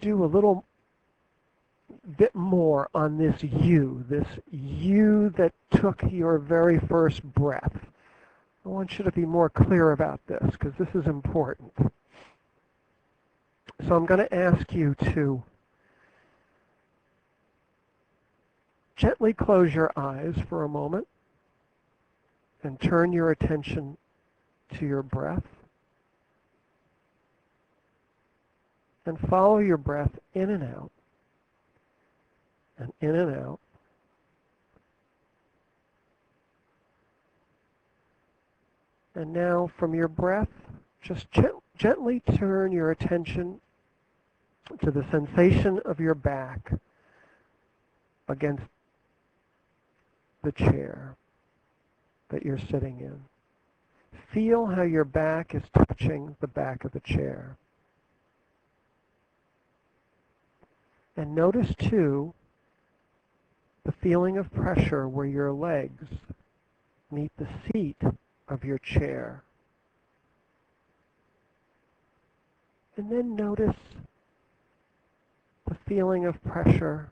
do a little bit more on this you that took your very first breath. I want you to be more clear about this because this is important. So I'm going to ask you to gently close your eyes for a moment and turn your attention to your breath and follow your breath in and out and in and out. And now from your breath, just gently turn your attention to the sensation of your back against the chair that you're sitting in. Feel how your back is touching the back of the chair. And notice too the feeling of pressure where your legs meet the seat of your chair. And then notice the feeling of pressure.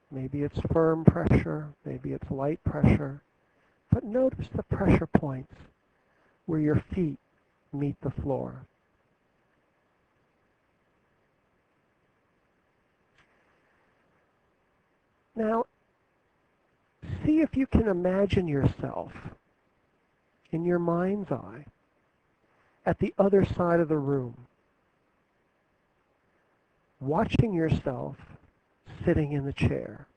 Maybe it's firm pressure, maybe it's light pressure, but notice the pressure points where your feet meet the floor. Now, see if you can imagine yourself in your mind's eye at the other side of the room, watching yourself sitting in the chair.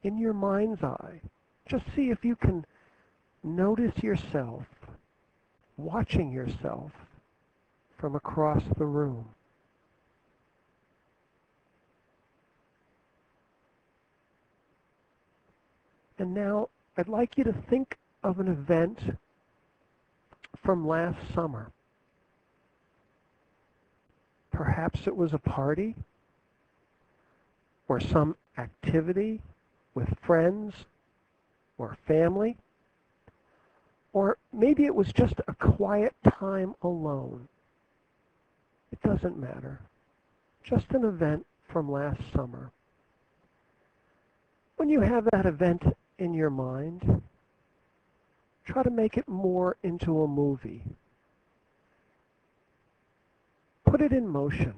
In your mind's eye, just see if you can notice yourself watching yourself from across the room. And now I'd like you to think of an event from last summer. Perhaps it was a party or some activity with friends or family, or maybe it was just a quiet time alone. It doesn't matter. Just an event from last summer. When you have that event in your mind, try to make it more into a movie. Put it in motion.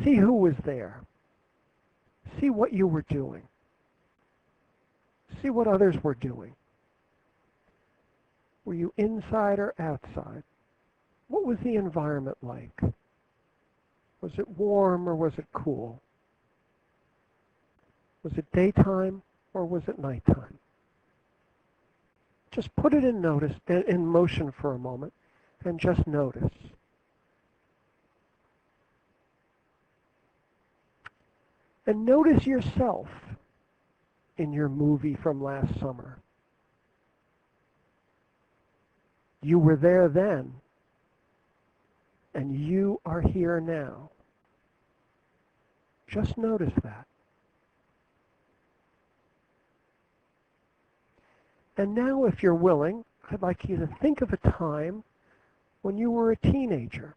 See who was there. See what you were doing. See what others were doing. Were you inside or outside? What was the environment like? Was it warm or was it cool? Was it daytime or was it nighttime? Just put it in motion for a moment and just notice. And notice yourself in your movie from last summer. You were there then, and you are here now. Just notice that. And now, if you're willing, I'd like you to think of a time when you were a teenager.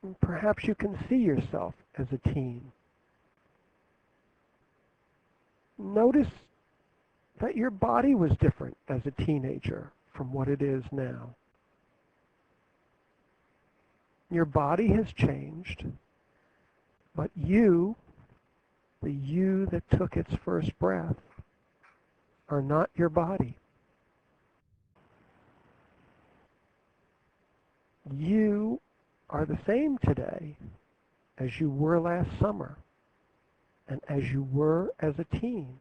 And perhaps you can see yourself as a teen. Notice that your body was different as a teenager from what it is now. Your body has changed, but you, the you that took its first breath, are not your body. You are the same today as you were last summer and as you were as a teen.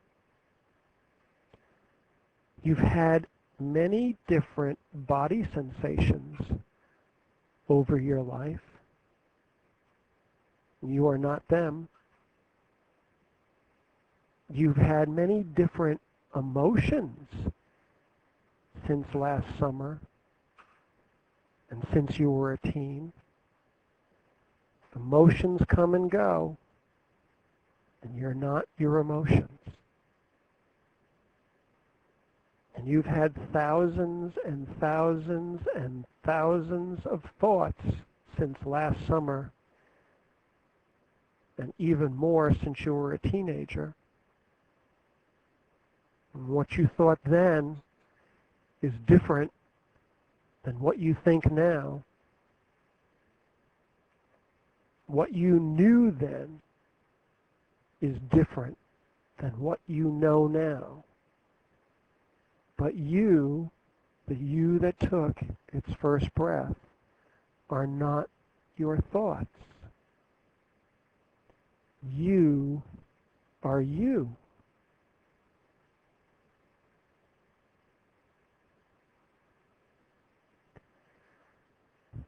You've had many different body sensations over your life. You are not them. You've had many different emotions since last summer and since you were a teen. Emotions come and go, and you're not your emotions. And you've had thousands and thousands and thousands of thoughts since last summer, and even more since you were a teenager. And what you thought then is different than what you think now. What you knew then is different than what you know now. But you, the you that took its first breath, are not your thoughts. You are you.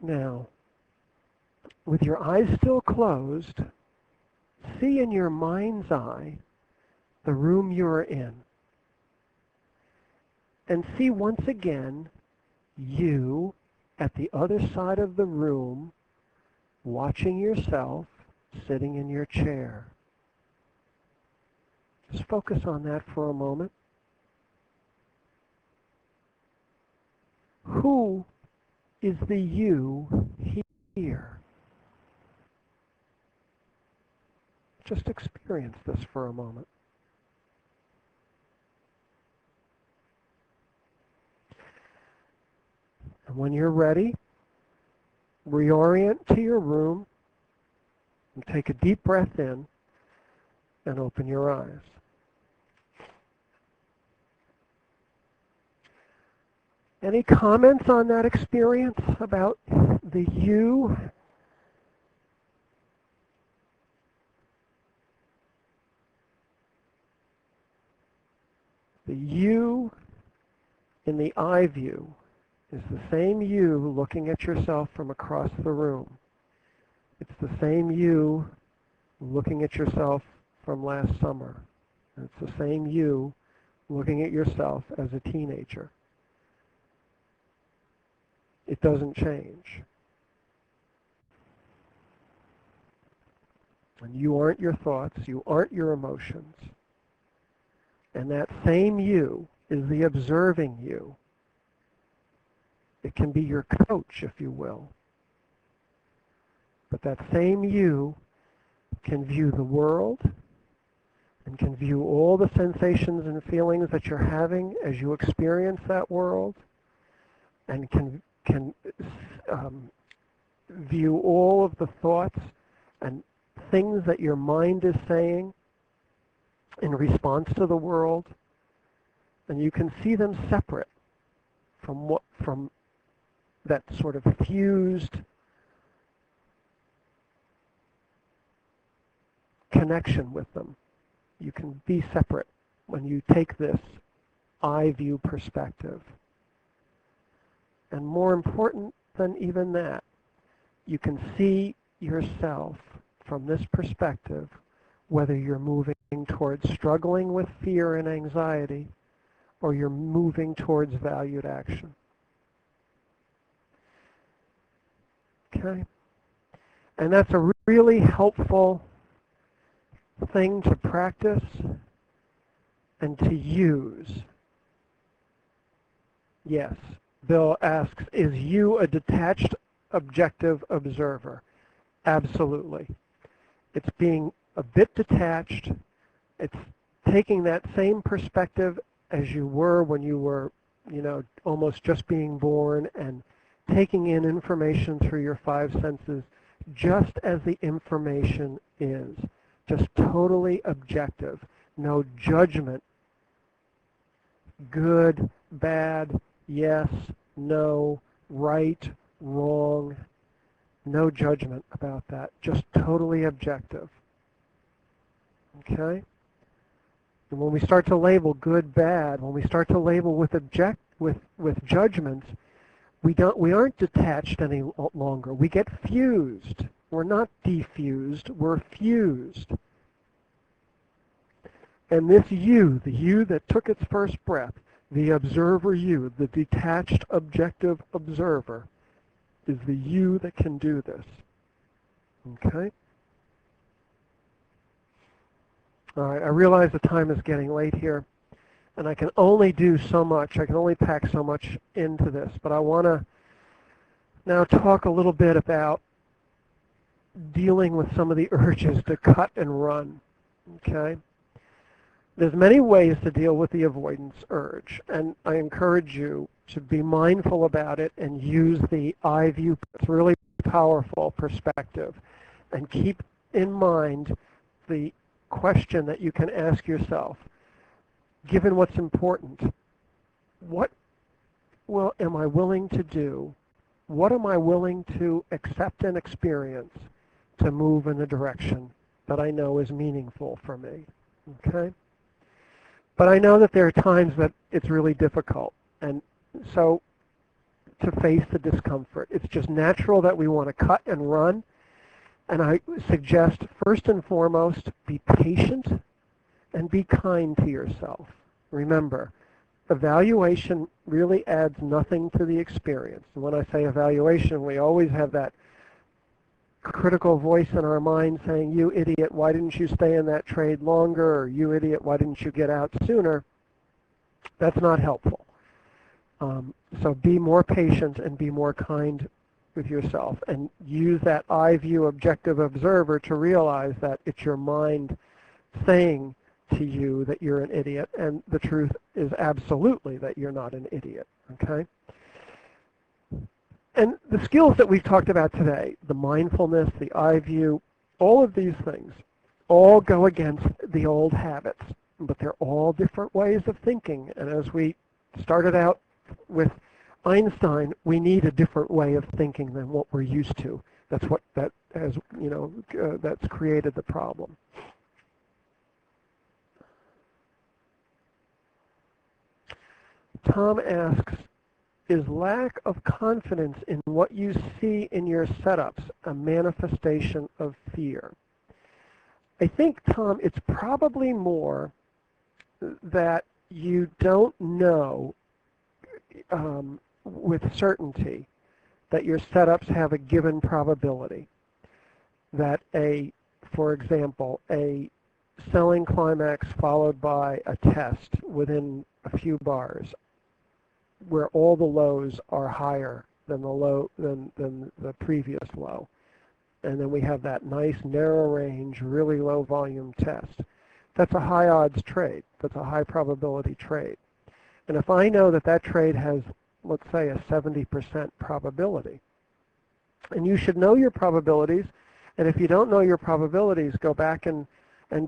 Now, with your eyes still closed, see in your mind's eye the room you are in. And see once again you at the other side of the room watching yourself sitting in your chair. Just focus on that for a moment. Who is the you here? Just experience this for a moment. And when you're ready, reorient to your room and take a deep breath in and open your eyes. Any comments on that experience about the you? The you in the I view is the same you looking at yourself from across the room. It's the same you looking at yourself from last summer. And it's the same you looking at yourself as a teenager. It doesn't change. And you aren't your thoughts, you aren't your emotions. And that same you is the observing you. It can be your coach, if you will. But that same you can view the world and can view all the sensations and feelings that you're having as you experience that world, and can view all of the thoughts and things that your mind is saying in response to the world, and you can see them separate from that sort of fused connection with them. You can be separate when you take this I view perspective. And more important than even that, you can see yourself from this perspective, whether you're moving towards struggling with fear and anxiety, or you're moving towards valued action. Okay? And that's a really helpful thing to practice and to use. Yes. Bill asks, is you a detached, objective observer? Absolutely. It's being a bit detached. It's taking that same perspective as you were when you were, almost just being born, and taking in information through your five senses just as the information is. Just totally objective. No judgment. Good, bad, yes, no, right, wrong. No judgment about that. Just totally objective. Okay? And when we start to label good, bad, when we start to label with judgments, we aren't detached any longer. We get fused. We're not defused, we're fused. And this you, the you that took its first breath, the observer you, the detached, objective observer, is the you that can do this. Okay? All right, I realize the time is getting late here, and I can only do so much. I can only pack so much into this, but I want to now talk a little bit about dealing with some of the urges to cut and run. Okay? There's many ways to deal with the avoidance urge, and I encourage you to be mindful about it and use the I view. It's really powerful perspective. And keep in mind the question that you can ask yourself, given what's important, what am I willing to do? What am I willing to accept and experience to move in the direction that I know is meaningful for me? Okay? But I know that there are times that it's really difficult. And so to face the discomfort, it's just natural that we want to cut and run. And I suggest, first and foremost, be patient and be kind to yourself. Remember, evaluation really adds nothing to the experience. And when I say evaluation, we always have that critical voice in our mind saying, you idiot, why didn't you stay in that trade longer? Or you idiot, why didn't you get out sooner? That's not helpful. So be more patient and be more kind with yourself, and use that I view objective observer to realize that it's your mind saying to you that you're an idiot, and the truth is absolutely that you're not an idiot, okay? And the skills that we've talked about today, the mindfulness, the I view, all of these things all go against the old habits, but they're all different ways of thinking. And as we started out with Einstein, we need a different way of thinking than what we're used to. That's what that has, that's created the problem. Tom asks, is lack of confidence in what you see in your setups a manifestation of fear? I think, Tom, it's probably more that you don't know with certainty that your setups have a given probability. That for example, a selling climax followed by a test within a few bars where all the lows are higher than the previous low. And then we have that nice narrow range, really low volume test. That's a high odds trade. That's a high probability trade. And if I know that that trade has, let's say, a 70% probability, and you should know your probabilities, and if you don't know your probabilities, go back and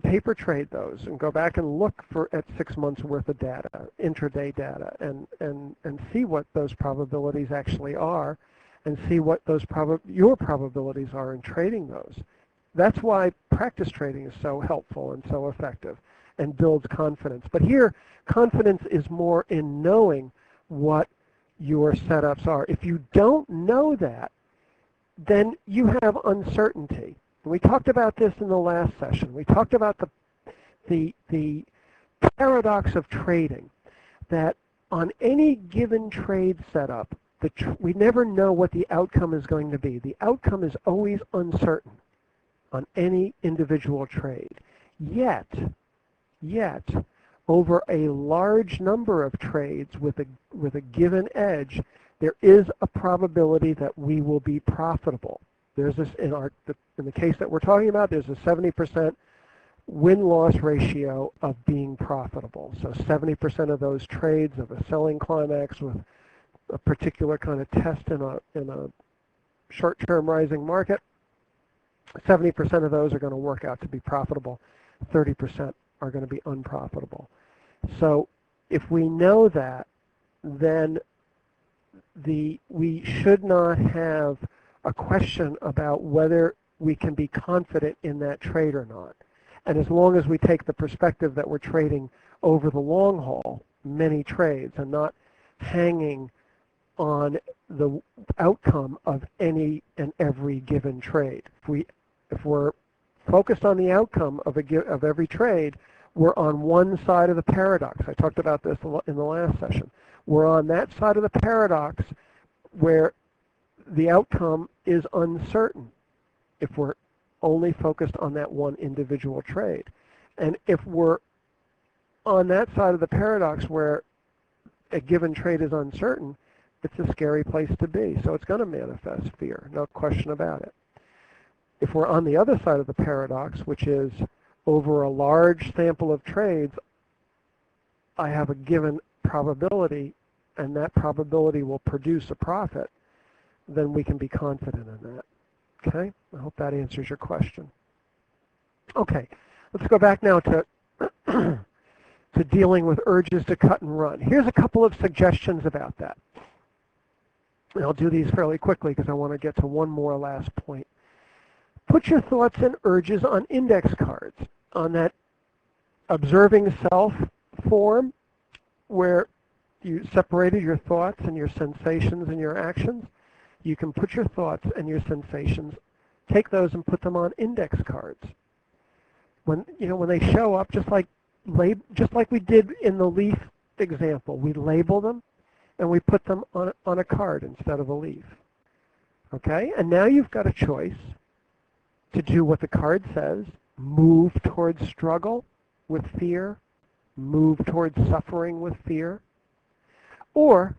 paper trade those, and go back and look at 6 months worth of data, intraday data, and see what those probabilities actually are, and see what your probabilities are in trading those. That's why practice trading is so helpful and so effective and builds confidence. But here, confidence is more in knowing what your setups are. If you don't know that, then you have uncertainty. We talked about this in the last session. We talked about the paradox of trading, that on any given trade setup, we never know what the outcome is going to be. The outcome is always uncertain on any individual trade. Yet, over a large number of trades with a given edge, there is a probability that we will be profitable. There's this in the case that we're talking about. There's a 70% win-loss ratio of being profitable. So 70% of those trades of a selling climax with a particular kind of test in a short-term rising market, 70% of those are going to work out to be profitable. 30% are going to be unprofitable. So if we know that, then we should not have a question about whether we can be confident in that trade or not. And as long as we take the perspective that we're trading over the long haul, many trades, and not hanging on the outcome of any and every given trade. If we're focused on the outcome of every trade, we're on one side of the paradox. I talked about this in the last session. We're on that side of the paradox where the outcome is uncertain if we're only focused on that one individual trade. And if we're on that side of the paradox where a given trade is uncertain, it's a scary place to be. So it's going to manifest fear, no question about it. If we're on the other side of the paradox, which is over a large sample of trades, I have a given probability, and that probability will produce a profit, then we can be confident in that. Okay, I hope that answers your question. Okay, let's go back now to to dealing with urges to cut and run. Here's a couple of suggestions about that. And I'll do these fairly quickly because I want to get to one more last point. Put your thoughts and urges on index cards, on that observing self form where you separated your thoughts and your sensations and your actions. You can put your thoughts and your sensations, take those and put them on index cards. When they show up, just like we did in the leaf example, we label them and we put them on a card instead of a leaf. Okay? And now you've got a choice to do what the card says, move towards struggle with fear, move towards suffering with fear, or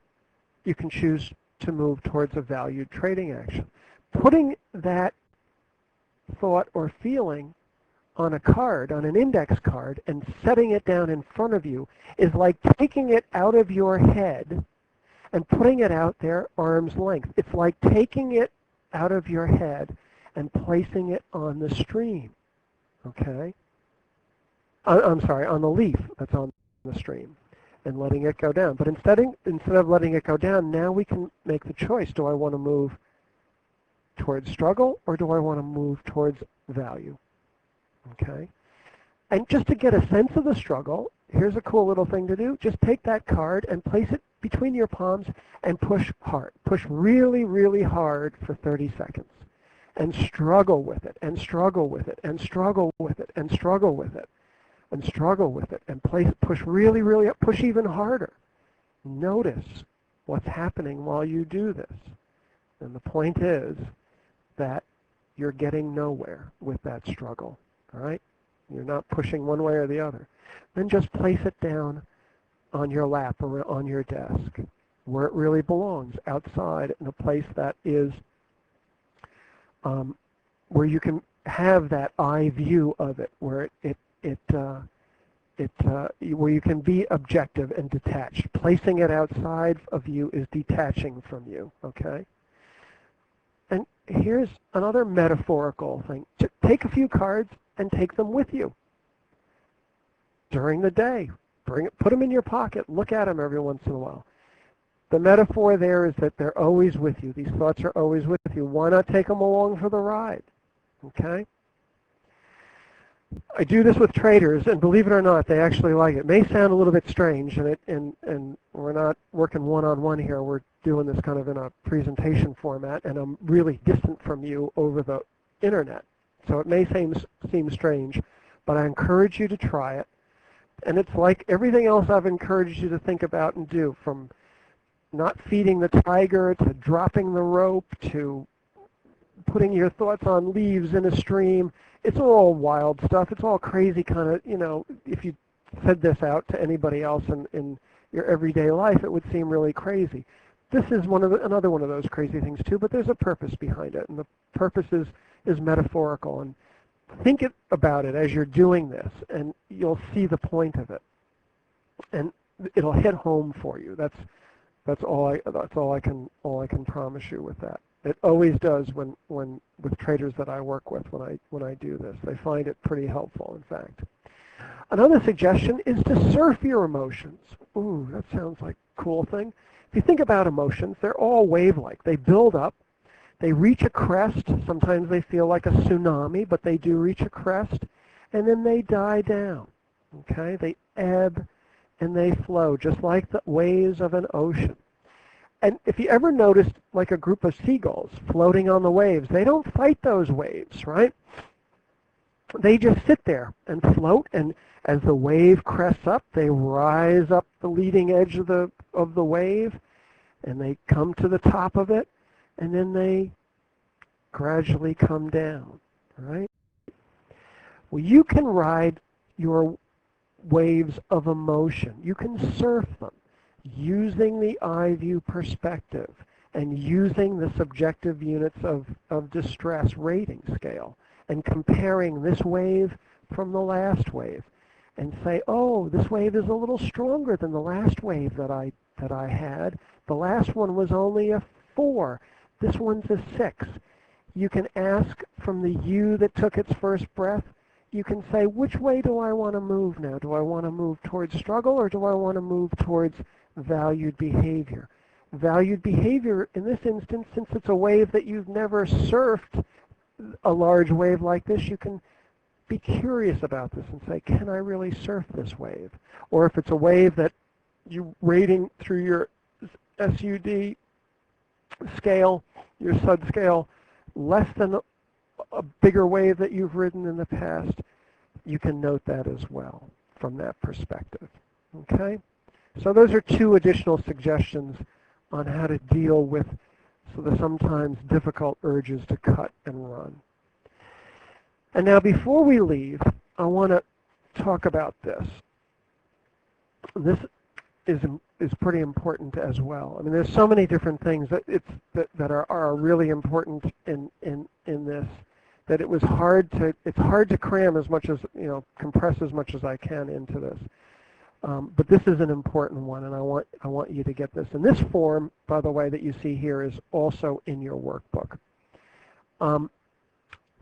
you can choose to move towards a valued trading action. Putting that thought or feeling on a card, on an index card, and setting it down in front of you is like taking it out of your head and putting it out there arm's length. It's like taking it out of your head and placing it on the stream, okay? I'm sorry, on the leaf that's on the stream and letting it go down. But instead of letting it go down, now we can make the choice. Do I want to move towards struggle or do I want to move towards value? Okay? And just to get a sense of the struggle, here's a cool little thing to do. Just take that card and place it between your palms and push hard. Push really, really hard for 30 seconds. And struggle with it, and struggle with it, and struggle with it, and struggle with it, and struggle with it, and push really, really up, push even harder. Notice what's happening while you do this. And the point is that you're getting nowhere with that struggle, all right? You're not pushing one way or the other. Then just place it down on your lap or on your desk where it really belongs, outside in a place that is where you can have that eye view of it, where where you can be objective and detached. Placing it outside of you is detaching from you, okay? And here's another metaphorical thing. Take a few cards and take them with you during the day. Put them in your pocket. Look at them every once in a while. The metaphor there is that they're always with you. These thoughts are always with you. Why not take them along for the ride? Okay? I do this with traders, and believe it or not, they actually like it. It may sound a little bit strange, and we're not working one-on-one here. We're doing this kind of in a presentation format, and I'm really distant from you over the internet. So it may seem strange, but I encourage you to try it. And it's like everything else I've encouraged you to think about and do, from not feeding the tiger, to dropping the rope, to putting your thoughts on leaves in a stream. It's all wild stuff. It's all crazy kind of, if you said this out to anybody else in your everyday life, it would seem really crazy. This is another one of those crazy things too, but there's a purpose behind it, and the purpose is metaphorical. And think about it as you're doing this, and you'll see the point of it, and it'll hit home for you. That's all I can promise you with that. It always does when with traders that I work with when I do this. They find it pretty helpful, in fact. Another suggestion is to surf your emotions. Ooh, that sounds like a cool thing. If you think about emotions, they're all wave-like. They build up, they reach a crest. Sometimes they feel like a tsunami, but they do reach a crest, and then they die down. Okay? They ebb and they flow, just like the waves of an ocean. And if you ever noticed like a group of seagulls floating on the waves, they don't fight those waves, right? They just sit there and float, and as the wave crests up, they rise up the leading edge of the wave, and they come to the top of it, and then they gradually come down, right? Well, you can ride your waves of emotion. You can surf them using the eye view perspective and using the subjective units of distress rating scale and comparing this wave from the last wave and say, oh, this wave is a little stronger than the last wave that I had. The last one was only a 4. This one's a 6. You can ask from the you that took its first breath, you can say, which way do I want to move now? Do I want to move towards struggle, or do I want to move towards valued behavior? Valued behavior, in this instance, since it's a wave that you've never surfed, a large wave like this, you can be curious about this and say, can I really surf this wave? Or if it's a wave that you're rating through your SUD scale, your SUD scale, less than a bigger wave that you've ridden in the past, you can note that as well from that perspective. Okay? So those are two additional suggestions on how to deal with the sometimes difficult urges to cut and run. And now before we leave, I want to talk about this. This is pretty important as well. I mean, there's so many different things that are really important in this, that it's hard to cram as much as, compress as much as I can into this. But this is an important one, and I want you to get this. And this form, by the way, that you see here is also in your workbook.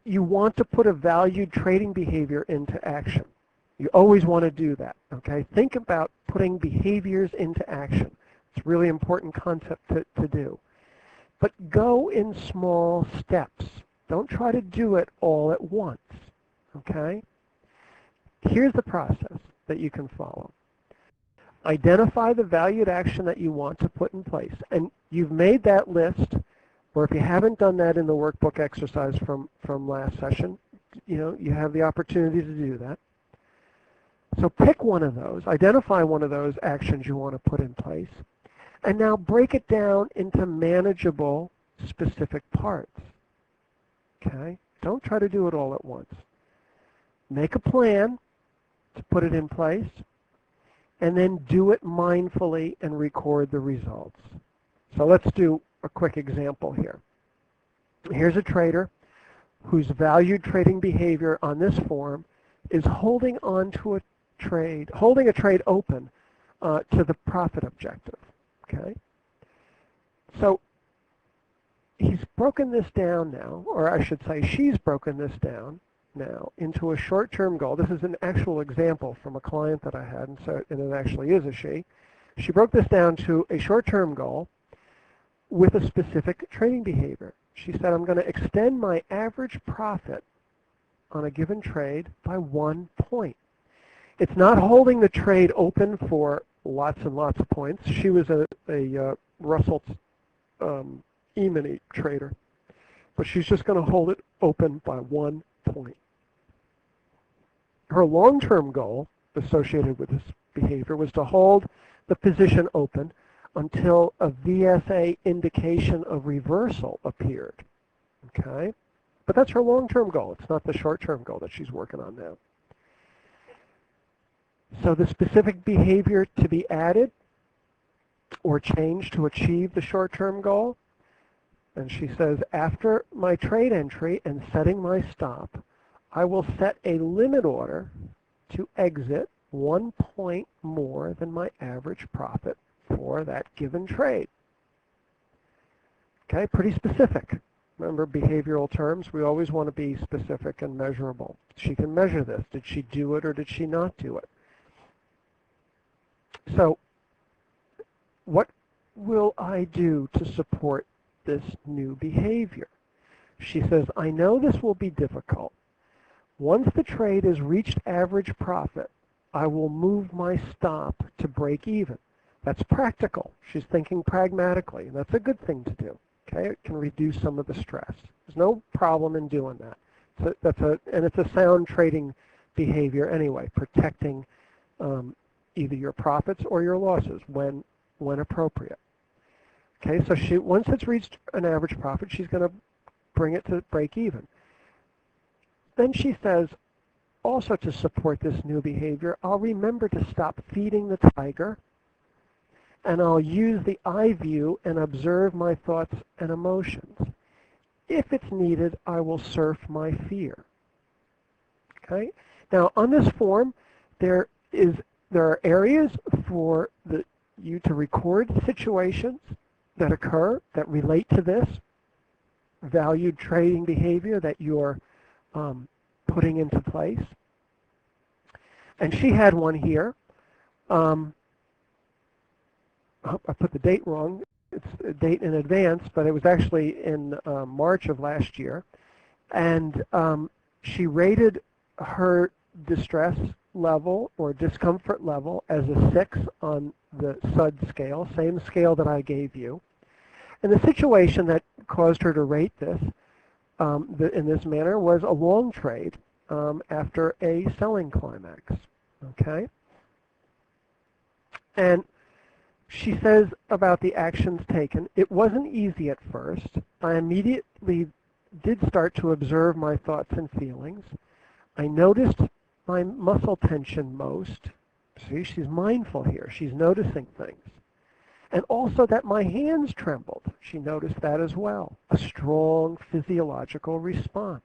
You want to put a valued trading behavior into action. You always want to do that, okay? Think about putting behaviors into action. It's a really important concept to do. But go in small steps. Don't try to do it all at once, okay? Here's the process that you can follow. Identify the valued action that you want to put in place. And you've made that list, or if you haven't done that in the workbook exercise from last session, you have the opportunity to do that. So pick one of those, identify one of those actions you want to put in place, and now break it down into manageable, specific parts. Okay? Don't try to do it all at once. Make a plan to put it in place, and then do it mindfully and record the results. So let's do a quick example here. Here's a trader whose valued trading behavior on this form is holding on to a trade open to the profit objective. Okay? So he's broken this down now, or I should say she's broken this down now into a short-term goal. This is an actual example from a client that I had, and it actually is a she. She broke this down to a short-term goal with a specific trading behavior. She said, I'm going to extend my average profit on a given trade by 1 point. It's not holding the trade open for lots and lots of points. She was a Russell E-mini trader, but she's just going to hold it open by 1 point. Her long-term goal associated with this behavior was to hold the position open until a VSA indication of reversal appeared. Okay? But that's her long-term goal. It's not the short-term goal that she's working on now. So the specific behavior to be added or changed to achieve the short-term goal, and she says, after my trade entry and setting my stop, I will set a limit order to exit 1 point more than my average profit for that given trade. Okay, pretty specific. Remember, behavioral terms, we always want to be specific and measurable. She can measure this. Did she do it or did she not do it? So what will I do to support this new behavior? She says, I know this will be difficult. Once the trade has reached average profit, I will move my stop to break even. That's practical. She's thinking pragmatically, and that's a good thing to do. Okay, it can reduce some of the stress. There's no problem in doing that. And it's a sound trading behavior anyway, protecting either your profits or your losses when appropriate. Okay, so once it's reached an average profit, she's going to bring it to break even. Then she says, also to support this new behavior, I'll remember to stop feeding the tiger, and I'll use the I view and observe my thoughts and emotions. If it's needed, I will surf my fear. Okay? Now, on this form, there are areas for you to record situations that occur that relate to this. valued trading behavior that you're putting into place. And she had one here. I put the date wrong. It's a date in advance, but it was actually in March of last year. And she rated her distress level or discomfort level as a 6 on the SUD scale, same scale that I gave you. And the situation that caused her to rate this in this manner was a long trade after a selling climax. Okay? And she says about the actions taken, it wasn't easy at first. I immediately did start to observe my thoughts and feelings. I noticed my muscle tension most. See, she's mindful here. She's noticing things. And also that my hands trembled. She noticed that as well. A strong physiological response.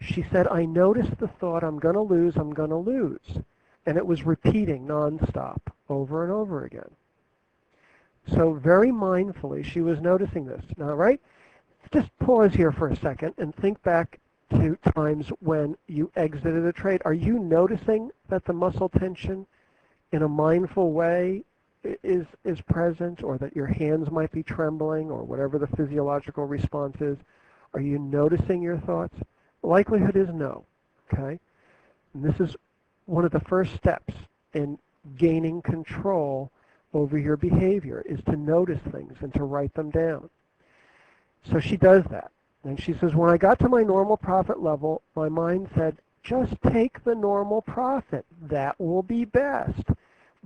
She said, I noticed the thought, I'm going to lose, I'm going to lose. And it was repeating nonstop over and over again. So very mindfully, she was noticing this. Now, right? Just pause here for a second and think back to times when you exited a trade. Are you noticing that the muscle tension in a mindful way is present, or that your hands might be trembling, or whatever the physiological response is? Are you noticing your thoughts? Likelihood is no. Okay? And this is one of the first steps in gaining control over your behavior, is to notice things and to write them down. So she does that. And she says, when I got to my normal profit level, my mind said, just take the normal profit. That will be best.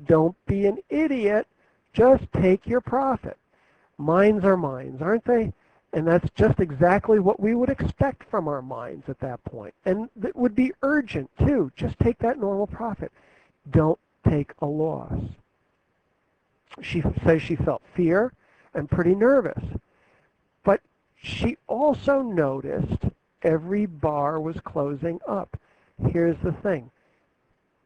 Don't be an idiot. Just take your profit. Minds are minds, aren't they? And that's just exactly what we would expect from our minds at that point. And it would be urgent, too. Just take that normal profit. Don't take a loss. She says she felt fear and pretty nervous. But she also noticed every bar was closing up. Here's the thing.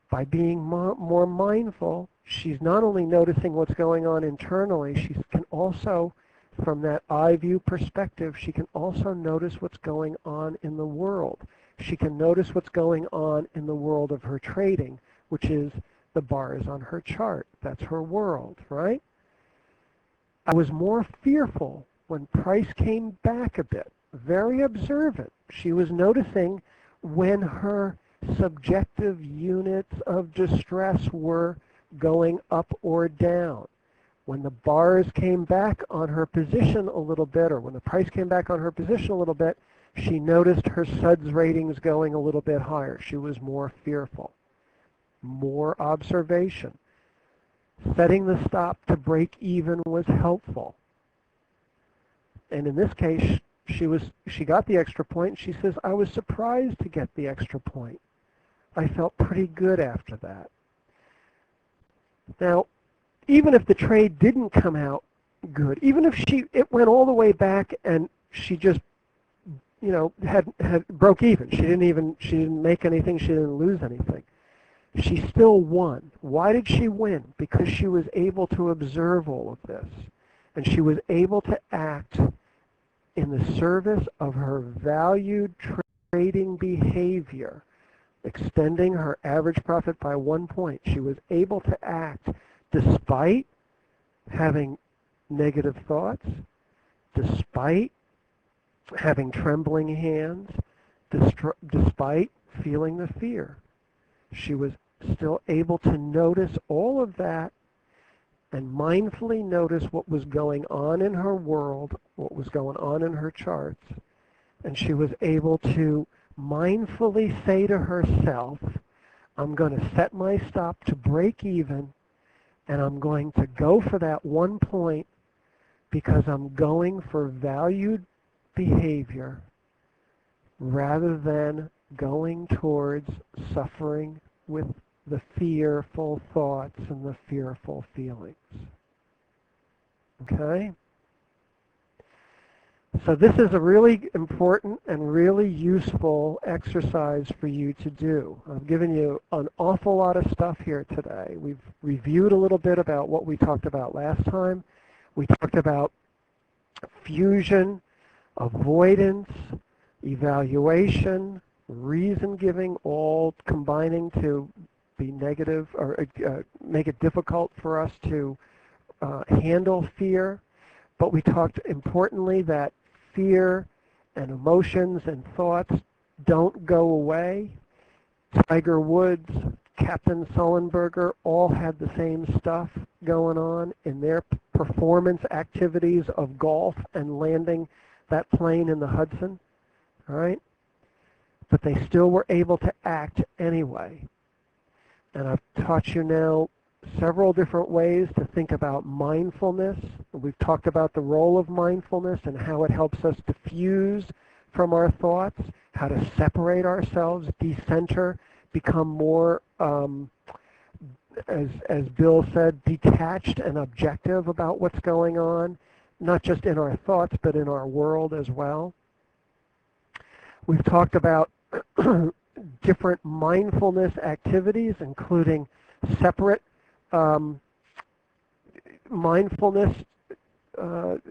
By being more mindful, she's not only noticing what's going on internally, she can also, from that eye view perspective, she can also notice what's going on in the world. She can notice what's going on in the world of her trading, which is the bars on her chart. That's her world, right? I was more fearful when price came back a bit, very observant. She was noticing when her subjective units of distress were going up or down. When the bars came back on her position a little bit, or when the price came back on her position a little bit, she noticed her SUDS ratings going a little bit higher. She was more fearful. More observation. Setting the stop to break even was helpful. And in this case, she got the extra point. She says, I was surprised to get the extra point. I felt pretty good after that. Now, even if the trade didn't come out good, even if it went all the way back and she just, had broke even. She didn't make anything. She didn't lose anything. She still won. Why did she win? Because she was able to observe all of this. And she was able to act in the service of her valued trading behavior, extending her average profit by 1 point. She was able to act despite having negative thoughts, despite having trembling hands, despite feeling the fear. She was still able to notice all of that and mindfully notice what was going on in her world, what was going on in her charts, and she was able to mindfully say to herself, I'm going to set my stop to break even, and I'm going to go for that 1 point because I'm going for valued behavior rather than going towards suffering with the fearful thoughts and the fearful feelings. Okay? So this is a really important and really useful exercise for you to do. I've given you an awful lot of stuff here today. We've reviewed a little bit about what we talked about last time. We talked about fusion, avoidance, evaluation, reason giving, all combining to be negative or make it difficult for us to handle fear. But we talked importantly that fear and emotions and thoughts don't go away. Tiger Woods, Captain Sullenberger all had the same stuff going on in their performance activities of golf and landing that plane in the Hudson, all right? But they still were able to act anyway. And I've taught you now several different ways to think about mindfulness. We've talked about the role of mindfulness and how it helps us diffuse from our thoughts, how to separate ourselves, decenter, become more, as Bill said, detached and objective about what's going on, not just in our thoughts, but in our world as well. We've talked about different mindfulness activities, including separate mindfulness, I'm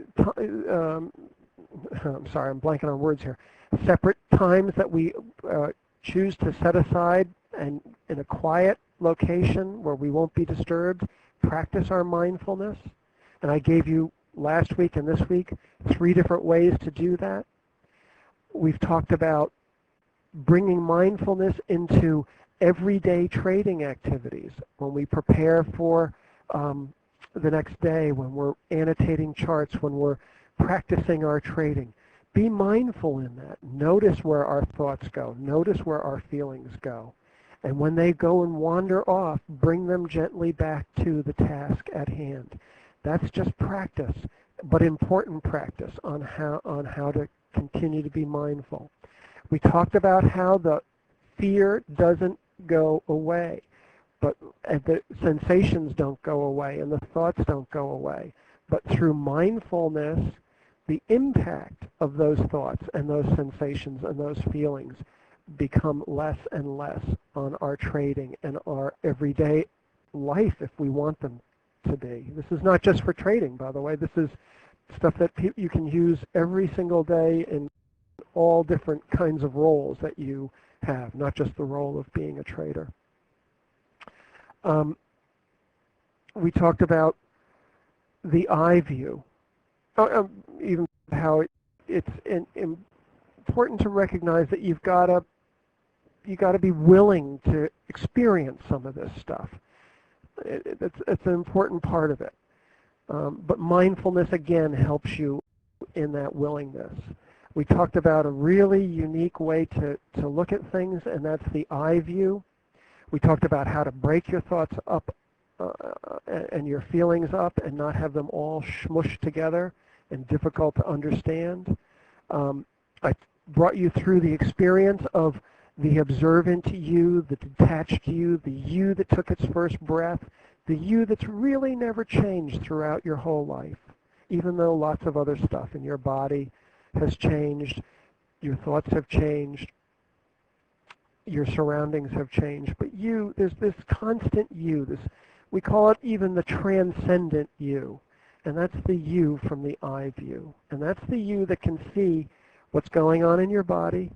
sorry, I'm blanking on words here, separate times that we choose to set aside and in a quiet location where we won't be disturbed, practice our mindfulness. And I gave you last week and this week 3 different ways to do that. We've talked about bringing mindfulness into everyday trading activities when we prepare for the next day, when we're annotating charts, when we're practicing our trading. Be mindful in that. Notice where our thoughts go. Notice where our feelings go. And when they go and wander off, bring them gently back to the task at hand. That's just practice, but important practice on how to continue to be mindful. We talked about how the fear doesn't go away, but the sensations don't go away and the thoughts don't go away. But through mindfulness, the impact of those thoughts and those sensations and those feelings become less and less on our trading and our everyday life if we want them to be. This is not just for trading, by the way. This is stuff that you can use every single day in all different kinds of roles that you have, not just the role of being a trader. We talked about the I view, even how it's important to recognize that you got to be willing to experience some of this stuff. It's an important part of it. But mindfulness, again, helps you in that willingness. We talked about a really unique way to look at things, and that's the I view. We talked about how to break your thoughts up and your feelings up and not have them all smushed together and difficult to understand. I brought you through the experience of the observant you, the detached you, the you that took its first breath, the you that's really never changed throughout your whole life, even though lots of other stuff in your body has changed, your thoughts have changed, your surroundings have changed, but you, there's this constant you, we call it even the transcendent you, and that's the you from the I view, and that's the you that can see what's going on in your body,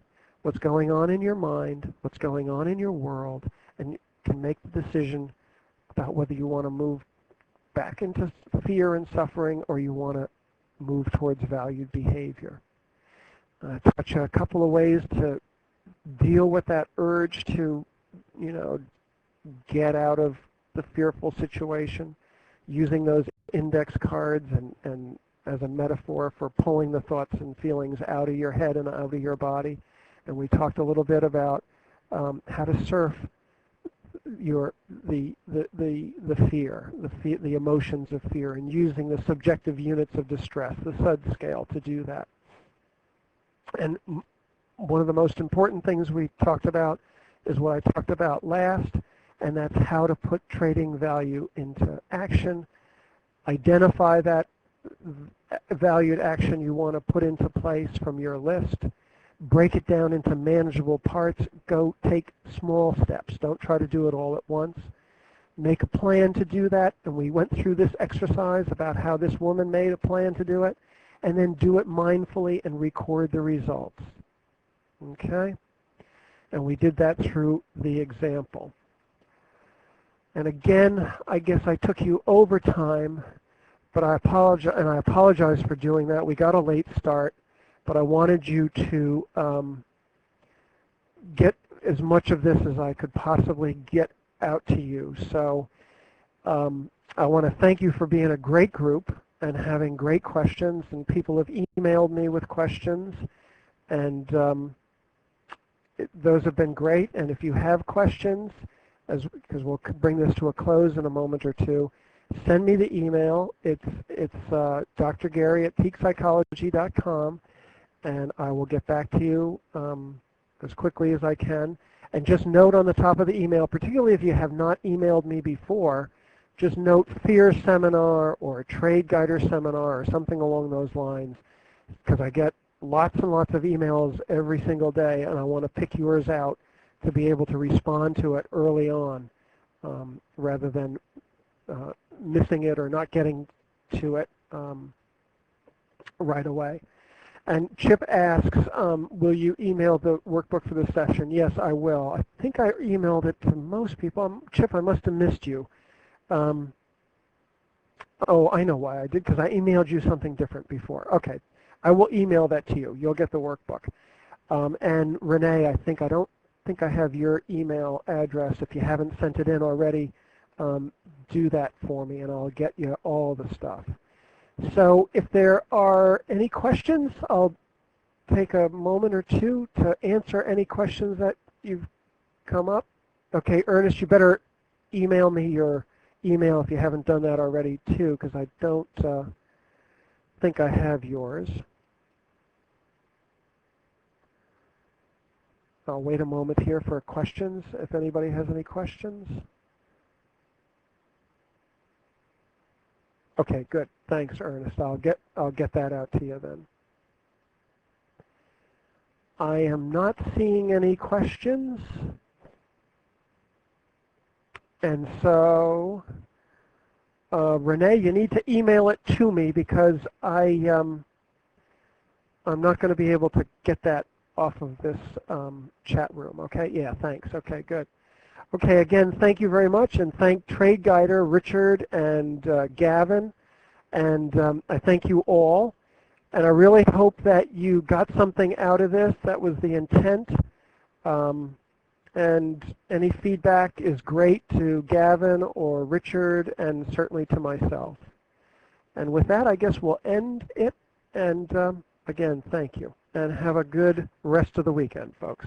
what's going on in your mind, what's going on in your world, and can make the decision about whether you want to move back into fear and suffering or you want to move towards valued behavior. Touch a couple of ways to deal with that urge to, get out of the fearful situation, using those index cards and as a metaphor for pulling the thoughts and feelings out of your head and out of your body. And we talked a little bit about how to surf the fear, the emotions of fear, and using the subjective units of distress, the SUD scale, to do that. And one of the most important things we talked about is what I talked about last, and that's how to put trading value into action, identify that valued action you want to put into place from your list, break it down into manageable parts, go take small steps. Don't try to do it all at once. Make a plan to do that, and we went through this exercise about how this woman made a plan to do it, and then do it mindfully and record the results. Okay? And we did that through the example. And again, I guess I took you over time, but I apologize for doing that. We got a late start, but I wanted you to get as much of this as I could possibly get out to you. So I want to thank you for being a great group and having great questions, and people have emailed me with questions, and those have been great. And if you have questions, because we'll bring this to a close in a moment or two, send me the email. It's drgary@peakpsychology.com, and I will get back to you as quickly as I can. And just note on the top of the email, particularly if you have not emailed me before, just note fear seminar or trade guider seminar or something along those lines, because I get lots and lots of emails every single day, and I want to pick yours out to be able to respond to it early on rather than missing it or not getting to it right away. And Chip asks, will you email the workbook for this session? Yes, I will. I think I emailed it to most people. Chip, I must have missed you. Oh, I know why I did, because I emailed you something different before. Okay, I will email that to you. You'll get the workbook. And Renee, I don't think I have your email address. If you haven't sent it in already, do that for me, and I'll get you all the stuff. So if there are any questions, I'll take a moment or two to answer any questions that you've come up. Okay, Ernest, you better email me your email if you haven't done that already too, because I don't think I have yours. I'll wait a moment here for questions, if anybody has any questions. Okay, good. Thanks, Ernest. I'll get that out to you then. I am not seeing any questions. And so, Renee, you need to email it to me, because I'm not going to be able to get that off of this chat room. Okay? Yeah, thanks. Okay, good. Okay, again, thank you very much, and thank Trade Guider Richard and Gavin, and I thank you all. And I really hope that you got something out of this. That was the intent. And any feedback is great to Gavin or Richard, and certainly to myself. And with that, I guess we'll end it. And again, thank you. And have a good rest of the weekend, folks.